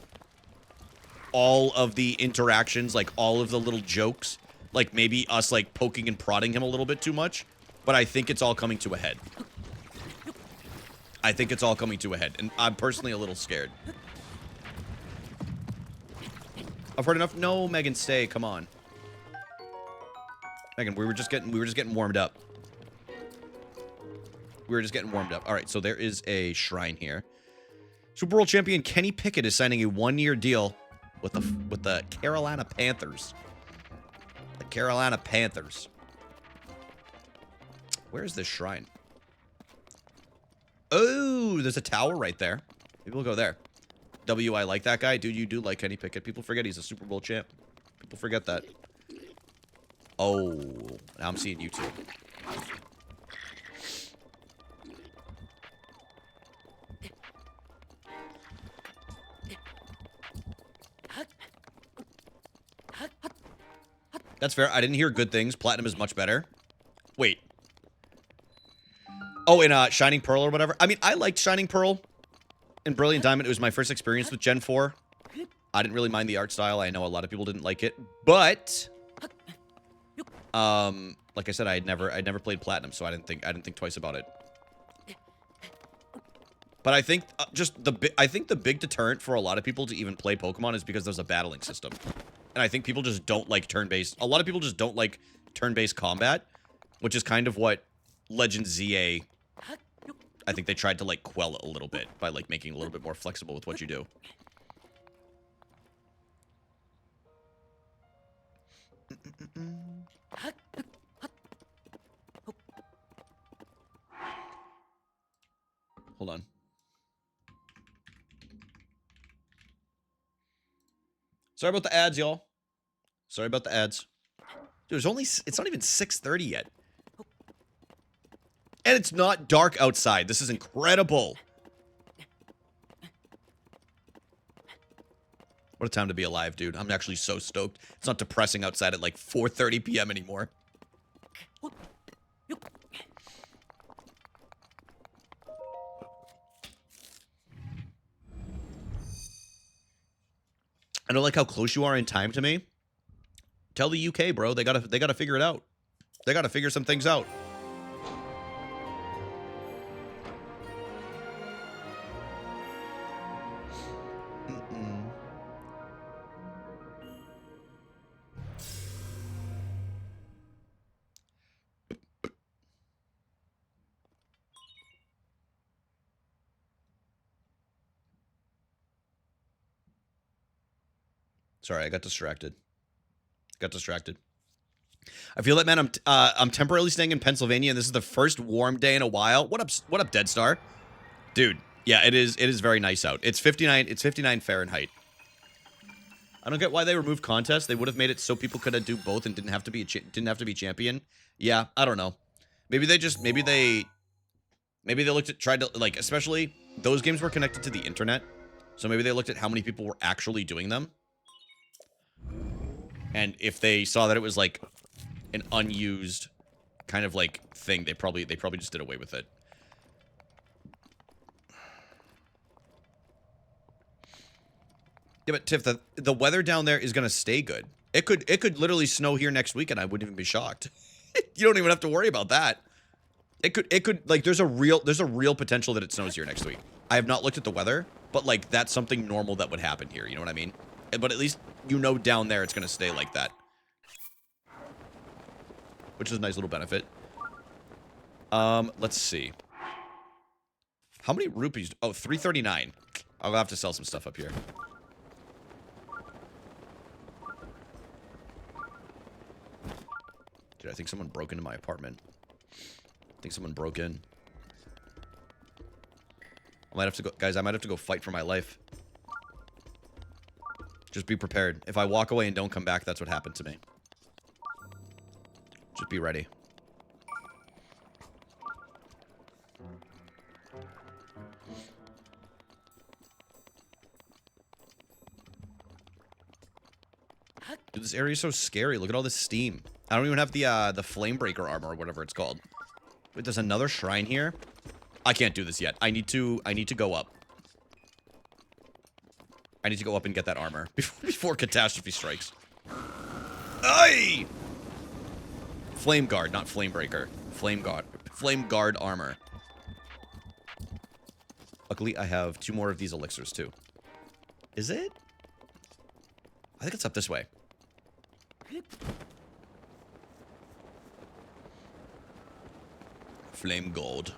Speaker 1: all of the interactions, like, all of the little jokes, like, maybe us, like, poking and prodding him a little bit too much. But I think it's all coming to a head. I think it's all coming to a head, and I'm personally a little scared. I've heard enough. No, Megan, stay. Come on, Megan. We were just getting warmed up. We were just getting warmed up. All right, so there is a shrine here. Super Bowl champion Kenny Pickett is signing a one-year deal with the Carolina Panthers. The Carolina Panthers. Where's this shrine? Oh, there's a tower right there. Maybe we'll go there. I like that guy. Dude, you do like Kenny Pickett. People forget he's a Super Bowl champ. People forget that. Oh, now I'm seeing you too. That's fair. I didn't hear good things. Platinum is much better. Wait. Oh, in Shining Pearl or whatever. I mean, I liked Shining Pearl and Brilliant Diamond. It was my first experience with Gen 4. I didn't really mind the art style. I know a lot of people didn't like it, but like I said, I'd never played Platinum, so I didn't think twice about it. But I think I think the big deterrent for a lot of people to even play Pokemon is because there's a battling system. And I think people just don't like turn-based. A lot of people just don't like turn-based combat, which is kind of what Legends ZA, I think they tried to like quell it a little bit by like making it a little bit more flexible with what you do. Hold on. Sorry about the ads, y'all. Sorry about the ads. Dude, it's not even 6:30 yet. And it's not dark outside. This is incredible. What a time to be alive, dude. I'm actually so stoked. It's not depressing outside at like 4:30 p.m. anymore. I don't like how close you are in time to me. Tell the UK, bro. They gotta figure it out. They gotta figure some things out. Sorry, I got distracted. I feel like, man, I'm temporarily staying in Pennsylvania, and this is the first warm day in a while. What up, Dead Star? Dude, yeah, it is very nice out. It's 59 Fahrenheit. I don't get why they removed contests. They would have made it so people could do both and didn't have to be champion. Yeah, I don't know. Maybe they looked at tried to like, especially those games were connected to the internet. So maybe they looked at how many people were actually doing them. And if they saw that it was like an unused kind of like thing, they probably just did away with it. Yeah, but Tiff, the weather down there is gonna stay good. It could literally snow here next week, and I wouldn't even be shocked. You don't even have to worry about that. It could like there's a real potential that it snows here next week. I have not looked at the weather, but like that's something normal that would happen here. You know what I mean? But at least you know down there it's gonna stay like that, which is a nice little benefit. Let's see. How many rupees? Oh, 339. I'll have to sell some stuff up here. Dude, I think someone broke into my apartment. I think someone broke in. I might have to go, guys, I might have to go fight for my life. Just be prepared. If I walk away and don't come back, that's what happened to me. Just be ready. Dude, this area is so scary. Look at all this steam. I don't even have the flame breaker armor or whatever it's called. Wait, there's another shrine here? I can't do this yet. I need to go up. I need to go up and get that armor before catastrophe strikes. Aye! Flame guard, not flame breaker. Flame guard. Flame guard armor. Luckily, I have 2 more of these elixirs too. Is it? I think it's up this way. Flame gold.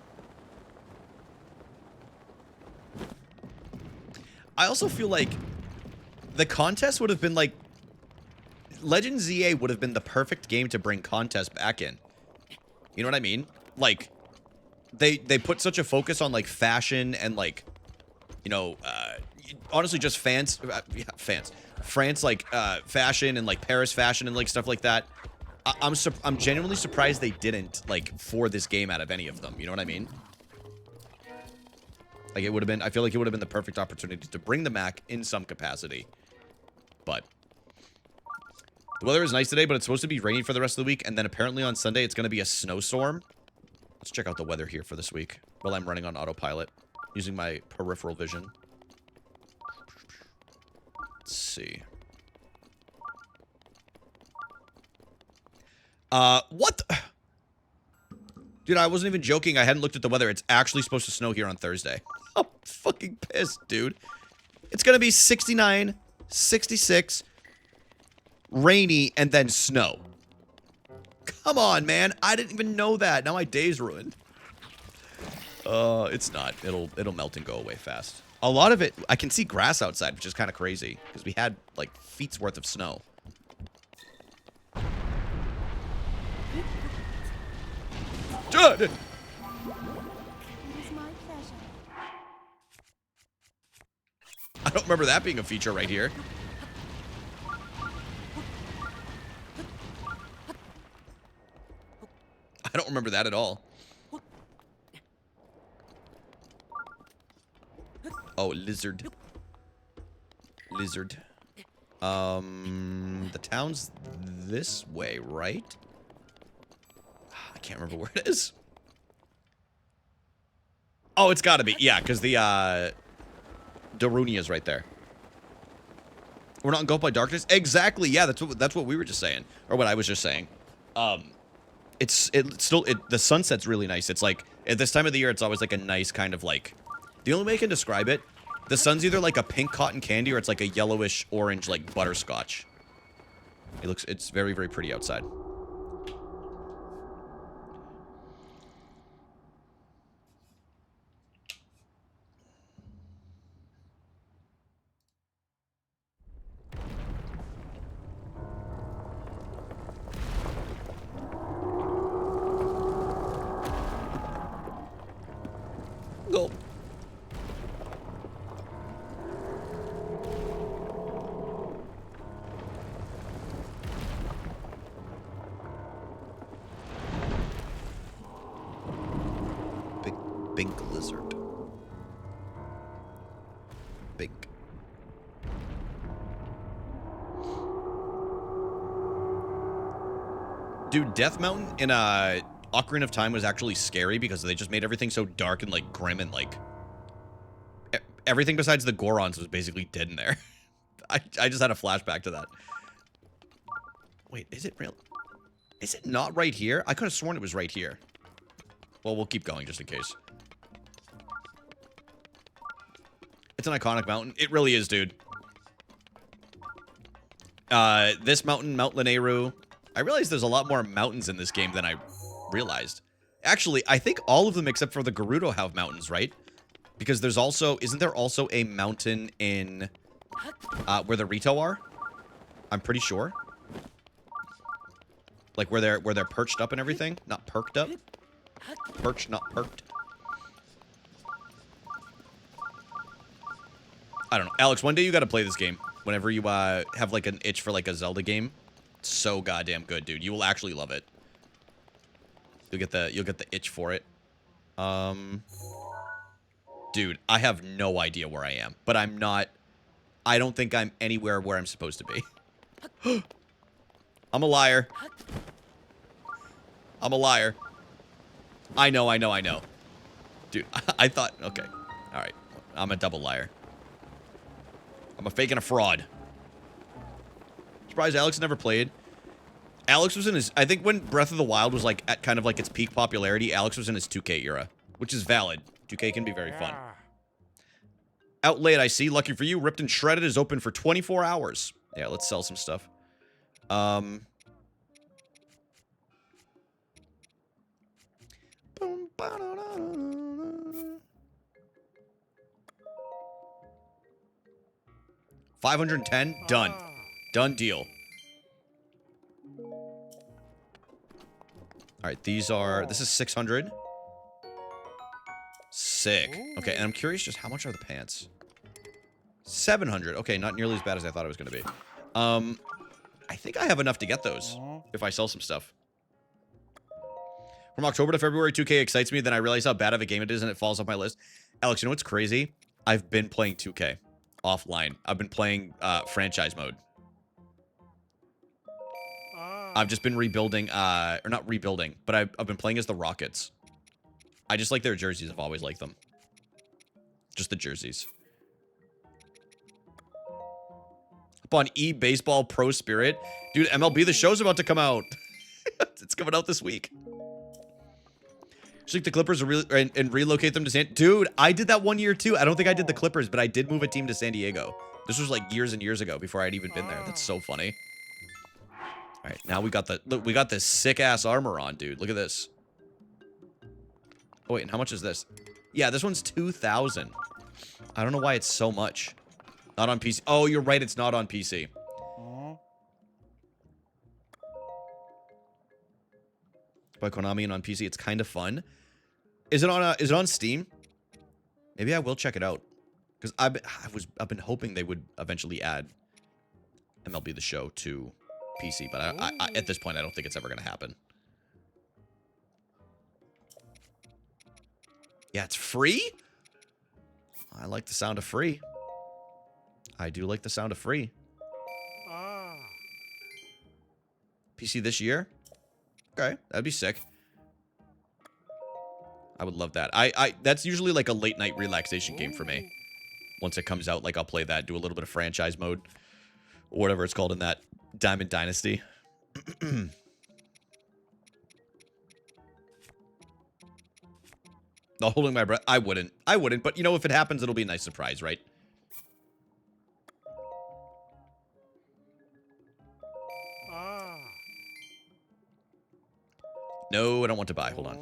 Speaker 1: I also feel like the contest would have been like Legends ZA would have been the perfect game to bring contest back in. You know what I mean? Like they put such a focus on like fashion and like you know, honestly, just fans, yeah, fans, France, like, fashion and, like, Paris fashion and, like, stuff like that. I'm genuinely surprised they didn't, like, for this game out of any of them. You know what I mean? Like, it would have been, I feel like it would have been the perfect opportunity to bring them back in some capacity. But the weather is nice today, but it's supposed to be rainy for the rest of the week. And then apparently on Sunday, it's going to be a snowstorm. Let's check out the weather here for this week while I'm running on autopilot using my peripheral vision. Let's see. What the? Dude, I wasn't even joking. I hadn't looked at the weather. It's actually supposed to snow here on Thursday. I'm fucking pissed, dude. It's gonna be 69, 66, rainy, and then snow. Come on, man. I didn't even know that. Now my day's ruined. It's not. It'll melt and go away fast. A lot of it, I can see grass outside, which is kind of crazy. Because we had, like, feet's worth of snow.
Speaker 3: It is my pleasure.
Speaker 1: I don't remember that being a feature right here. I don't remember that at all. Oh, lizard. Lizard. The town's this way, right? I can't remember where it is. Oh, it's gotta be. Yeah, because the, Darunia's right there. We're not engulfed by darkness? Exactly, yeah, that's what we were just saying. Or what I was just saying. The sunset's really nice. It's like, at this time of the year, it's always like a nice kind of like, the only way I can describe it, the sun's either like a pink cotton candy or it's like a yellowish orange like butterscotch. It's very, very pretty outside. Go. Big bink lizard. Bink. Dude, Death Mountain in Ocarina of Time was actually scary because they just made everything so dark and, like, grim and, like... Everything besides the Gorons was basically dead in there. I just had a flashback to that. Wait, is it real? Is it not right here? I could have sworn it was right here. Well, we'll keep going just in case. It's an iconic mountain. It really is, dude. This mountain, Mount Lanayru. I realize there's a lot more mountains in this game than I realized. Actually, I think all of them except for the Gerudo have mountains, right? Because there's also... Isn't there also a mountain in... where the Rito are? I'm pretty sure. Like, where they're perched up and everything? Not perked up? Perched, not perked. I don't know. Alex, one day you gotta play this game. Whenever you, have, like, an itch for, like, a Zelda game. It's so goddamn good, dude. You will actually love it. You'll get the itch for it. Dude, I have no idea where I am. But I'm not... I don't think I'm anywhere where I'm supposed to be. I'm a liar. I'm a liar. I know. Dude, I thought... Okay. Alright. I'm a double liar. I'm a fake and a fraud. Surprised Alex never played. Alex was in his... I think when Breath of the Wild was, like, at kind of, like, its peak popularity, Alex was in his 2K era. Which is valid. 2K can be very fun. Out late, I see. Lucky for you, Ripped and Shredded is open for 24 hours. Yeah, let's sell some stuff. $510? Done. Done deal. Alright, these are... This is 600. Sick. Okay, and I'm curious just how much are the pants? 700. Okay, not nearly as bad as I thought it was going to be. I think I have enough to get those if I sell some stuff. From October to February, 2K excites me. Then I realize how bad of a game it is and it falls off my list. Alex, you know what's crazy? I've been playing 2K offline. I've been playing franchise mode. I've just been rebuilding, or not rebuilding, but I've been playing as the Rockets. I just like their jerseys. I've always liked them. Just the jerseys. Up on eBaseball Pro Spirit. Dude, MLB The Show's about to come out. It's coming out this week. Just like the Clippers and relocate them to Dude, I did that 1 year too. I don't think I did the Clippers, but I did move a team to San Diego. This was like years and years ago before I'd even been there. That's so funny. All right, now we got this sick ass armor on, dude. Look at this. Oh wait, and how much is this? Yeah, this one's 2,000. I don't know why it's so much. Not on PC. Oh, you're right. It's not on PC. By Konami and on PC, it's kind of fun. Is it on Steam? Maybe I will check it out because I've been hoping they would eventually add MLB The Show to PC, but I at this point I don't think it's ever gonna happen. Yeah, it's free. I like the sound of free. I do like the sound of free. PC this year? Okay, that'd be sick. I would love that. That's usually like a late night relaxation game for me. Once it comes out, like I'll play that, do a little bit of franchise mode, or whatever it's called in that Diamond Dynasty. Not holding my breath. I wouldn't, but you know, if it happens, it'll be a nice surprise, right? No, I don't want to buy. Hold on.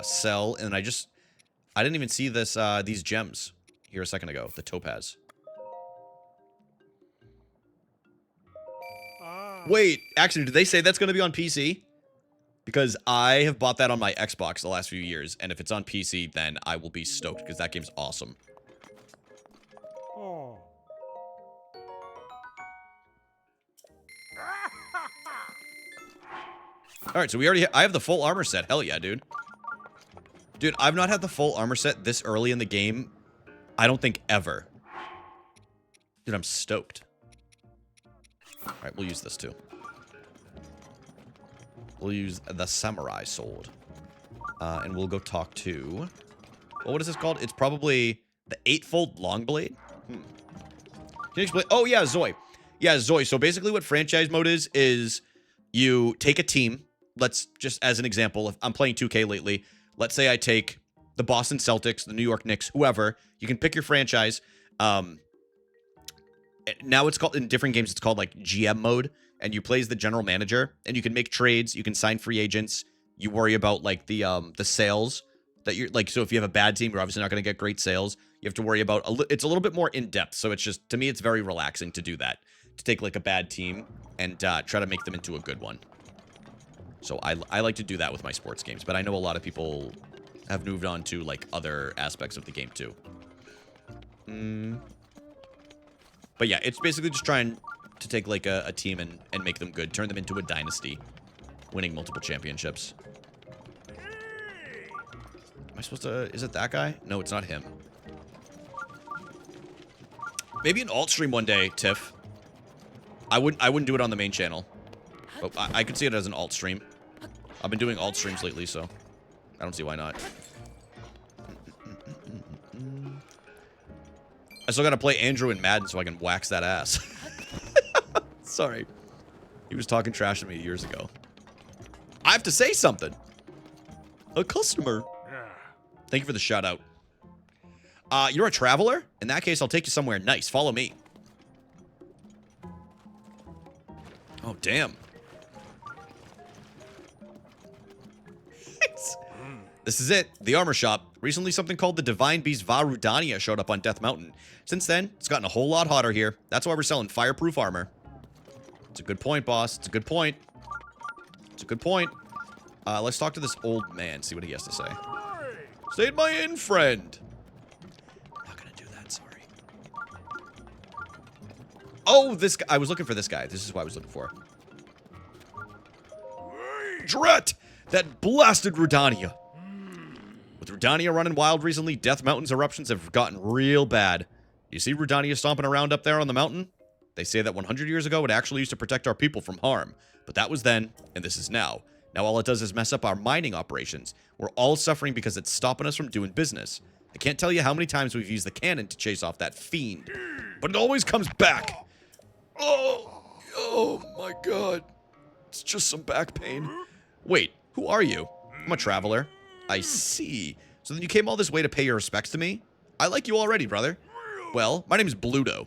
Speaker 1: Sell, and I didn't even see this, these gems here a second ago. The topaz. Wait, actually, did they say that's going to be on PC? Because I have bought that on my Xbox the last few years, and if it's on PC, then I will be stoked, because that game's awesome. Alright, so I have the full armor set. Hell yeah, dude. Dude, I've not had the full armor set this early in the game, I don't think ever. Dude, I'm stoked. Alright, we'll use this too. We'll use the samurai sword. And we'll go talk to... Well, what is this called? It's probably the 8-fold long blade? Can you explain? Oh, yeah, Zoe. Yeah, Zoe. So basically what franchise mode is you take a team. Let's just, as an example, if I'm playing 2K lately, let's say I take the Boston Celtics, the New York Knicks, whoever. You can pick your franchise. Now it's called, in different games, it's called like GM mode. And you play as the general manager, and you can make trades, you can sign free agents, you worry about like the sales that you're like. So if you have a bad team, you're obviously not going to get great sales. You have to worry about it's a little bit more in depth. So it's just, to me, it's very relaxing to do that, to take like a bad team and try to make them into a good one. So I like to do that with my sports games, but I know a lot of people have moved on to like other aspects of the game too. But yeah, it's basically just trying to take like a team and make them good, turn them into a dynasty, winning multiple championships. Am I supposed to, is it that guy? No, it's not him. Maybe an alt stream one day, Tiff. I wouldn't do it on the main channel. But I could see it as an alt stream. I've been doing alt streams lately, so I don't see why not. I still gotta play Andrew in Madden so I can wax that ass. Sorry. He was talking trash to me years ago. I have to say something. A customer. Thank you for the shout out. You're a traveler? In that case, I'll take you somewhere nice. Follow me. Oh, damn. This is it. The armor shop. Recently, something called the Divine Beast Varudania showed up on Death Mountain. Since then, it's gotten a whole lot hotter here. That's why we're selling fireproof armor. It's a good point, boss. It's a good point. It's a good point. Let's talk to this old man, see what he has to say. Stayed my inn, friend. I'm not gonna do that, sorry. Oh, this guy. I was looking for this guy. This is what I was looking for. Drat! That blasted Rudania. With Rudania running wild recently, Death Mountain's eruptions have gotten real bad. You see Rudania stomping around up there on the mountain? They say that 100 years ago it actually used to protect our people from harm. But that was then, and this is now. Now all it does is mess up our mining operations. We're all suffering because it's stopping us from doing business. I can't tell you how many times we've used the cannon to chase off that fiend. But it always comes back. Oh my god. It's just some back pain. Wait, who are you? I'm a traveler. I see. So then you came all this way to pay your respects to me? I like you already, brother. Well, my name is Bluto.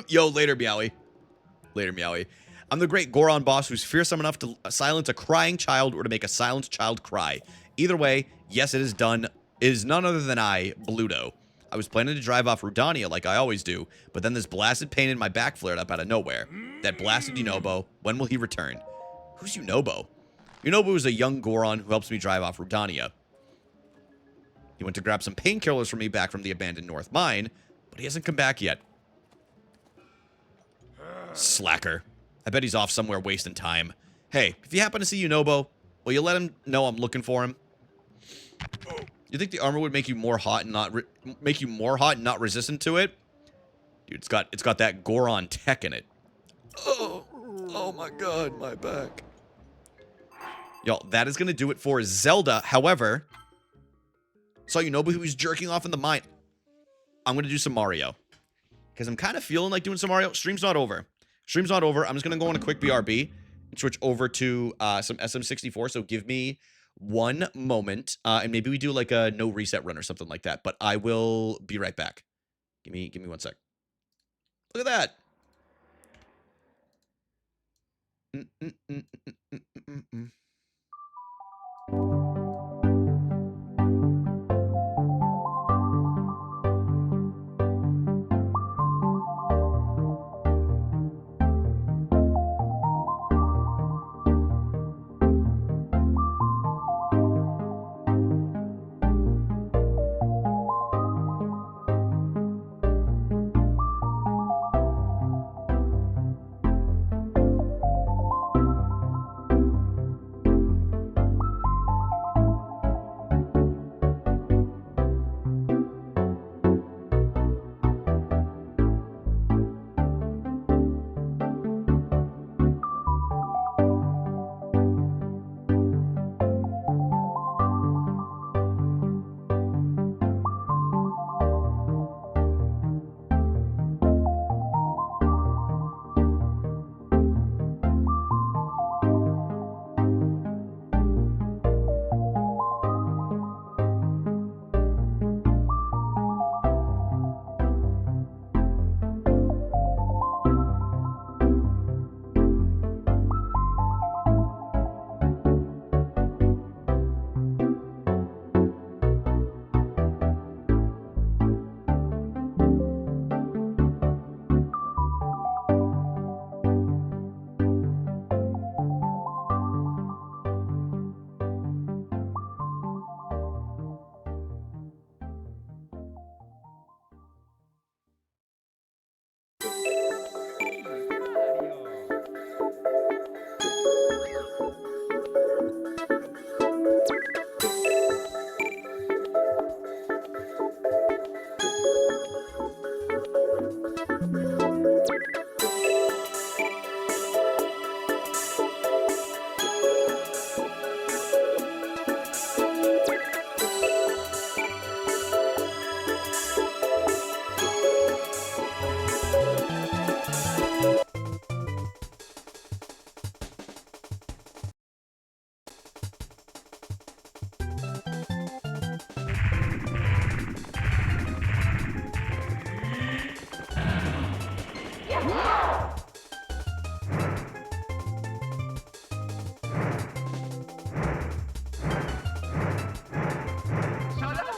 Speaker 1: Yo, later, Meowie. Later, Meowie. I'm the great Goron boss who's fearsome enough to silence a crying child or to make a silenced child cry. Either way, yes, it is done. It is none other than I, Bluto. I was planning to drive off Rudania like I always do, but then this blasted pain in my back flared up out of nowhere. That blasted Yunobo. When will he return? Who's Yunobo? Yunobo is a young Goron who helps me drive off Rudania. He went to grab some painkillers for me back from the abandoned North Mine, but he hasn't come back yet. Slacker. I bet he's off somewhere wasting time. Hey, if you happen to see Yunobo, will you let him know I'm looking for him? You think the armor would make you more hot and not resistant to it? Dude, it's got that Goron tech in it. Oh my god, my back. Y'all, that is gonna do it for Zelda. However, saw Yunobo who was jerking off in the mine. I'm gonna do some Mario. Because I'm kind of feeling like doing some Mario. Stream's not over. Stream's not over. I'm just gonna go on a quick BRB and switch over to some SM64. So give me 1 moment, and maybe we do like a no reset run or something like that. But I will be right back. Give me 1 sec. Look at that.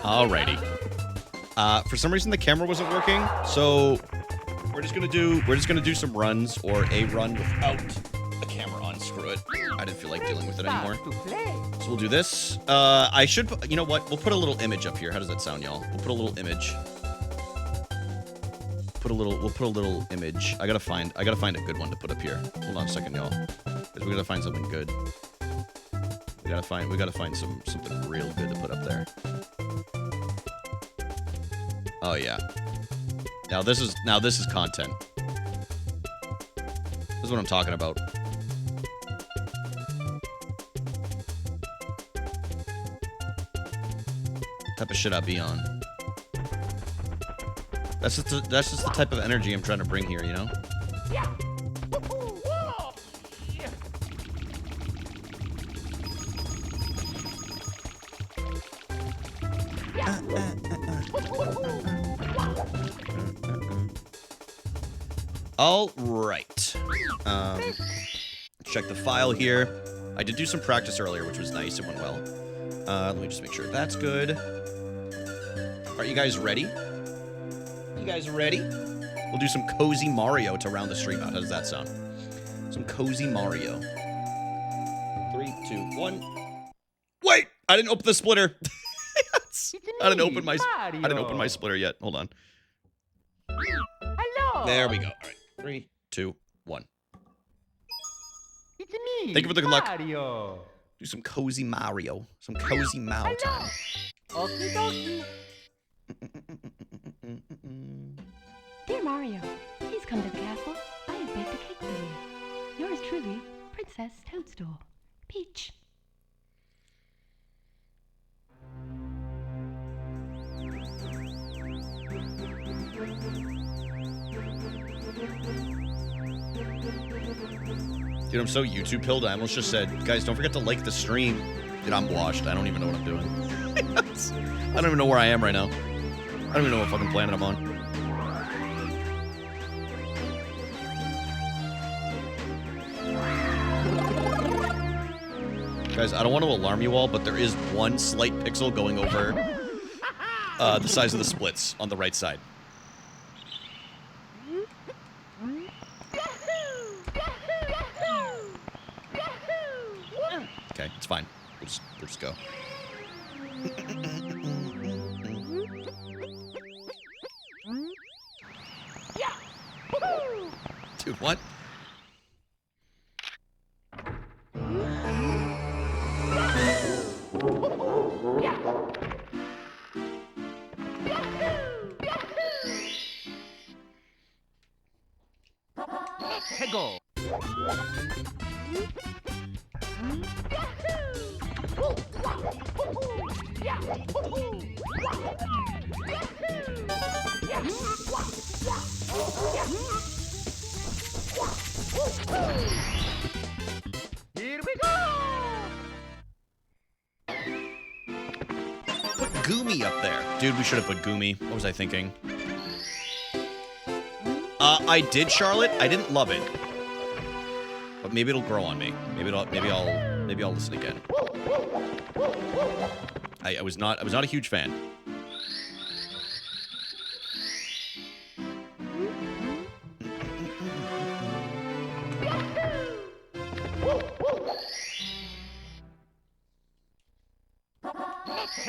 Speaker 1: Alrighty. For some reason the camera wasn't working, so we're just gonna do some runs or a run without the camera on. Screw it. I didn't feel like dealing with it anymore. So we'll do this. I should put, you know what? We'll put a little image up here. How does that sound, y'all? We'll put a little image. We'll put a little image. I gotta find a good one to put up here. Hold on a second, y'all. Because we gotta find something good. We gotta find something real good to put up there. Oh yeah. Now this is content. This is what I'm talking about. Type of shit I be on. That's just the type of energy I'm trying to bring here, you know? All right. Check the file here. I did do some practice earlier, which was nice. It went well. Let me just make sure that's good. Are you guys ready? You guys ready? We'll do some cozy Mario to round the stream out. How does that sound? Some cozy Mario. 3, 2, 1. Wait! I didn't open the splitter. I didn't open my splitter yet. Hold on.
Speaker 4: Hello.
Speaker 1: There we go. All right. 3, 2, 1.
Speaker 4: It's me.
Speaker 1: Thank you for the good luck.
Speaker 4: Mario.
Speaker 1: Do some cozy Mario. Some cozy Mao time.
Speaker 4: Okie dokie.
Speaker 5: Dear Mario, please come to the castle. I have baked a cake for you. Yours truly, Princess Toadstool. Peach.
Speaker 1: Dude, I'm so YouTube pilled. I almost just said, guys, don't forget to like the stream. Dude, I'm washed. I don't even know what I'm doing. I don't even know where I am right now. I don't even know what fucking planet I'm on. Guys, I don't want to alarm you all, but there is one slight pixel going over the size of the splits on the right side. Okay, it's fine. We'll just go. Dude, what?
Speaker 4: Go. Here we go.
Speaker 1: Put Goomy up there. Dude, we should have put Goomy. What was I thinking? I did, Charlotte. I didn't love it. But maybe it'll grow on me. Maybe I'll listen again. I was not a huge fan.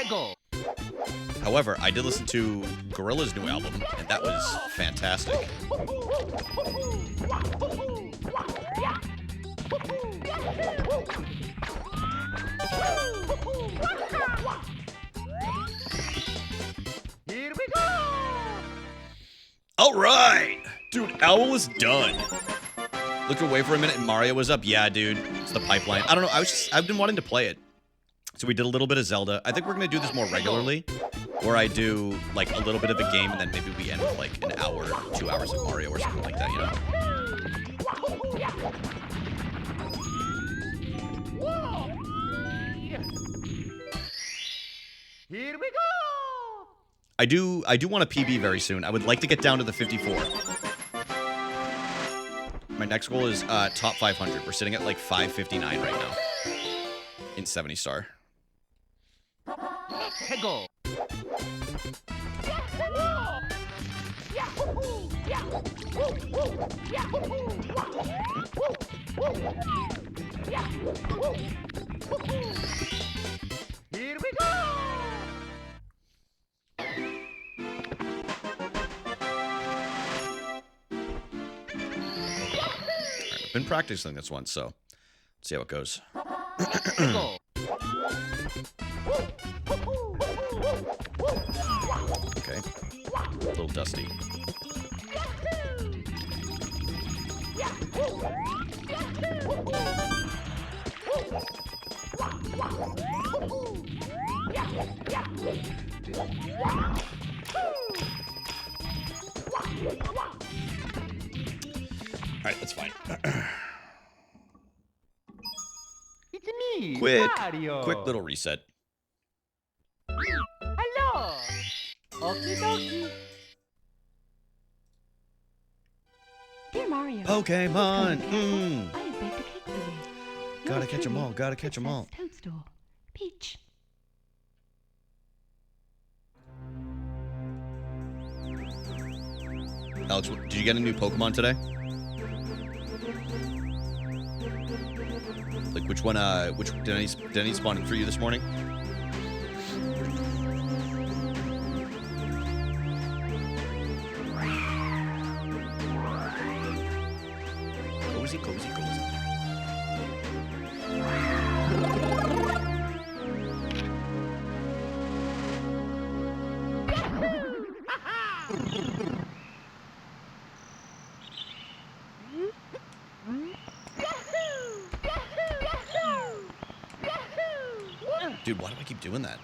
Speaker 4: Go.
Speaker 1: However, I did listen to Gorilla's new album, and that was fantastic.
Speaker 4: Here we go.
Speaker 1: All right, dude, Owl was done. Looked away for a minute, and Mario was up. Yeah, dude, it's the pipeline. I don't know. I've been wanting to play it. So we did a little bit of Zelda. I think we're gonna do this more regularly, where I do like a little bit of a game, and then maybe we end with like an hour, 2 hours of Mario or something like that, you know?
Speaker 4: Here we go.
Speaker 1: I do want a PB very soon. I would like to get down to the 54. My next goal is top 500. We're sitting at like 559 right now in 70 star.
Speaker 4: Go. Here we go!
Speaker 1: I've been practicing this one, so let's see how it goes.
Speaker 4: Go!
Speaker 1: Okay. A little dusty. Alright, that's fine.
Speaker 4: It's me,
Speaker 1: Quick
Speaker 4: Mario.
Speaker 1: little reset.
Speaker 4: Hello. Okie dokie.
Speaker 5: Dear Mario.
Speaker 1: Pokemon!
Speaker 5: Please come to the castle. I have baked a cake for you.
Speaker 1: Gotta
Speaker 5: Yours
Speaker 1: catch 'em
Speaker 5: truly,
Speaker 1: all, gotta catch 'em all.
Speaker 5: Princess Toadstool. Peach.
Speaker 1: Alex, did you get a new Pokemon today? Like which one? Which did any spawn in for you this morning? Cozy, cozy, cozy. Dude, why do I keep doing that?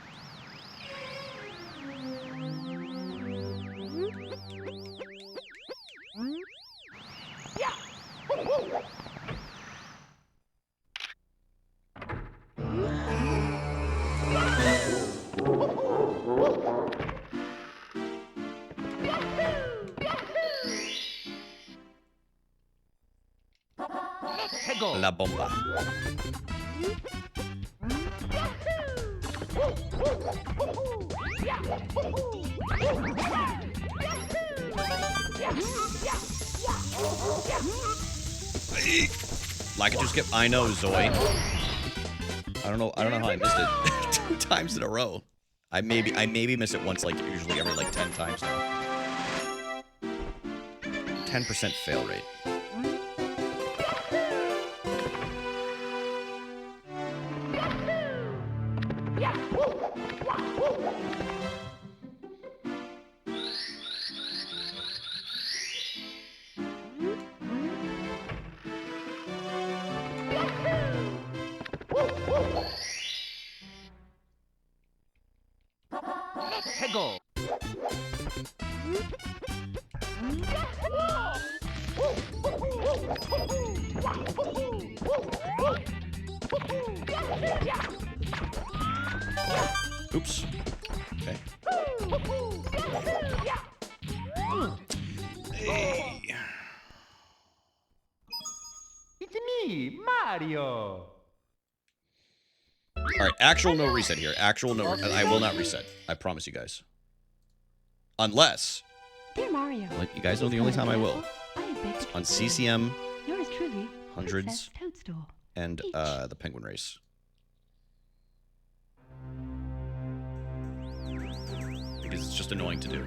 Speaker 4: Go.
Speaker 1: La bomba. Like I just get. I know, Zoe. I don't know how I missed it 2 times in a row. I maybe miss it once, like usually every like 10 times now. 10% fail rate.
Speaker 4: Go.
Speaker 1: Oops. Okay. Hey.
Speaker 4: It's me, Mario.
Speaker 1: All right, actual no reset here. Actual no. I will not reset. I promise you guys. Unless,
Speaker 5: Dear Mario.
Speaker 1: like you guys know, the only time I will
Speaker 5: I have baked a cake
Speaker 1: on
Speaker 5: for you.
Speaker 1: CCM
Speaker 5: Yours truly,
Speaker 1: Hundreds.
Speaker 5: Princess Toadstool.
Speaker 1: and
Speaker 5: Peach.
Speaker 1: the Penguin Race. Because it's just annoying to do.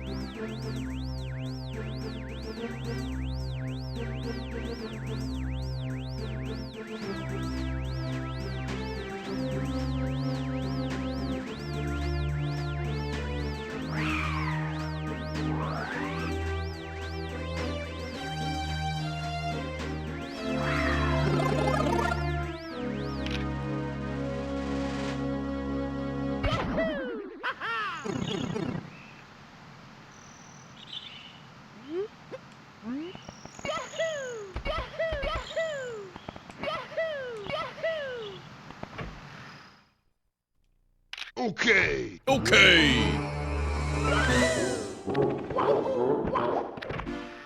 Speaker 2: Okay.
Speaker 1: Okay.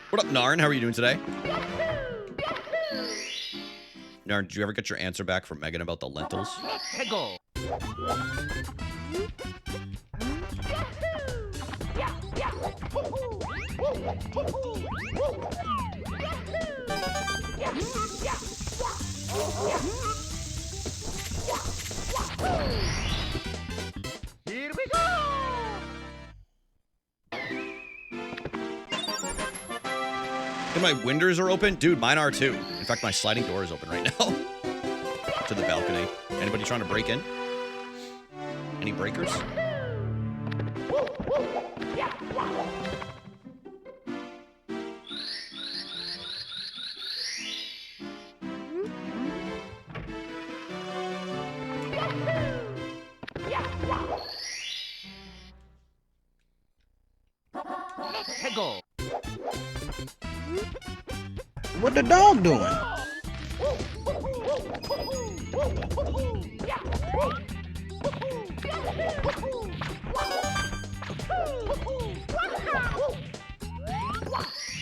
Speaker 1: What up, Narn? How are you doing today? Narn, did you ever get your answer back from Megan about the lentils?
Speaker 4: Go. Here we go!
Speaker 1: And my windows are open? Dude, mine are too. In fact, my sliding door is open right now. To the balcony. Anybody trying to break in? Any breakers?
Speaker 4: Hegel.
Speaker 3: What the dog doing?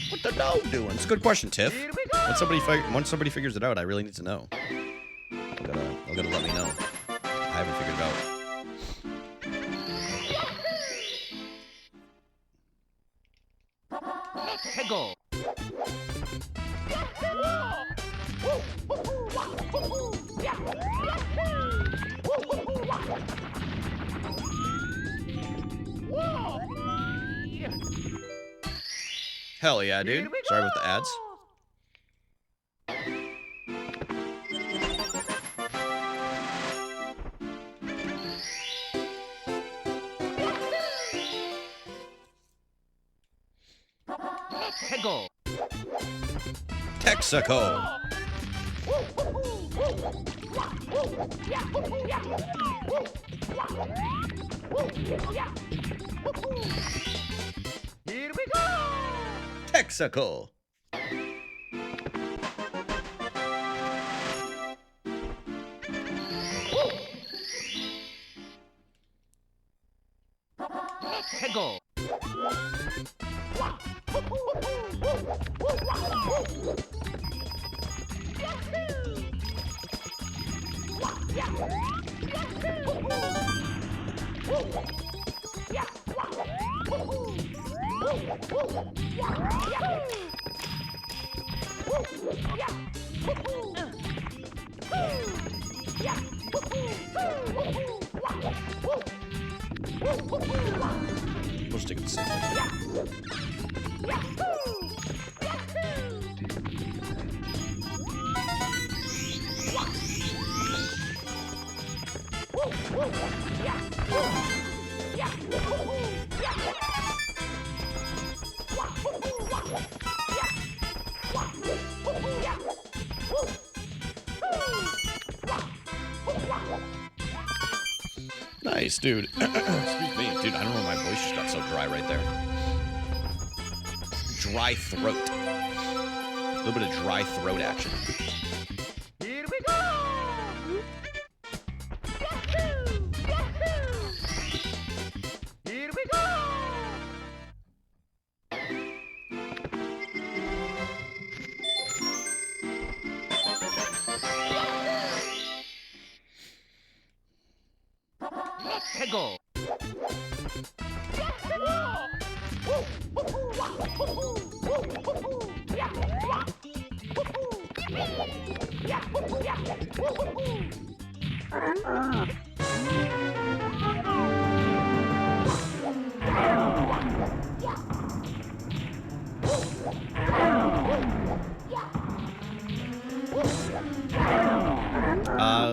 Speaker 1: What the dog doing? It's a good question, Tiff.
Speaker 4: Here we go!
Speaker 1: Once somebody figures it out, I really need to know. They'll gotta let me know. I haven't figured it out.
Speaker 4: Hegel.
Speaker 1: Hell yeah, dude. Sorry about the ads.
Speaker 4: Hegel.
Speaker 1: Texaco.
Speaker 4: Here we go!
Speaker 1: Texaco.
Speaker 4: Hegel.
Speaker 1: We'll stick with the same thing. Nice, dude. Excuse me. Dude, I don't know why my voice just got so dry right there. Dry throat. A little bit of dry throat action.
Speaker 4: Here we go! Here we go! Hegel.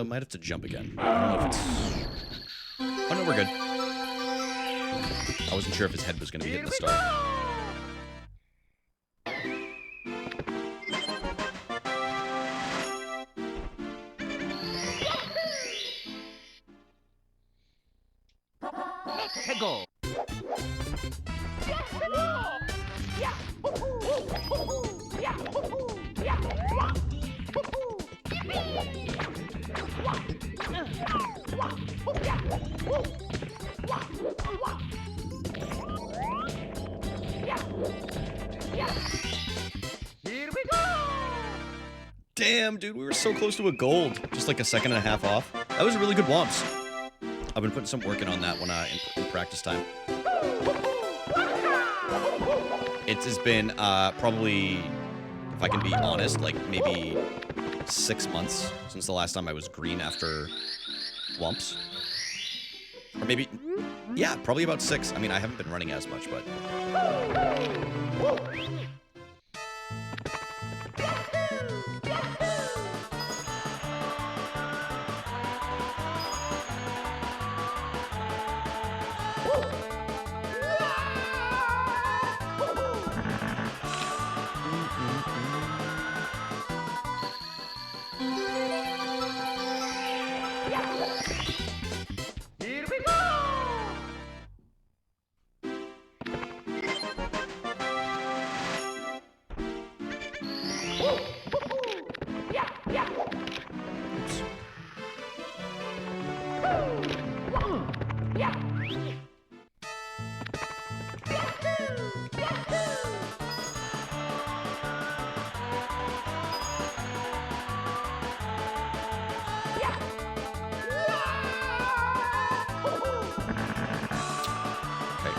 Speaker 1: Might have to jump again. I don't know if it's... Oh, no, we're good. I wasn't sure if his head was going to be hitting the star.
Speaker 4: Hegel. Here we go!
Speaker 1: Damn, dude, we were so close to a gold. Just like a second and a half off. That was really good womps. I've been putting some work in on that one in practice time. It has been probably, if I can be honest, like maybe 6 months since the last time I was green after wumps. Or maybe, yeah, probably about 6. I mean, I haven't been running as much, but...
Speaker 4: Here we go!
Speaker 1: Oops. Okay.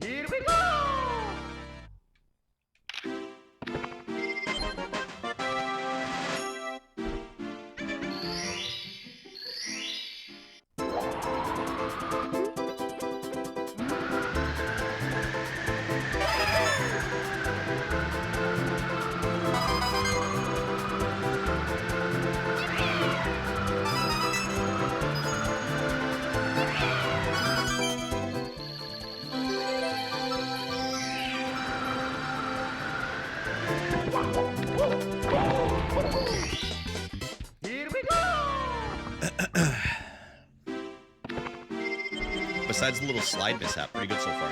Speaker 4: Here we go! Here we go!
Speaker 1: Besides the little slide mishap, pretty good so far.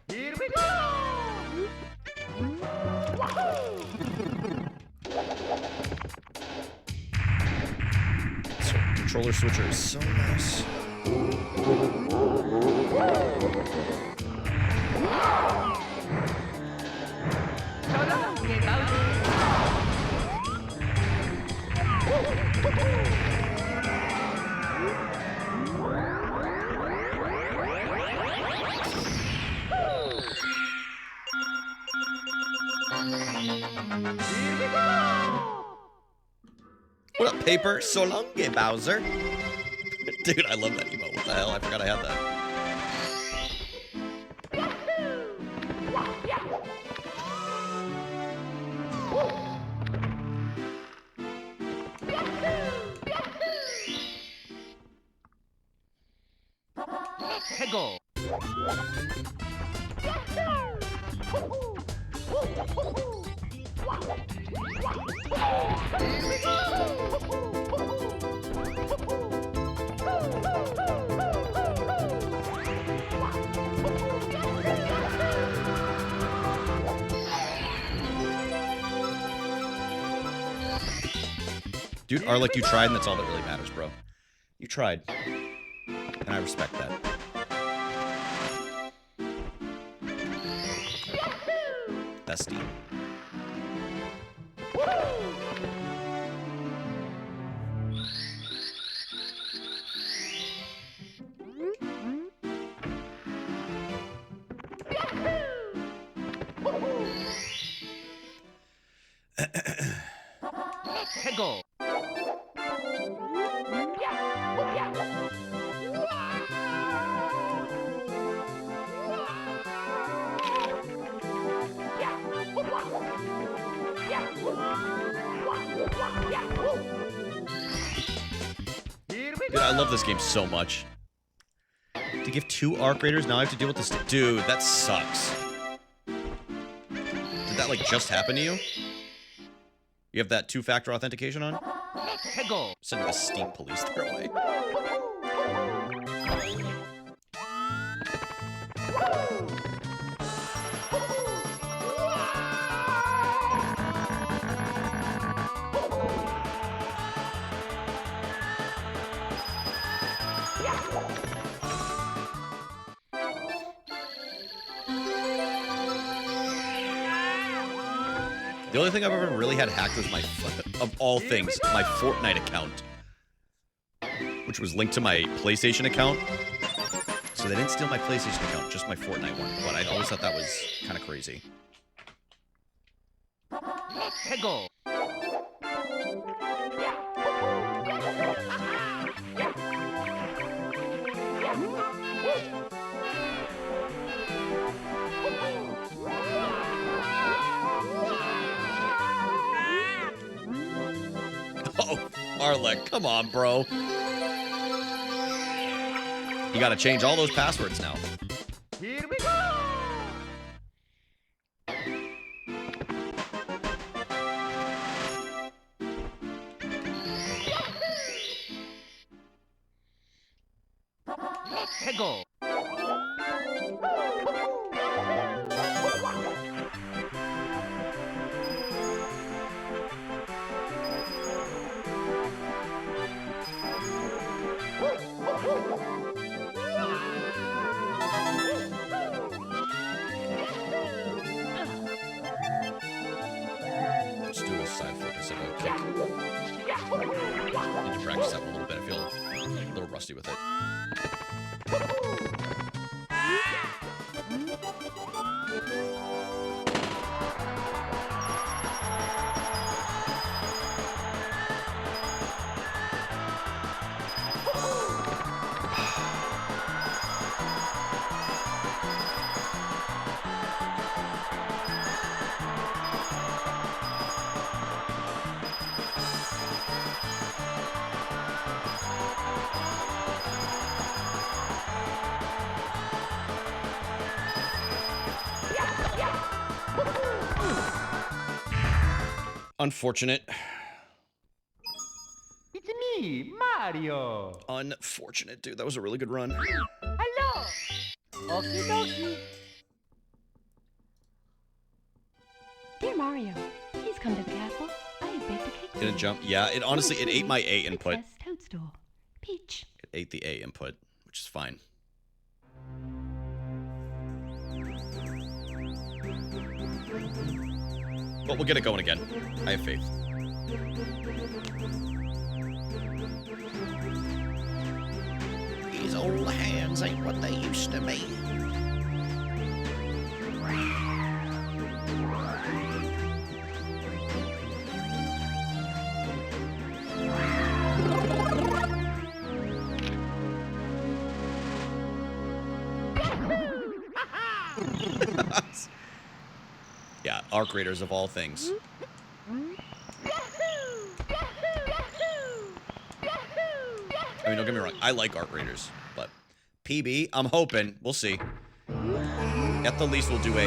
Speaker 4: Here we go!
Speaker 1: So, controller switcher is so nice.
Speaker 4: Here we go!
Speaker 1: What up, paper? So long, Bowser. Dude, I love that emote. What the hell? I forgot I had that.
Speaker 4: Let's go!
Speaker 1: Dude, Arlick, you tried, and that's all that really matters, bro. You tried. And I respect that. Bestie.
Speaker 4: Hegel.
Speaker 1: Dude, I love this game so much. To give 2 arc raiders, now I have to deal with this. Dude, that sucks. Did that, like, just happen to you? You have that 2-factor authentication on?
Speaker 4: Hegel.
Speaker 1: Sending the Steam police their way. The only thing I've ever really had hacked was my, of all things, my Fortnite account. Which was linked to my PlayStation account. So they didn't steal my PlayStation account, just my Fortnite one. But I always thought that was kind of crazy.
Speaker 4: Hegel.
Speaker 1: Oh, Arlek, come on, bro. You gotta change all those passwords now.
Speaker 4: Here we go. Hegel.
Speaker 1: Let's do a side flip instead of a kick. Need to practice that one a little bit. I feel a little rusty with it. Unfortunate.
Speaker 4: It's me, Mario.
Speaker 1: Unfortunate, dude. That was a really good run.
Speaker 4: Hello. Okie dokie.
Speaker 5: Dear Mario, please come to the castle. I have baked a cake. for
Speaker 1: Didn't
Speaker 5: you.
Speaker 1: jump. Yeah, it honestly, it ate my A input.
Speaker 5: Princess Toadstool. Peach.
Speaker 1: It ate the A input, which is fine. But we'll get it going again. I have faith. These old hands ain't what they used to be. Yeah, Arc Raiders of all things. I mean, don't get me wrong, I like Arc Raiders, but PB, I'm hoping, we'll see. At the least, we'll do a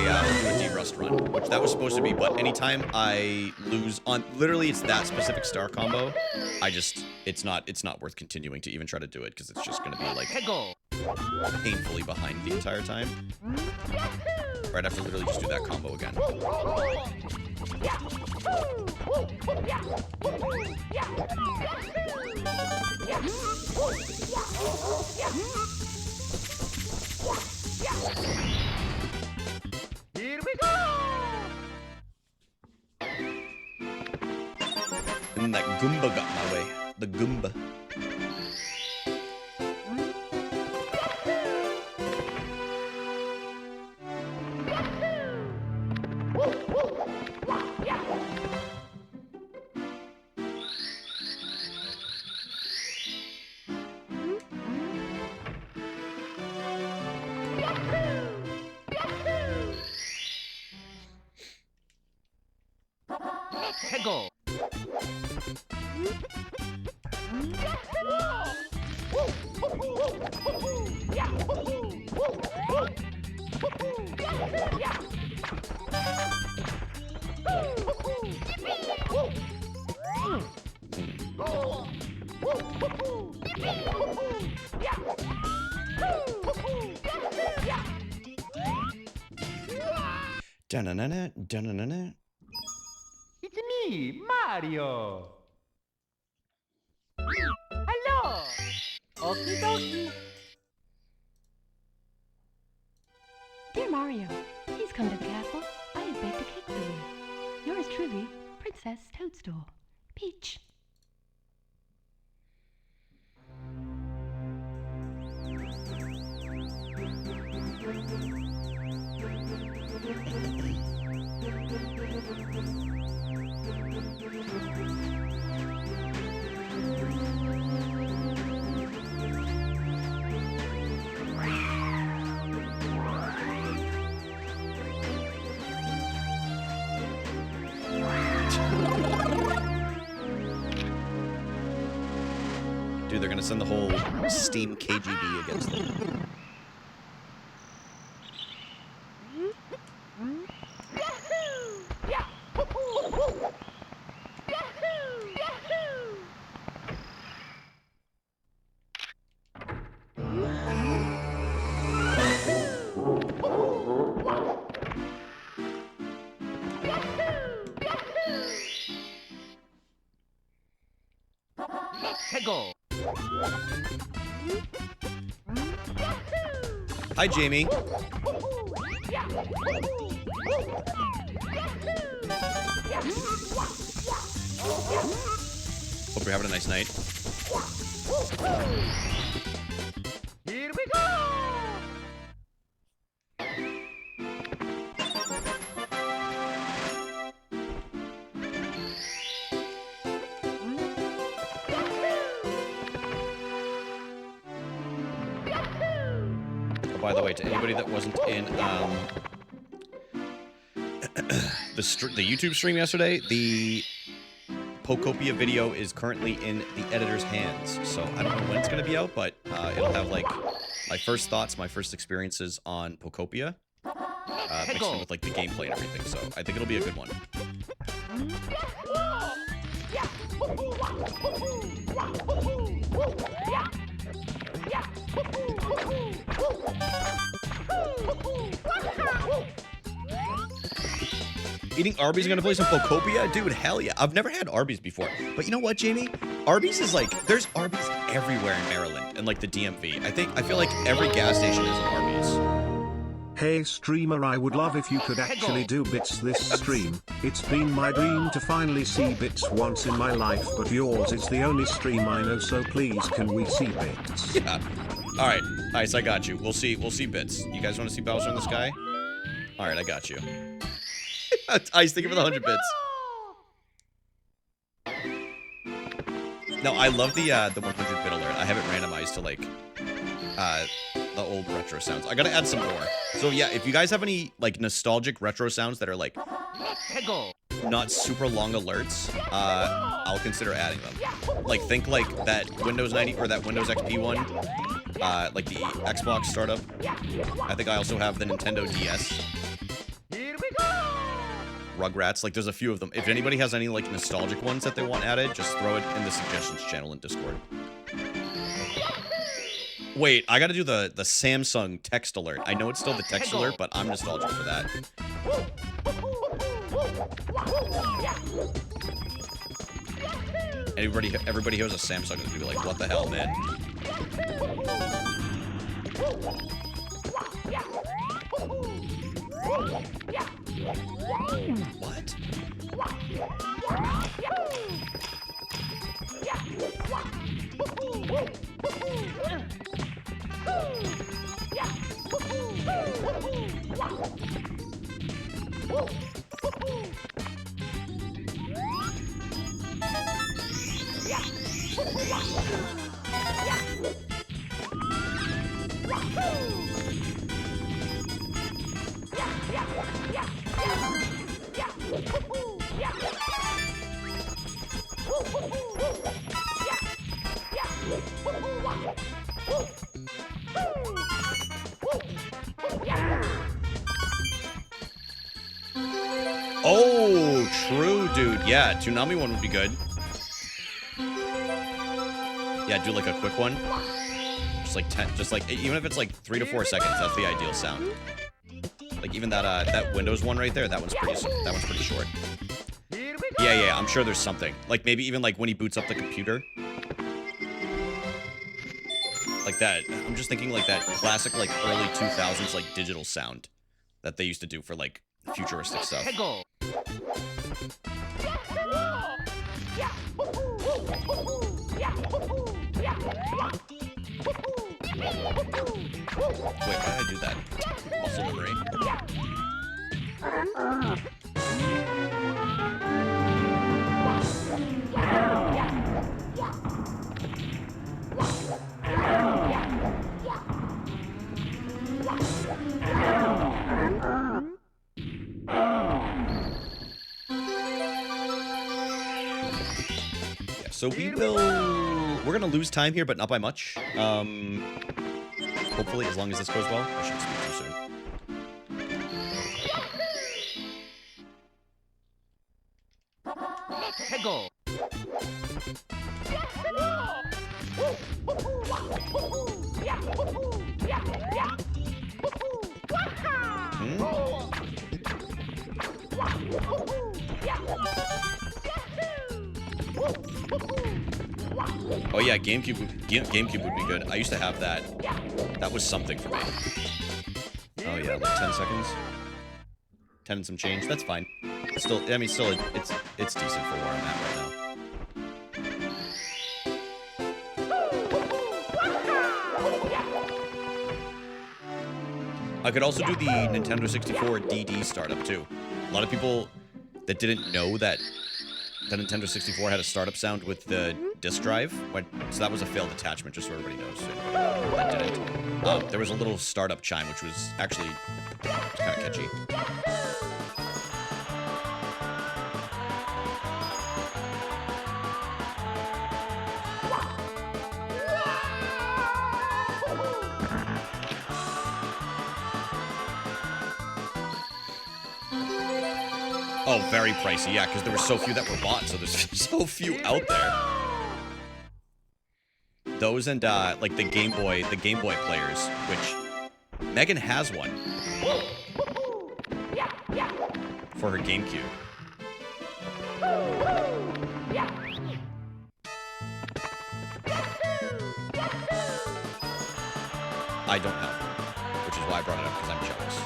Speaker 1: D-Rust run, which that was supposed to be, but anytime I lose on, literally it's that specific star combo, it's not worth continuing to even try to do it, because it's just going to be like
Speaker 4: Hegel.
Speaker 1: painfully behind the entire time. Right after literally just do that combo again.
Speaker 4: Here we go.
Speaker 1: And that Goomba got my way. The Goomba.
Speaker 4: Go.
Speaker 1: Dun-na-na-na, dun-na-na-na.
Speaker 4: It's me, Mario. Hello. Okie dokie.
Speaker 5: Dear Mario, please come to the castle. I have baked a cake for you. Yours truly, Princess Toadstool. Peach.
Speaker 1: Dude, they're gonna send the whole Steam KGB against them.
Speaker 4: Go.
Speaker 1: Hi, Jamie. Hope you're having a nice night.
Speaker 4: Here we go.
Speaker 1: By the way, to anybody that wasn't in the YouTube stream yesterday, the Pokopia video is currently in the editor's hands. So I don't know when it's going to be out, but it'll have like my first thoughts, my first experiences on Pokopia, mixed in with like the gameplay and everything. So I think it'll be a good one. Eating Arby's, gonna play some Pokopia? Dude, hell yeah. I've never had Arby's before. But you know what, Jamie? Arby's is like, there's Arby's everywhere in Maryland and like the DMV. I feel like every gas station is an Arby's.
Speaker 6: Hey streamer, I would love if you could actually do bits this stream. It's been my dream to finally see bits once in my life, but yours is the only stream I know, so please can we see bits?
Speaker 1: Yeah. Alright, Ice, I got you. We'll see bits. You guys want to see Bowser in the sky? Alright, I got you. Ice, thank you for the 100 bits. No, I love the 100-bit alert. I have it randomized to like the old retro sounds. I gotta add some more. So yeah, if you guys have any like nostalgic retro sounds that are like not super long alerts, I'll consider adding them. Like think like that Windows 90 or that Windows XP one, like the Xbox startup. I think I also have the Nintendo DS.
Speaker 4: Here we go.
Speaker 1: Rugrats, like there's a few of them. If anybody has any like nostalgic ones that they want added, just throw it in the suggestions channel in Discord. Wait, I gotta do the Samsung text alert. I know it's still the text alert, but I'm nostalgic for that. Everybody who has a Samsung is gonna be like, what the hell, man? What? True, dude. Yeah, Toonami one would be good. Yeah, do like a quick one. Just like 10, just like, even if it's like 3 to 4 seconds, that's the ideal sound. Like even that that Windows one right there, that one's pretty short. Yeah, I'm sure there's something. Like maybe even like when he boots up the computer. Like that. I'm just thinking like that classic like early 2000s like digital sound that they used to do for like futuristic stuff. Wait, why did I do that? Muscle memory. Yeah, so we're gonna lose time here, but not by much. Hopefully, as long as this goes well. I shouldn't speak too soon.
Speaker 4: Go.
Speaker 1: Oh yeah, GameCube would be good. I used to have that. That was something for me. Oh yeah, like 10 seconds. 10 and some change. That's fine. Still, I mean, still, it's decent for where I'm at right now. I could also do the Nintendo 64 DD startup too. A lot of people that didn't know that the Nintendo 64 had a startup sound with the disk drive. So that was a failed attachment, just so everybody knows. That didn't. There was a little startup chime, which was actually kind of catchy. Oh, very pricey, yeah, because there were so few that were bought, so there's so few out there. Those and, like, the Game Boy players, which Megan has one for her GameCube. I don't have one, which is why I brought it up, because I'm jealous.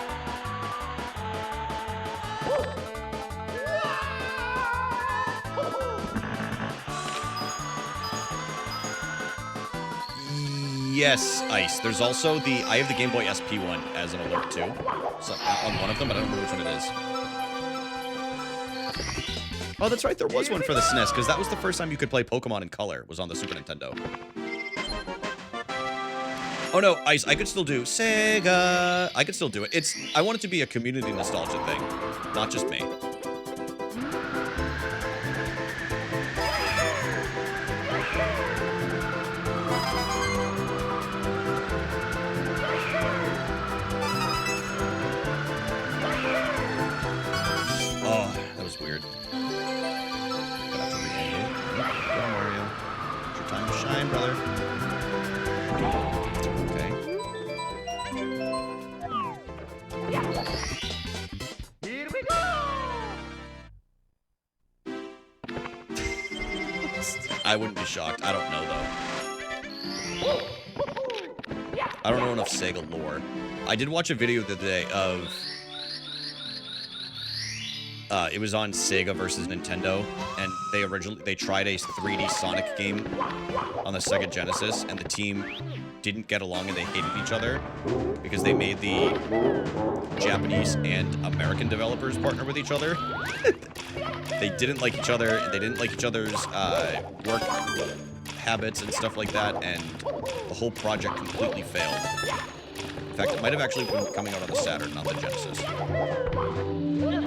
Speaker 1: Yes, Ice. There's also I have the Game Boy SP one as an alert too. So on one of them, but I don't remember which one it is. Oh, that's right. There was one for the SNES, because that was the first time you could play Pokemon in color, was on the Super Nintendo. Oh no, Ice, I could still do Sega. I could still do it. I want it to be a community nostalgia thing, not just me. Oh, that was weird. Gotta have to re-angle. Go, Mario. It's your time to shine, brother. Okay.
Speaker 4: Here we go.
Speaker 1: I wouldn't be shocked. I don't know, though. I don't know enough Sega lore. I did watch a video the other day of... it was on Sega versus Nintendo, and they tried a 3D Sonic game on the Sega Genesis, and the team didn't get along and they hated each other because they made the Japanese and American developers partner with each other. They didn't like each other, and they didn't like each other's work habits and stuff like that, and the whole project completely failed. In fact, it might have actually been coming out on the Saturn, not the Genesis.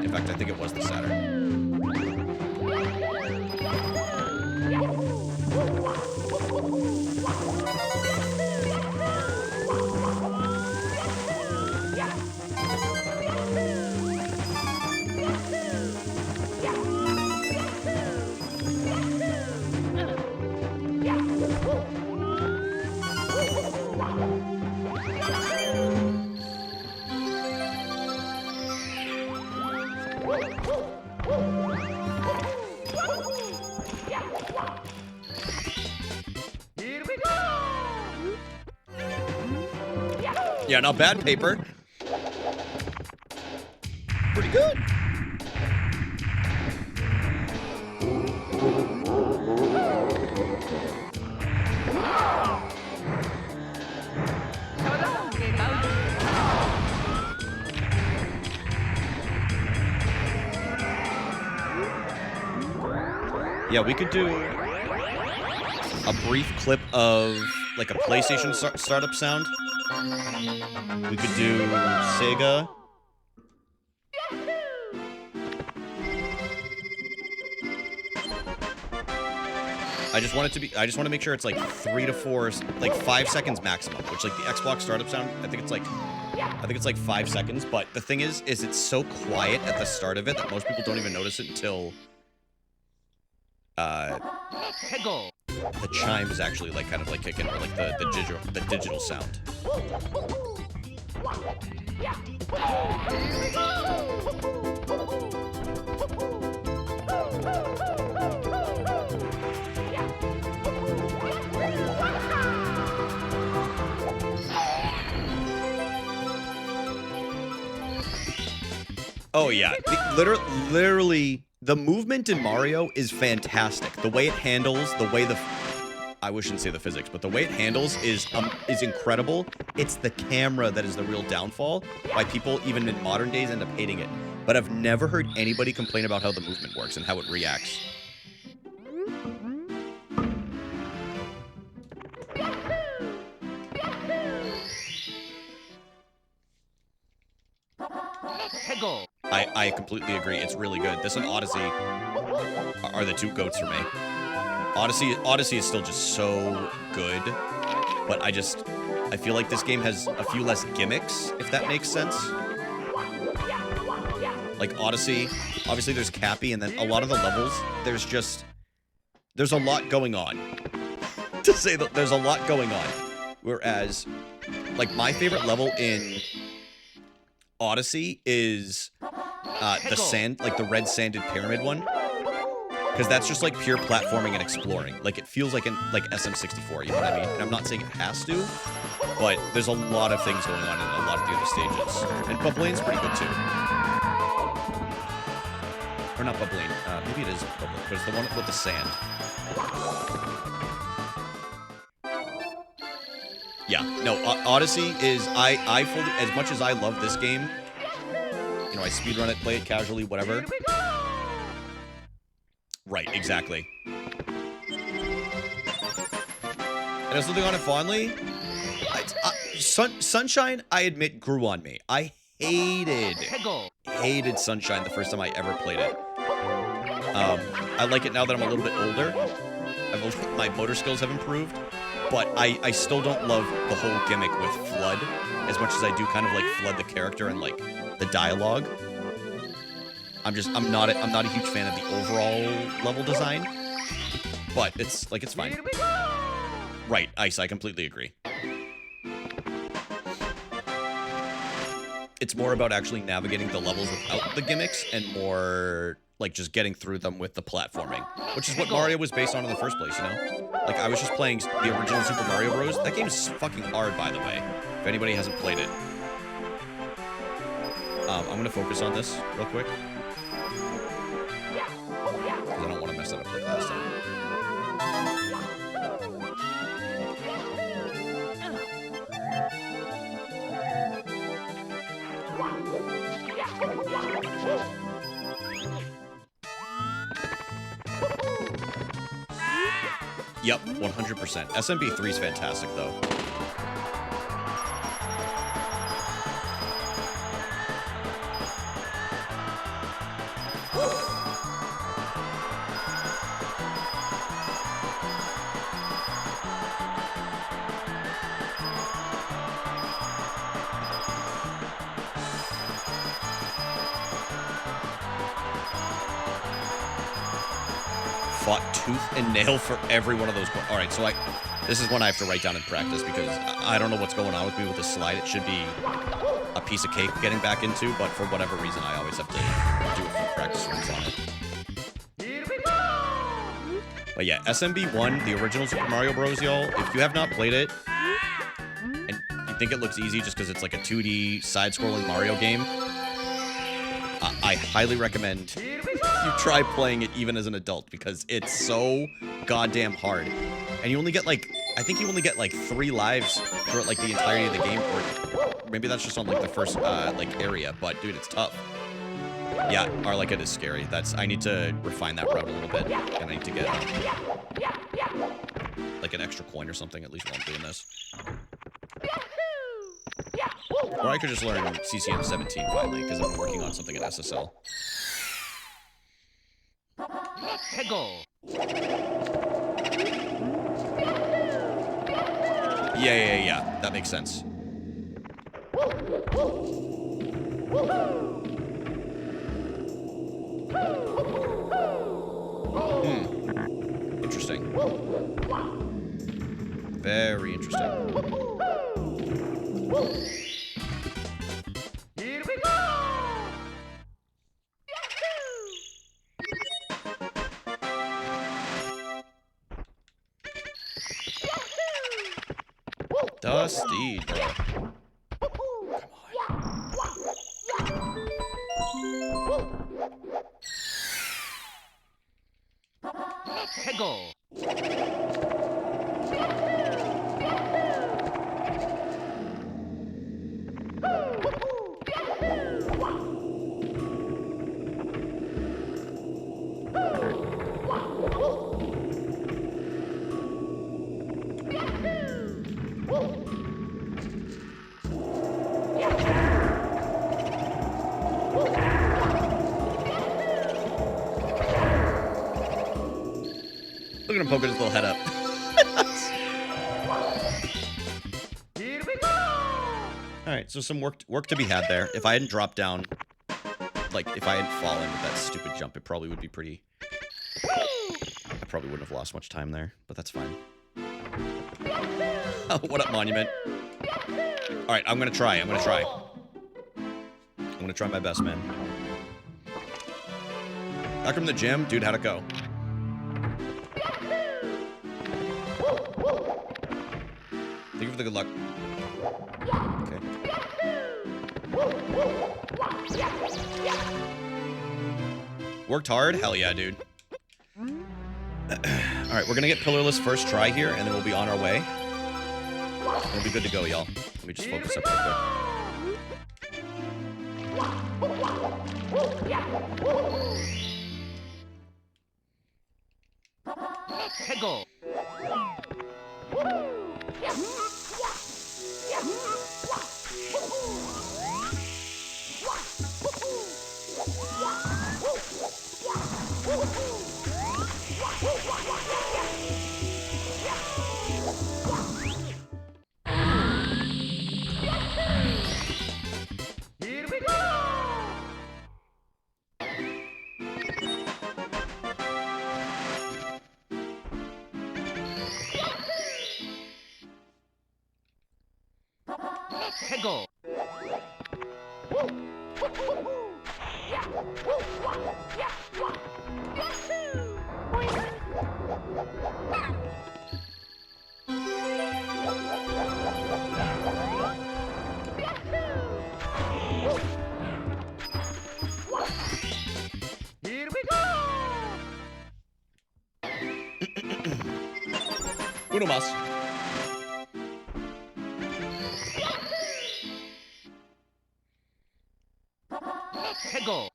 Speaker 1: In fact, I think it was the Saturn. Yeah, not bad, Paper. Pretty good. Yeah, we could do a brief clip of like a PlayStation startup sound. We could do Sega. I just want to make sure it's like 3 to 4, like 5 seconds maximum, which like the Xbox startup sound, I think it's like 5 seconds, but the thing is it's so quiet at the start of it that most people don't even notice it until the chimes actually like kind of like kick in, or like the digital sound. Oh yeah, literally, the movement in Mario is fantastic. The way it handles, the way I shouldn't say the physics, but the way it handles is incredible. It's the camera that is the real downfall, why people even in modern days end up hating it. But I've never heard anybody complain about how the movement works and how it reacts. I completely agree. It's really good. This and Odyssey are the two goats for me. Odyssey is still just so good, but I feel like this game has a few less gimmicks, if that makes sense. Like Odyssey, obviously there's Cappy, and then a lot of the levels, there's a lot going on. To say that there's a lot going on. Whereas, like, my favorite level in Odyssey is the red sanded pyramid one, because that's just like pure platforming and exploring. Like it feels like SM64, you know what I mean? And I'm not saying it has to, but there's a lot of things going on in a lot of the other stages. And Bubblane's pretty good too. Or not Bubbline, maybe it is Bubbline, but it's the one with the sand. Yeah, no, Odyssey is, I fully, as much as I love this game, you know, I speedrun it, play it casually, whatever. Right, exactly. And I was looking on it fondly. Sunshine, I admit, grew on me. I hated Sunshine the first time I ever played it. I like it now that I'm a little bit older. My motor skills have improved. But I still don't love the whole gimmick with Flood as much as I do kind of like Flood the character and like the dialogue. I'm not a huge fan of the overall level design, but it's fine. Right, Ice, I completely agree. It's more about actually navigating the levels without the gimmicks and more like just getting through them with the platforming, which is what Mario was based on in the first place, you know? Like, I was just playing the original Super Mario Bros. That game is fucking hard, by the way, if anybody hasn't played it. I'm gonna focus on this real quick, because I don't want to mess that up like last time. Yep, 100%. SMB3 is fantastic, though. Fought tooth and nail for every one of those. All right, so this is one I have to write down and practice, because I don't know what's going on with me with this slide. It should be a piece of cake getting back into, but for whatever reason, I always have to do a few practice runs on it. But yeah, SMB1, the original Super Mario Bros, y'all. If you have not played it, and you think it looks easy just because it's like a 2D side-scrolling Mario game. I highly recommend you try playing it even as an adult because it's so goddamn hard. And you only get like, I think you only get like 3 lives for like the entirety of the game, or maybe that's just on like the first like area. But dude, it's tough. Yeah, Arlecchid is scary. I need to refine that route a little bit, and I need to get like an extra coin or something at least while I'm doing this. Or I could just learn CCM 17 finally, because I'm working on something in SSL. Yeah. That makes sense. Interesting. Very interesting.
Speaker 4: Here we go!
Speaker 1: Dusty, bro.
Speaker 4: Go.
Speaker 1: Look at him poking his little head up.
Speaker 4: Here we go!
Speaker 1: Alright, so some work to be had there. If I hadn't dropped down, like, if I hadn't fallen with that stupid jump, it probably would be pretty... I probably wouldn't have lost much time there, but that's fine. What up, Monument? Alright, I'm gonna try. I'm gonna try my best, man. Back from the gym? Dude, how'd it go? Thank you for the good luck. Okay. Worked hard? Hell yeah, dude. Alright, we're gonna get pillarless first try here, and then we'll be on our way. We'll be good to go, y'all. Let me just focus up real quick.
Speaker 4: Go. Here we go! Go. Here we go!
Speaker 1: Uno más.
Speaker 4: Go.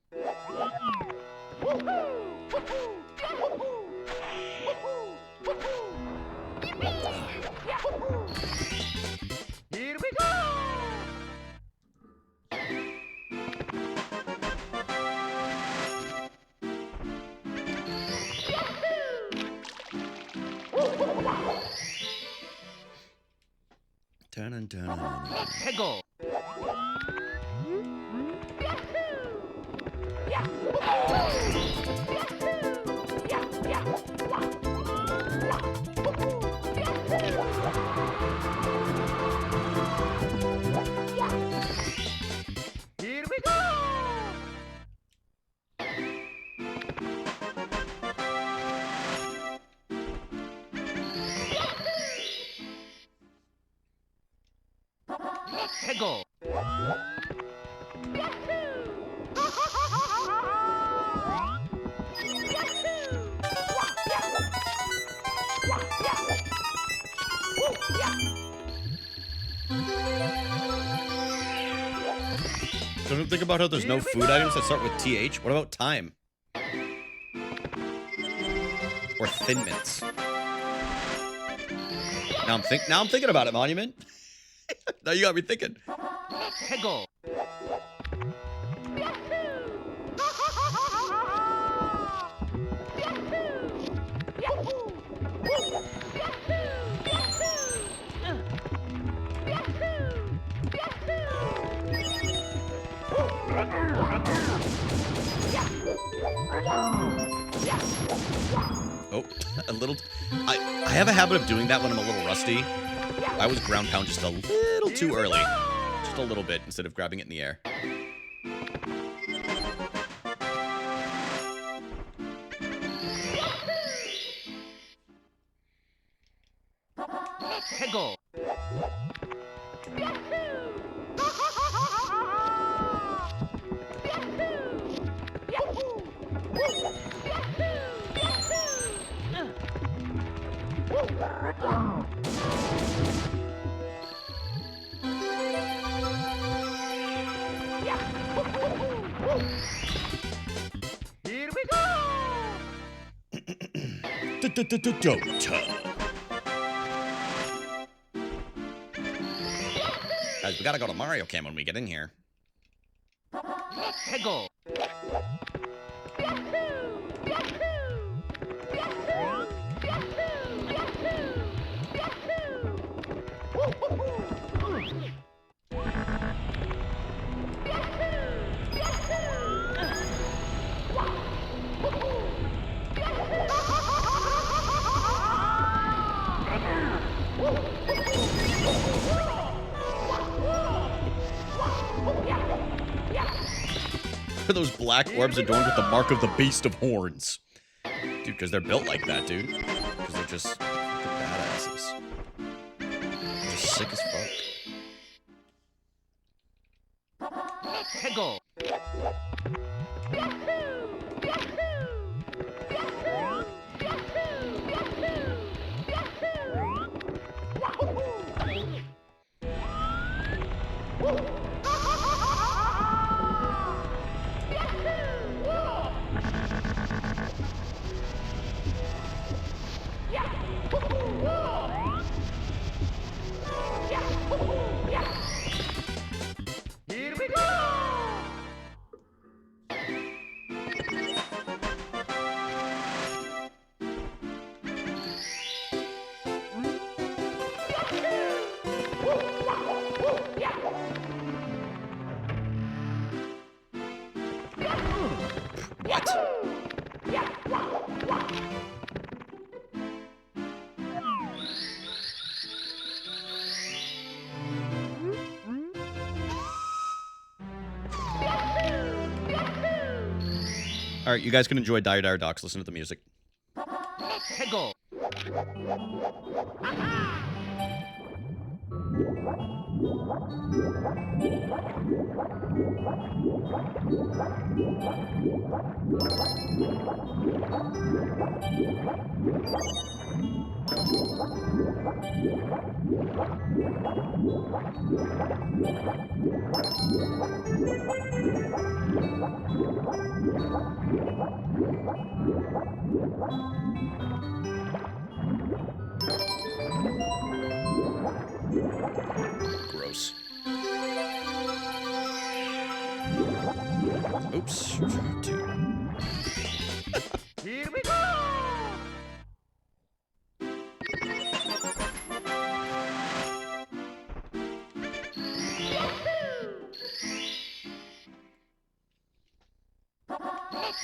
Speaker 4: Here we go!
Speaker 1: Dun, dun, dun.
Speaker 4: Go. Here we go!
Speaker 1: Don't think about how there's no food items that start with TH. What about time? Or Thin Mints? Now I'm thinking about it, Monument. Now you got me thinking.
Speaker 4: Hegel.
Speaker 1: Oh, a little. I have a habit of doing that when I'm a little rusty. I was ground pound just a little too early. Just a little bit instead of grabbing it in the air.
Speaker 4: Hegel. Here we go.
Speaker 1: Guys, we gotta go to Mario Cam when we get in here.
Speaker 4: Hegel.
Speaker 1: Are those black orbs adorned with the mark of the beast of horns? Dude, because they're built like that, dude. Because they're just badasses. Just sick as fuck.
Speaker 4: Hegel. Here we go.
Speaker 1: What? All right, you guys can enjoy Dire Dire Docks. Listen to the music.
Speaker 4: Hegel.
Speaker 1: Gross. Oops. Two.
Speaker 4: Here we go.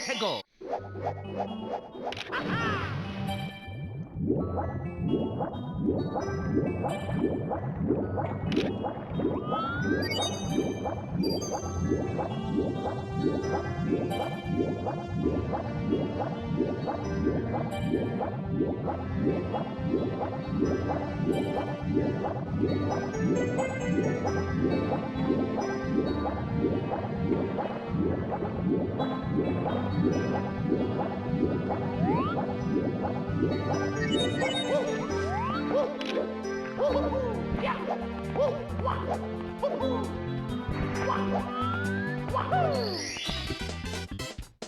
Speaker 4: Hegel.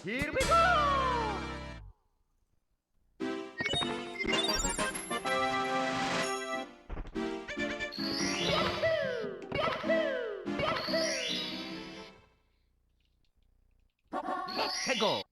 Speaker 4: Here we go! Let's go!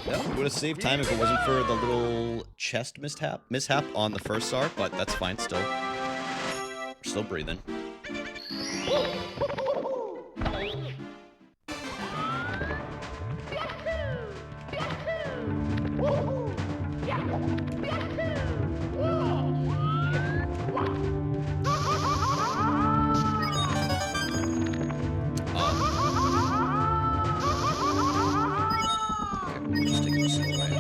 Speaker 1: Yeah, we would have saved time if it wasn't for the little chest mishap on the first SAR, but that's fine still. We're still breathing. Just take this away.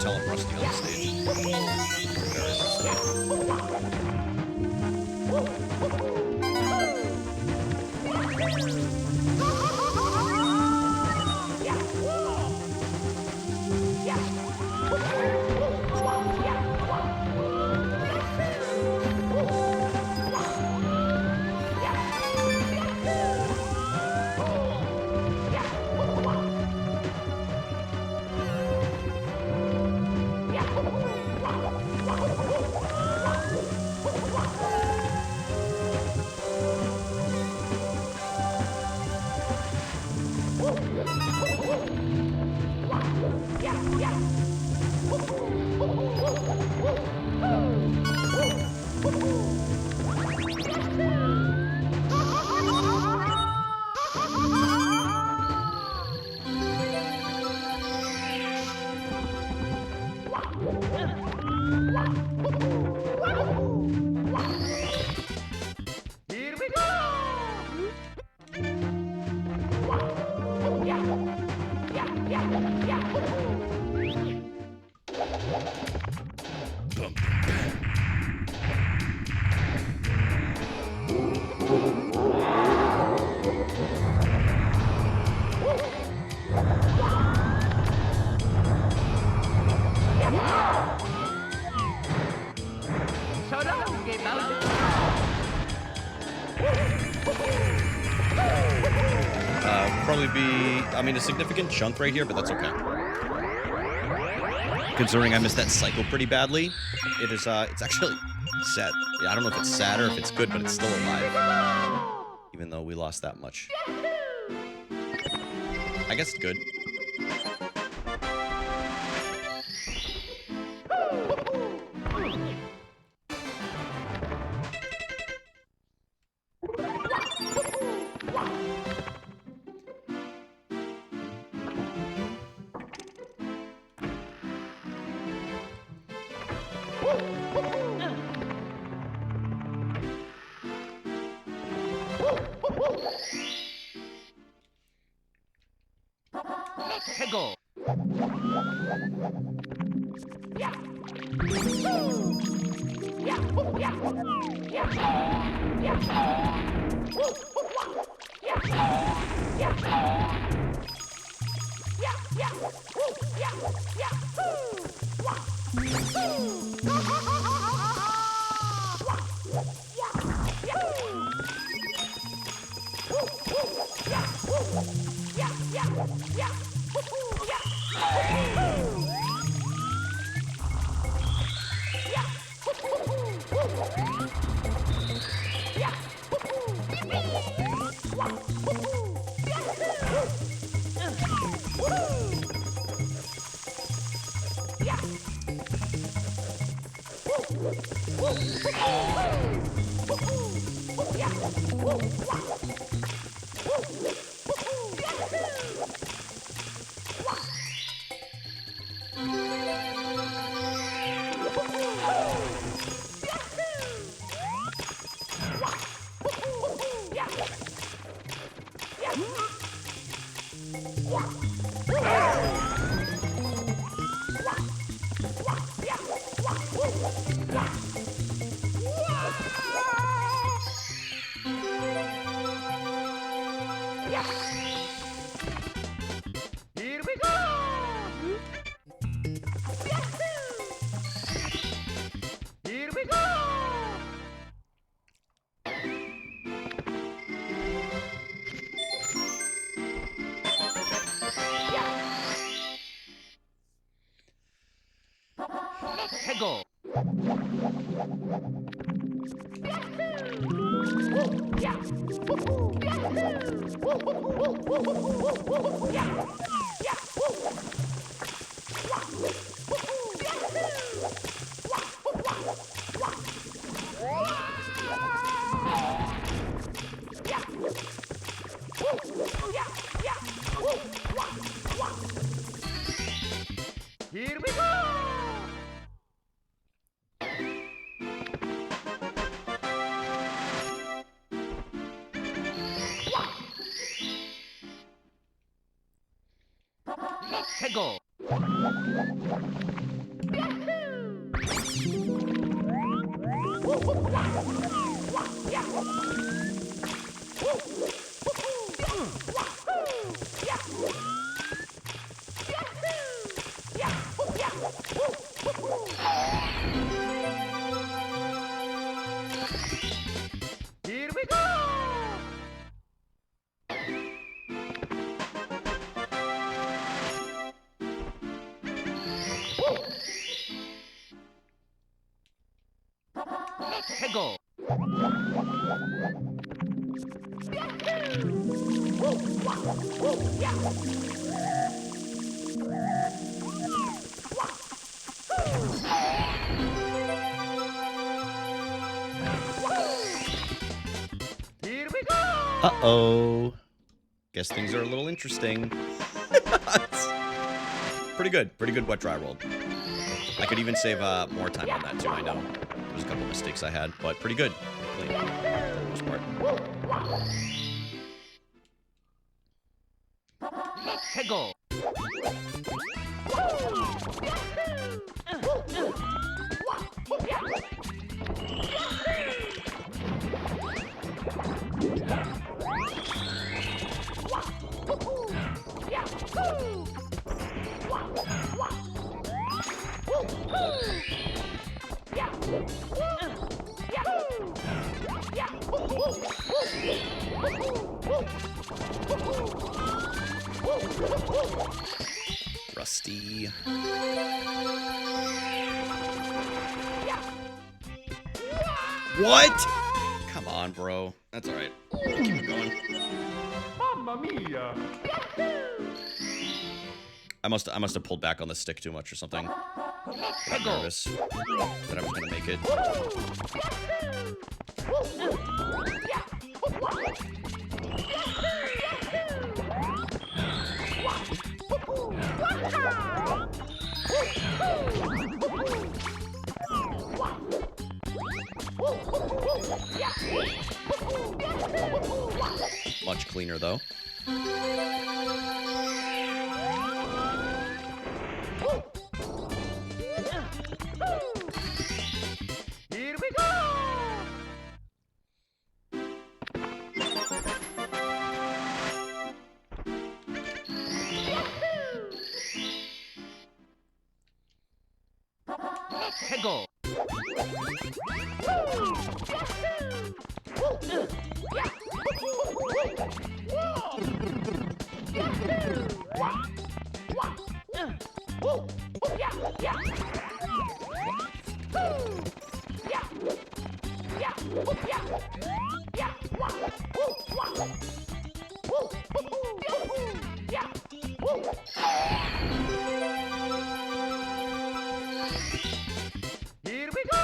Speaker 1: Tell him Rusty on the stage. Very rusty.
Speaker 4: Here we go! 사랑의 마음.
Speaker 1: Probably be, I mean, a significant chunk right here, but that's okay. Considering I missed that cycle pretty badly, it is, it's actually sad. Yeah, I don't know if it's sad or if it's good, but it's still alive. Even though we lost that much. I guess it's good.
Speaker 4: Let's go! Here we go! Here we go! 해고! Here we go! 해고! Here we go! 해고! Here we go!
Speaker 1: Uh-oh. Guess things are a little interesting. Pretty good. Pretty good wet dry roll. I could even save more time on that too, I know. There was a couple mistakes I had, but pretty good. Clean, for the most part.
Speaker 4: 해고!
Speaker 1: Rusty. What? Come on, bro. That's alright. Keep it going.
Speaker 4: Mamma mia!
Speaker 1: I must have pulled back on the stick too much or something. I'm nervous that I was gonna make it. Much cleaner though.
Speaker 4: Here we go! 해고! Here we go!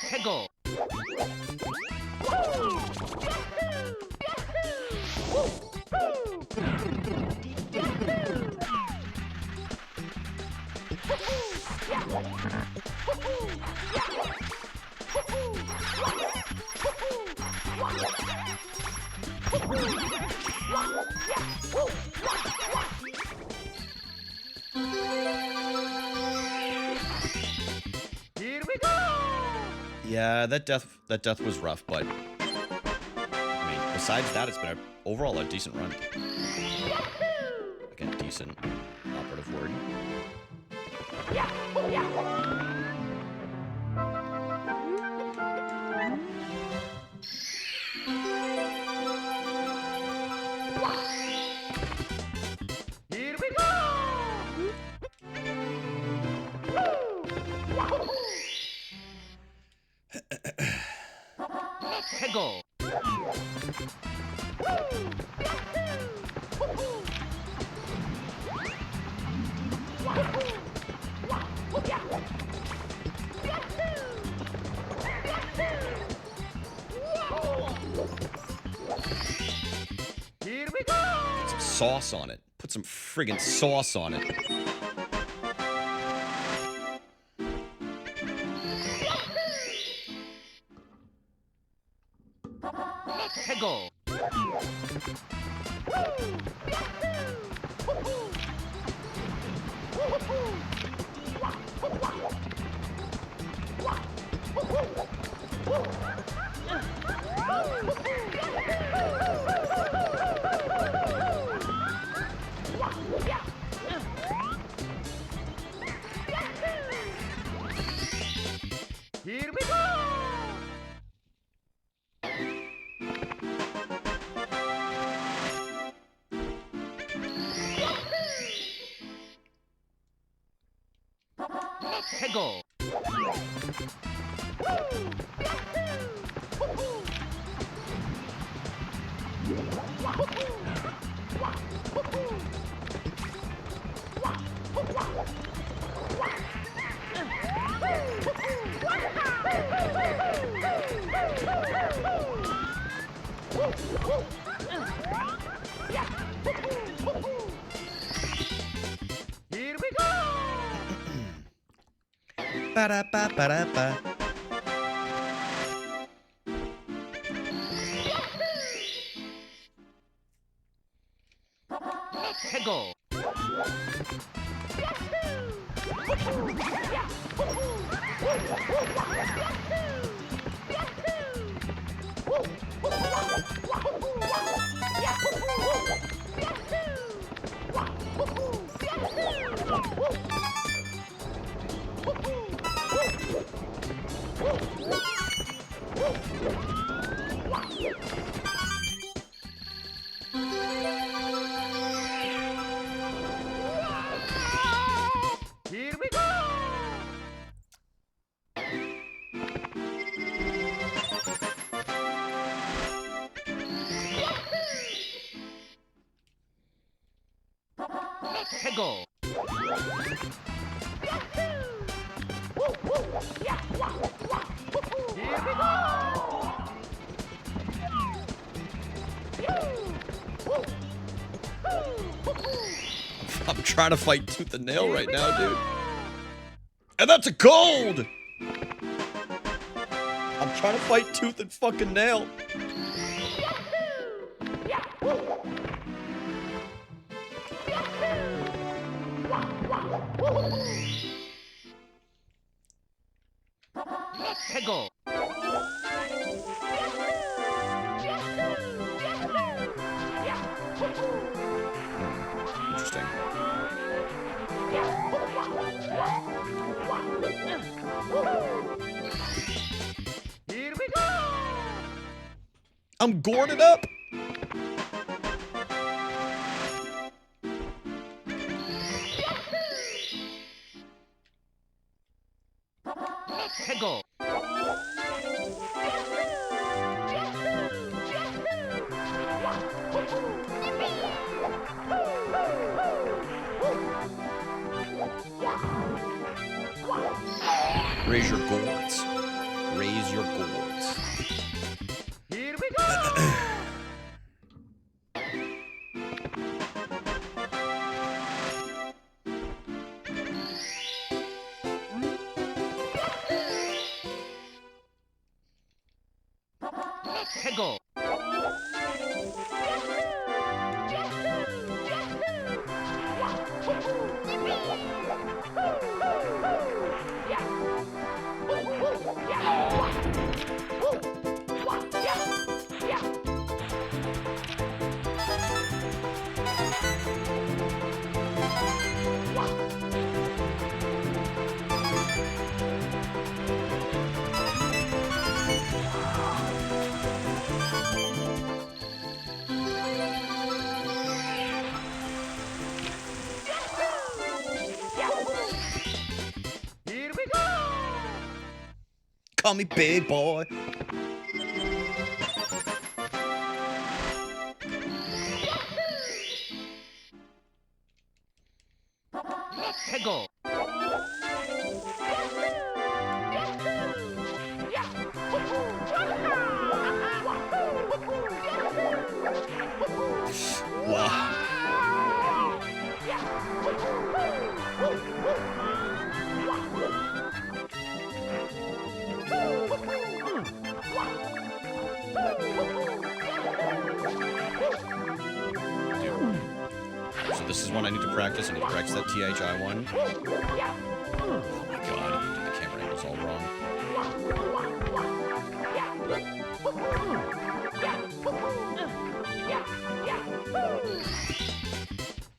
Speaker 4: 해고! Here we go!
Speaker 1: Yeah, that death was rough, but I mean, besides that, it's been overall a decent run. Again, decent operative word.
Speaker 4: Here we go! Hegel! Here we go!
Speaker 1: Put some sauce on it. Put some friggin' sauce on it.
Speaker 4: Hegel! Here we go! Hegel! Here we go!
Speaker 1: Ba-da-ba-ba-da-ba.
Speaker 4: Hegel! Here we go! Hegel! Here we go!
Speaker 1: I'm trying to fight tooth and nail right now, dude. And that's a gold! I'm trying to fight tooth and fucking nail.
Speaker 4: Hegel!
Speaker 1: Interesting.
Speaker 4: Here we go!
Speaker 1: I'm gourded up.
Speaker 4: Hegel!
Speaker 1: Raise your gourds. Raise your gourds.
Speaker 4: Here we go! Hegel!
Speaker 1: call me big boy.
Speaker 4: Let's go.
Speaker 1: Wow. So this is one I need to practice. I need to practice that THI one. Oh my god, dude, the camera angle's all wrong.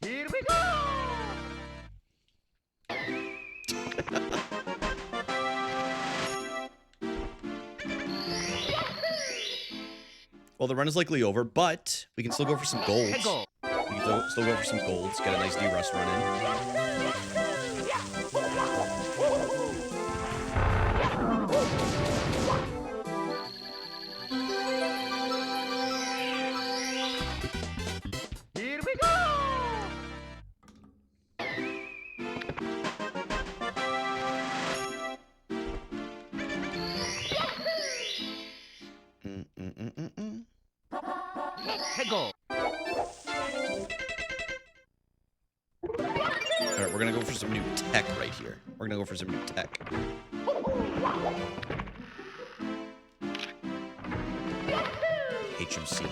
Speaker 4: Here we go.
Speaker 1: Well, the run is likely over, but we can still go for some golds.
Speaker 4: Let's go.
Speaker 1: We can still go for some golds, get a nice D-Rust run in.
Speaker 4: Here we go. Let's go.
Speaker 1: Alright, we're gonna go for some new tech right here. We're gonna go for some new tech. HMC.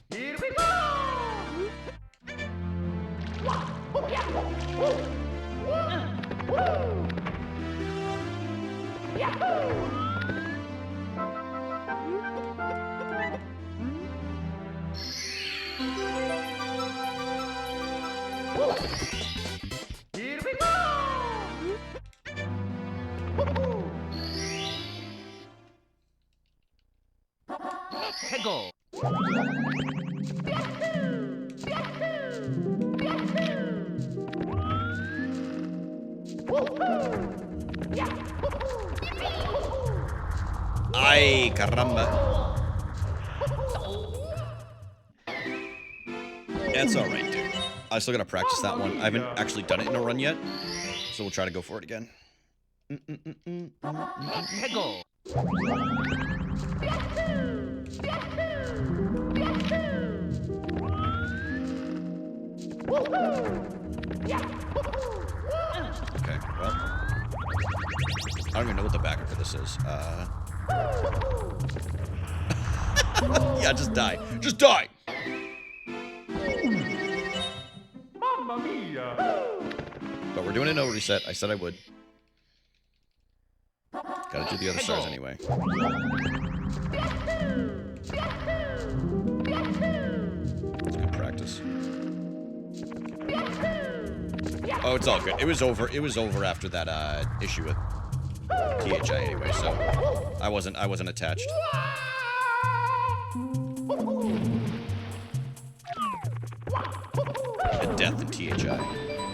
Speaker 4: Here we go. Here we go. Let's go.
Speaker 1: Ay, caramba. That's alright, dude. I still gotta practice that one. I haven't actually done it in a run yet, so we'll try to go for it again.
Speaker 4: Let's go.
Speaker 1: Okay, well. I don't even know what the backer for this is. Yeah, just die. Just die!
Speaker 4: Mamma mia.
Speaker 1: But we're doing a no reset. I said I would. Gotta do the other stars anyway. It's good practice. Oh, it's all good. It was over. It was over after that issue with THI anyway, so I wasn't attached. The death in THI.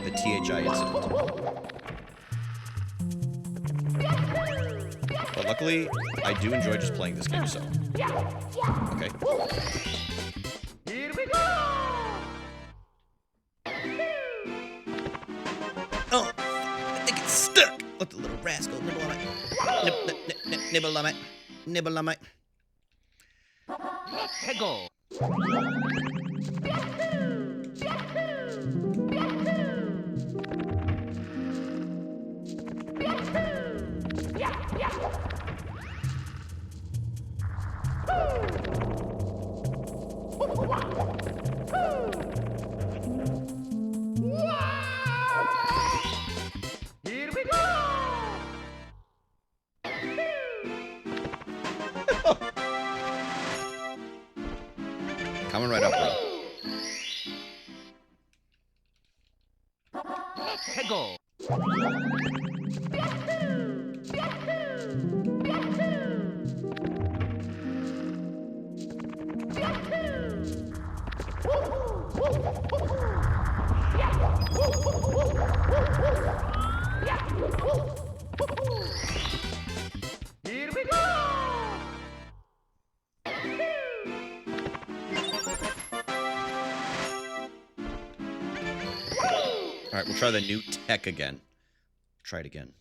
Speaker 1: The THI incident. But luckily, I do enjoy just playing this game, so. Okay.
Speaker 4: Here we go.
Speaker 1: Oh, I think it's stuck. Let the little rascal nibble on it. Nibble on it. Nibble on it.
Speaker 4: Let's go. Here we go.
Speaker 1: Coming right up, bro.
Speaker 4: Let's go.
Speaker 1: right, we'll try the new tech again. Try it again.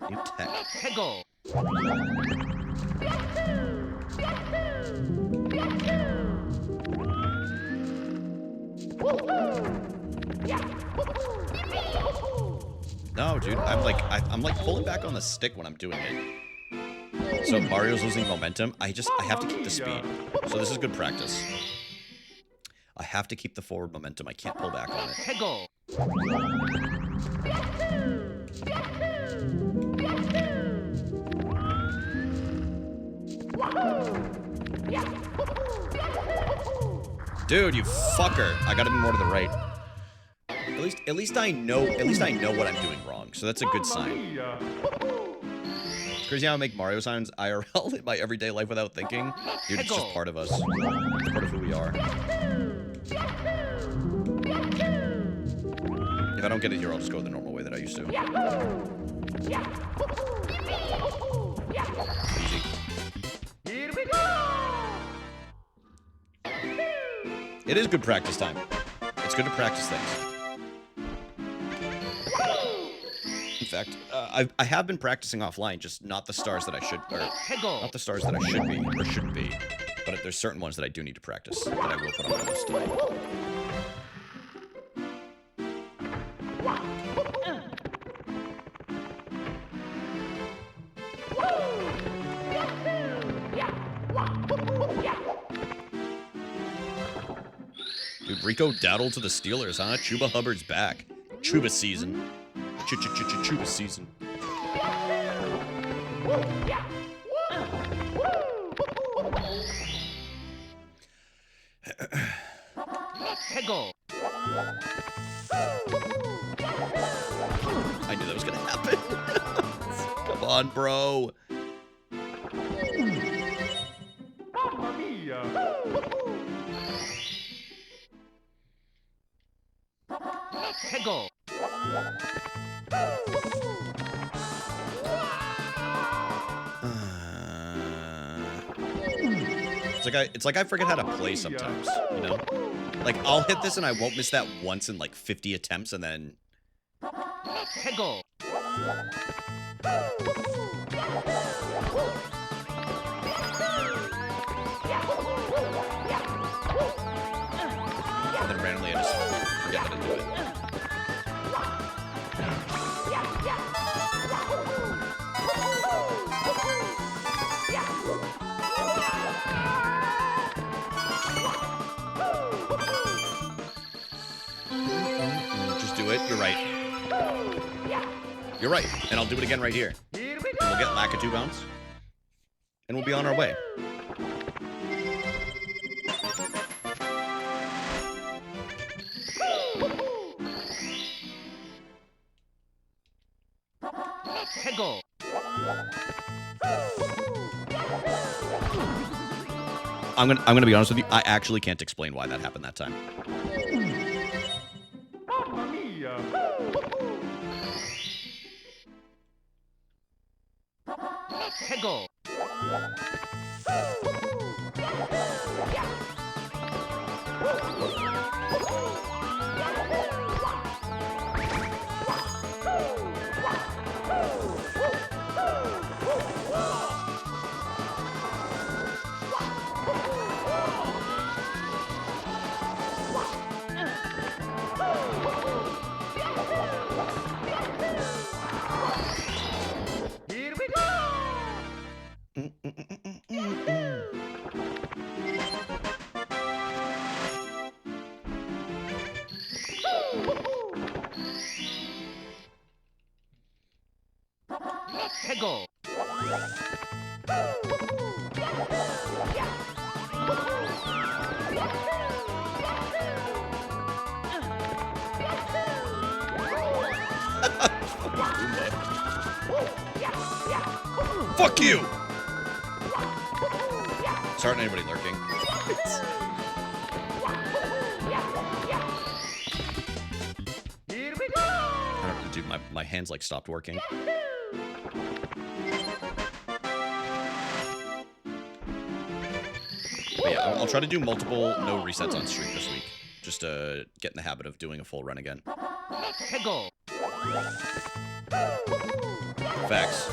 Speaker 1: New tech.
Speaker 4: Hegel.
Speaker 1: No, dude, I'm like pulling back on the stick when I'm doing it. So Mario's losing momentum. I have to keep the speed. So this is good practice. I have to keep the forward momentum. I can't pull back on it.
Speaker 4: Hegel.
Speaker 1: Dude, you fucker. I gotta be more to the right. At least I know what I'm doing wrong. So that's a good sign. It's crazy how I make Mario signs IRL in my everyday life without thinking. Dude, it's just part of us. It's part of who we are. If I don't get it here, I'll just go the normal way that I used to. Easy.
Speaker 4: Here we go.
Speaker 1: It is good practice time. It's good to practice things. In fact, I have been practicing offline, just not the stars that I should, or not the stars that I should be or shouldn't be. But there's certain ones that I do need to practice that I will put on my list today. Dude, Rico daddled to the Steelers, huh? Chuba Hubbard's back. Chuba season. Chuba season.
Speaker 4: Hegel.
Speaker 1: I knew that was gonna happen. Come on, bro.
Speaker 4: Mamma mia. Hegel.
Speaker 1: It's like I forget how to play sometimes, you know? Like, I'll hit this and I won't miss that once in like 50 attempts and then...
Speaker 4: Hegel.
Speaker 1: And then randomly I just forget how to do it. Just do it. You're right. You're right. And I'll do it again right here.
Speaker 4: Here we
Speaker 1: And
Speaker 4: go.
Speaker 1: we'll get Lakitu bounce. And we'll be on our way.
Speaker 4: Hegel.
Speaker 1: I'm gonna be honest with you. I actually can't explain why that happened that time.
Speaker 4: Mamma mia. Hegel. Here we go. Hegel.
Speaker 1: Fuck you! Sorry to anybody lurking.
Speaker 4: Here we go.
Speaker 1: I don't, dude, my hands like stopped working. But yeah, I'll try to do multiple no resets on stream this week. Just to get in the habit of doing a full run again.
Speaker 4: 해고.
Speaker 1: Facts.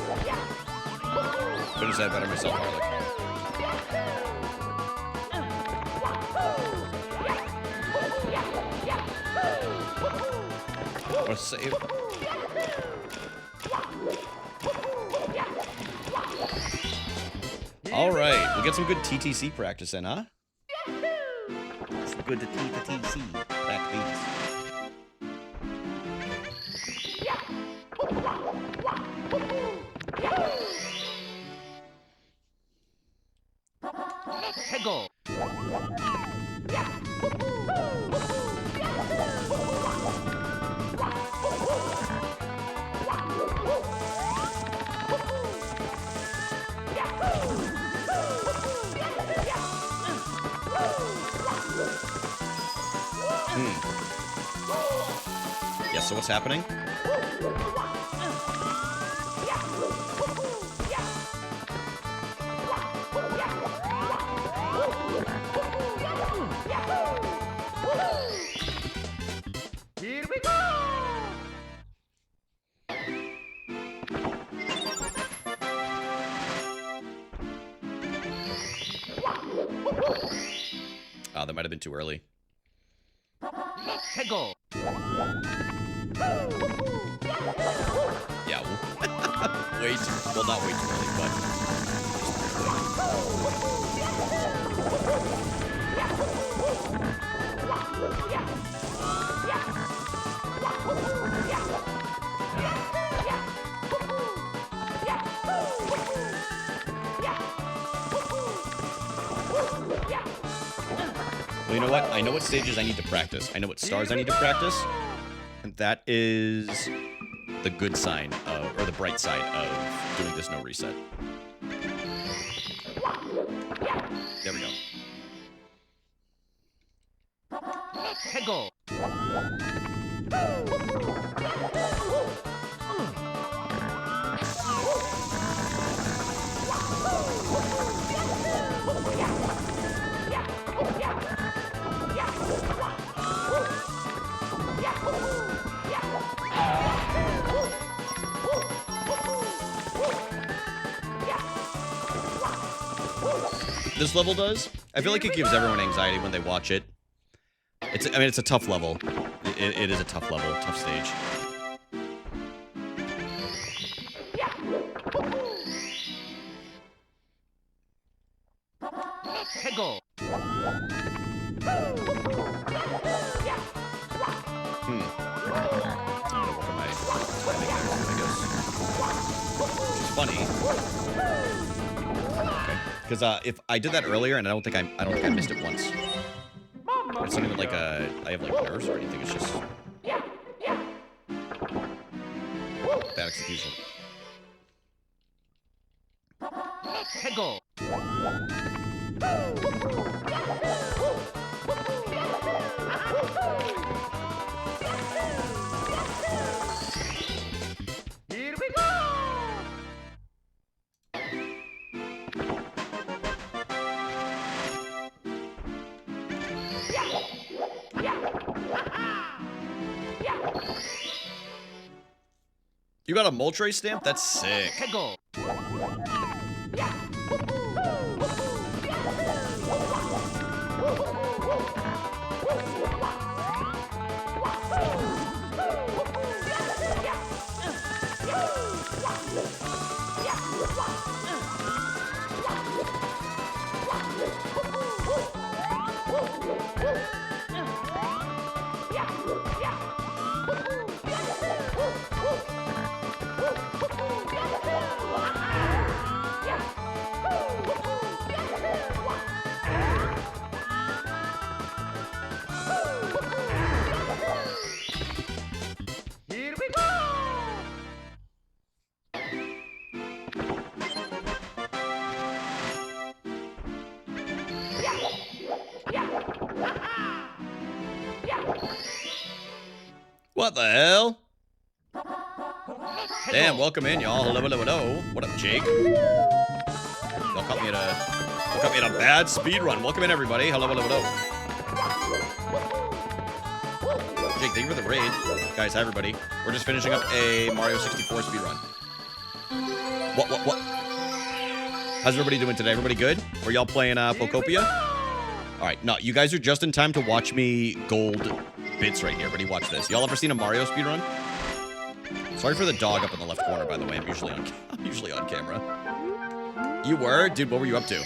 Speaker 1: Couldn't have said it better myself, Harley. What a save. All right, we'll get some good TTC practice in, huh? Some good TTC practice.
Speaker 4: 해고. Yeah, so what's happening? Here we go!
Speaker 1: Oh, that might have been too early.
Speaker 4: 해고.
Speaker 1: Yeah, way too, well, not way too early, but well, you know what? I know what stages I need to practice. I know what stars I need to practice. And that is the good sign of, or the bright side of doing this no reset. There we go.
Speaker 4: 해고.
Speaker 1: This level does. I feel like it gives everyone anxiety when they watch it. I mean, it's a tough level. It is a tough level, tough stage.
Speaker 4: 해고.
Speaker 1: I'm gonna work on my timing there, I guess. Which is funny. Okay. Because if I did that earlier, and I don't think I missed it once. It's not even like I have like nerves or anything. It's just bad execution.
Speaker 4: 해고. Here we go.
Speaker 1: You got a Moltres stamp? That's sick.
Speaker 4: 해고. Here we go.
Speaker 1: What the hell? Damn, welcome in, y'all. Hello, hello, hello. What up, Jake? Y'all caught me at a bad speed run. Welcome in, everybody. Hello, hello, hello. Jake, thank you for the raid. Guys, hi, everybody. We're just finishing up a Mario 64 speedrun. What? How's everybody doing today? Everybody good? Were y'all playing Pokopia? All right, no, you guys are just in time to watch me gold bits right here. Everybody watch this. Y'all ever seen a Mario speedrun? Sorry for the dog up in the left corner, by the way. I'm usually on camera. You were? Dude, what were you up to?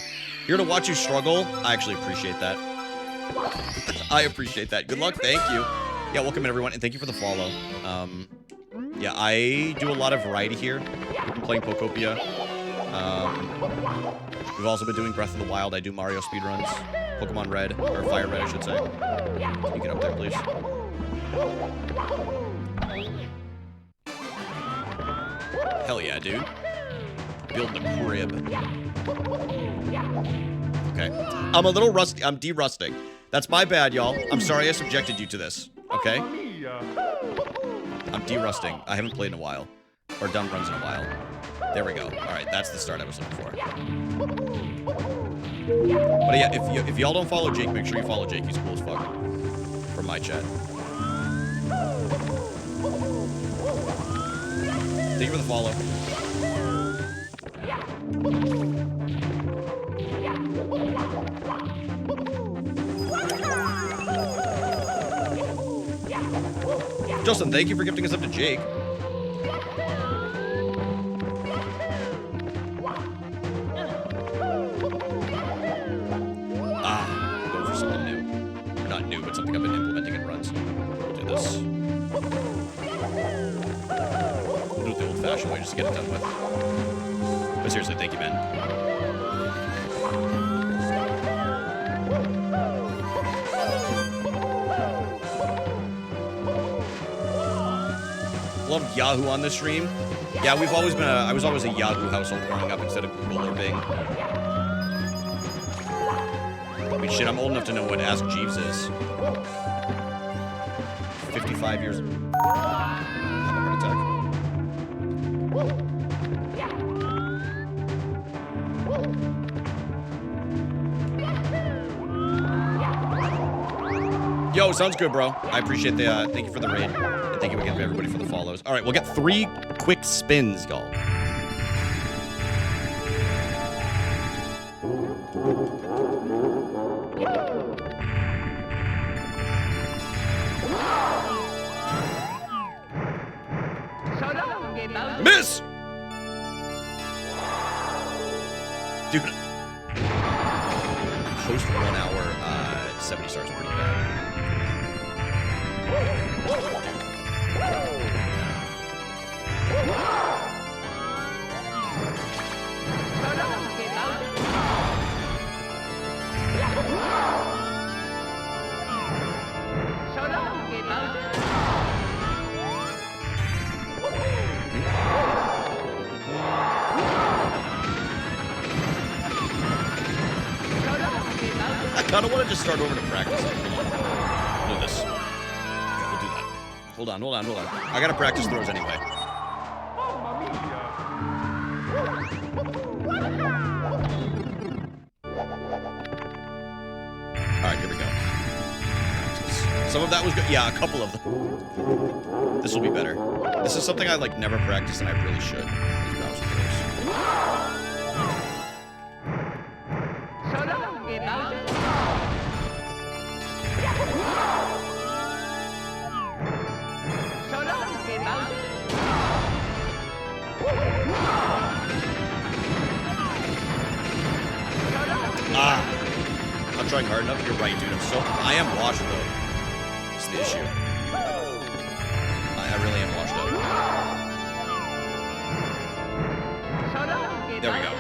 Speaker 1: Here to watch you struggle. I actually appreciate that. I appreciate that. Good luck. Thank you. Yeah, welcome in, everyone, and thank you for the follow. Yeah, I do a lot of variety here. We've been playing Pokopia. We've also been doing Breath of the Wild. I do Mario speedruns. Pokemon Red, or Fire Red, I should say. Can you get up there, please? Hell yeah, dude. Build the crib. Okay. I'm a little rusty. I'm de-rusting. That's my bad, y'all. I'm sorry I subjected you to this. Okay? I'm de-rusting. I haven't played in a while. Or done runs in a while. There we go. Alright, that's the start I was looking for. But yeah, if y'all don't follow Jake, make sure you follow Jake. He's cool as fuck. From my chat. Thank you for the follow. Justin, thank you for gifting us up to Jake. Go for something new. Or not new, but something I've been implementing in runs. We'll do this. We'll do it the old-fashioned way just to get it done with. But seriously, thank you, man. A lot of Yahoo on this stream. Yeah, we've always been I was always a Yahoo household growing up instead of Google or Bing. I mean, shit, I'm old enough to know what Ask Jeeves is. 55 years. Have a heart attack. Yo, sounds good, bro. I appreciate the, thank you for the raid. And thank you again, everybody, for the follows. All right, we'll get 3 quick spins, y'all. Miss! Dude. Post 1 hour, 70 stars pretty bad. I kind of want to just start over to practice. We'll do this. Okay, we'll do that. Hold on. I gotta practice throws anyway. Alright, here we go. Some of that was good. Yeah, a couple of them. This will be better. This is something I like never practiced and I really should. These Bowser throws. I'm trying hard enough. You're right, dude. I am washed though. It's the issue. I really am washed up. There we go.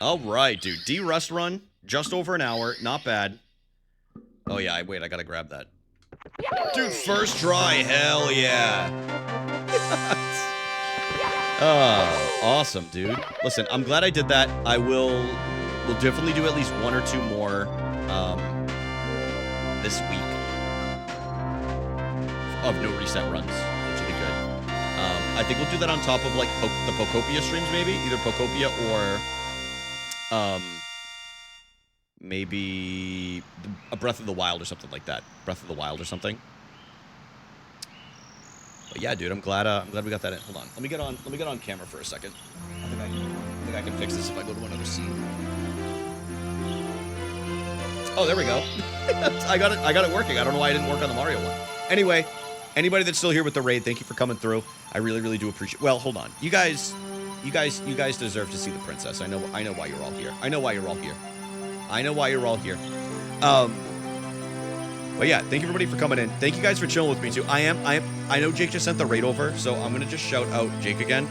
Speaker 1: All right, dude. D-Rust run. Just over an hour. Not bad. Oh, yeah. Wait, I gotta grab that. Dude, first try. Hell yeah. Oh, awesome, dude. Listen, I'm glad I did that. We'll definitely do at least 1 or 2 more this week of no reset runs, which will be good. I think we'll do that on top of like the Pokopia streams, maybe either Pokopia or maybe a Breath of the Wild or something like that. Breath of the Wild or something. But yeah, dude, I'm glad we got that in. Hold on, let me get on camera for a second. I think I can fix this if I go to another scene. Oh, there we go. I got it working. I don't know why I didn't work on the Mario one. Anyway, anybody that's still here with the raid, thank you for coming through. I really, really do appreciate. Well, hold on. You guys deserve to see the princess. I know why you're all here. I know why you're all here. But yeah, thank you everybody for coming in. Thank you guys for chilling with me too. I know Jake just sent the raid over, so I'm gonna just shout out Jake again.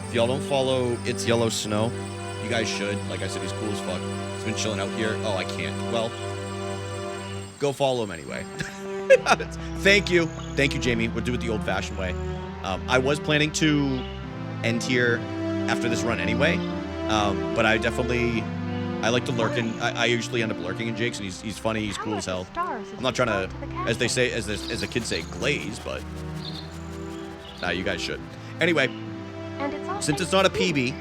Speaker 1: If y'all don't follow It's Yellow Snow, you guys should. Like I said, he's cool as fuck. He's been chilling out here. Oh, I can't. Well, go follow him anyway. Thank you, Jamie. We'll do it the old-fashioned way. I was planning to end here after this run anyway, but I like to lurk in. I usually end up lurking in Jake's, and he's funny. He's cool as hell. I'm not trying to, as they say, as the kids say, glaze, but you guys should. Anyway, since it's not a PB,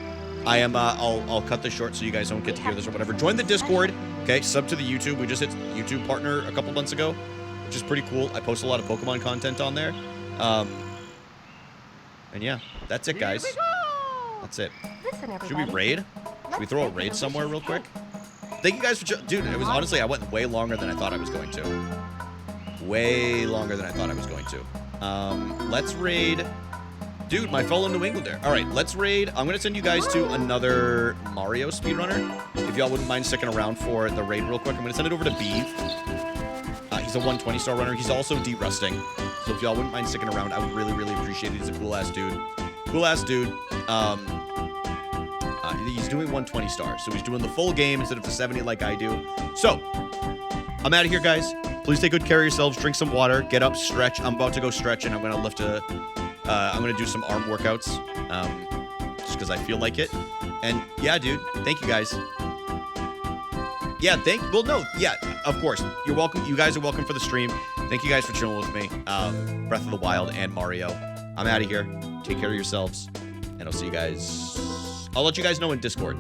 Speaker 1: I'll cut this short so you guys don't get to hear this or whatever. Join the Discord. Okay, sub to the YouTube. We just hit YouTube partner a couple months ago, which is pretty cool. I post a lot of Pokemon content on there. And yeah, that's it, guys. That's it. Should we raid? Should we throw a raid somewhere real quick? Thank you guys for dude, it was honestly, I went way longer than I thought I was going to. Way longer than I thought I was going to. Let's raid. Dude, my fellow New Englander. All right, let's raid. I'm going to send you guys to another Mario speedrunner. If y'all wouldn't mind sticking around for the raid real quick, I'm going to send it over to Beeve. He's a 120-star runner. He's also derusting. So if y'all wouldn't mind sticking around, I would really, really appreciate it. He's a cool-ass dude. Cool-ass dude. He's doing 120 stars. So he's doing the full game instead of the 70 like I do. So, I'm out of here, guys. Please take good care of yourselves. Drink some water. Get up, stretch. I'm about to go stretch, and I'm going to lift I'm going to do some arm workouts. Just because I feel like it. And, yeah, dude. Thank you, guys. Yeah, well, no. Yeah, of course. You're welcome. You guys are welcome for the stream. Thank you guys for chilling with me. Breath of the Wild and Mario. I'm out of here. Take care of yourselves. And I'll see you guys. I'll let you guys know in Discord.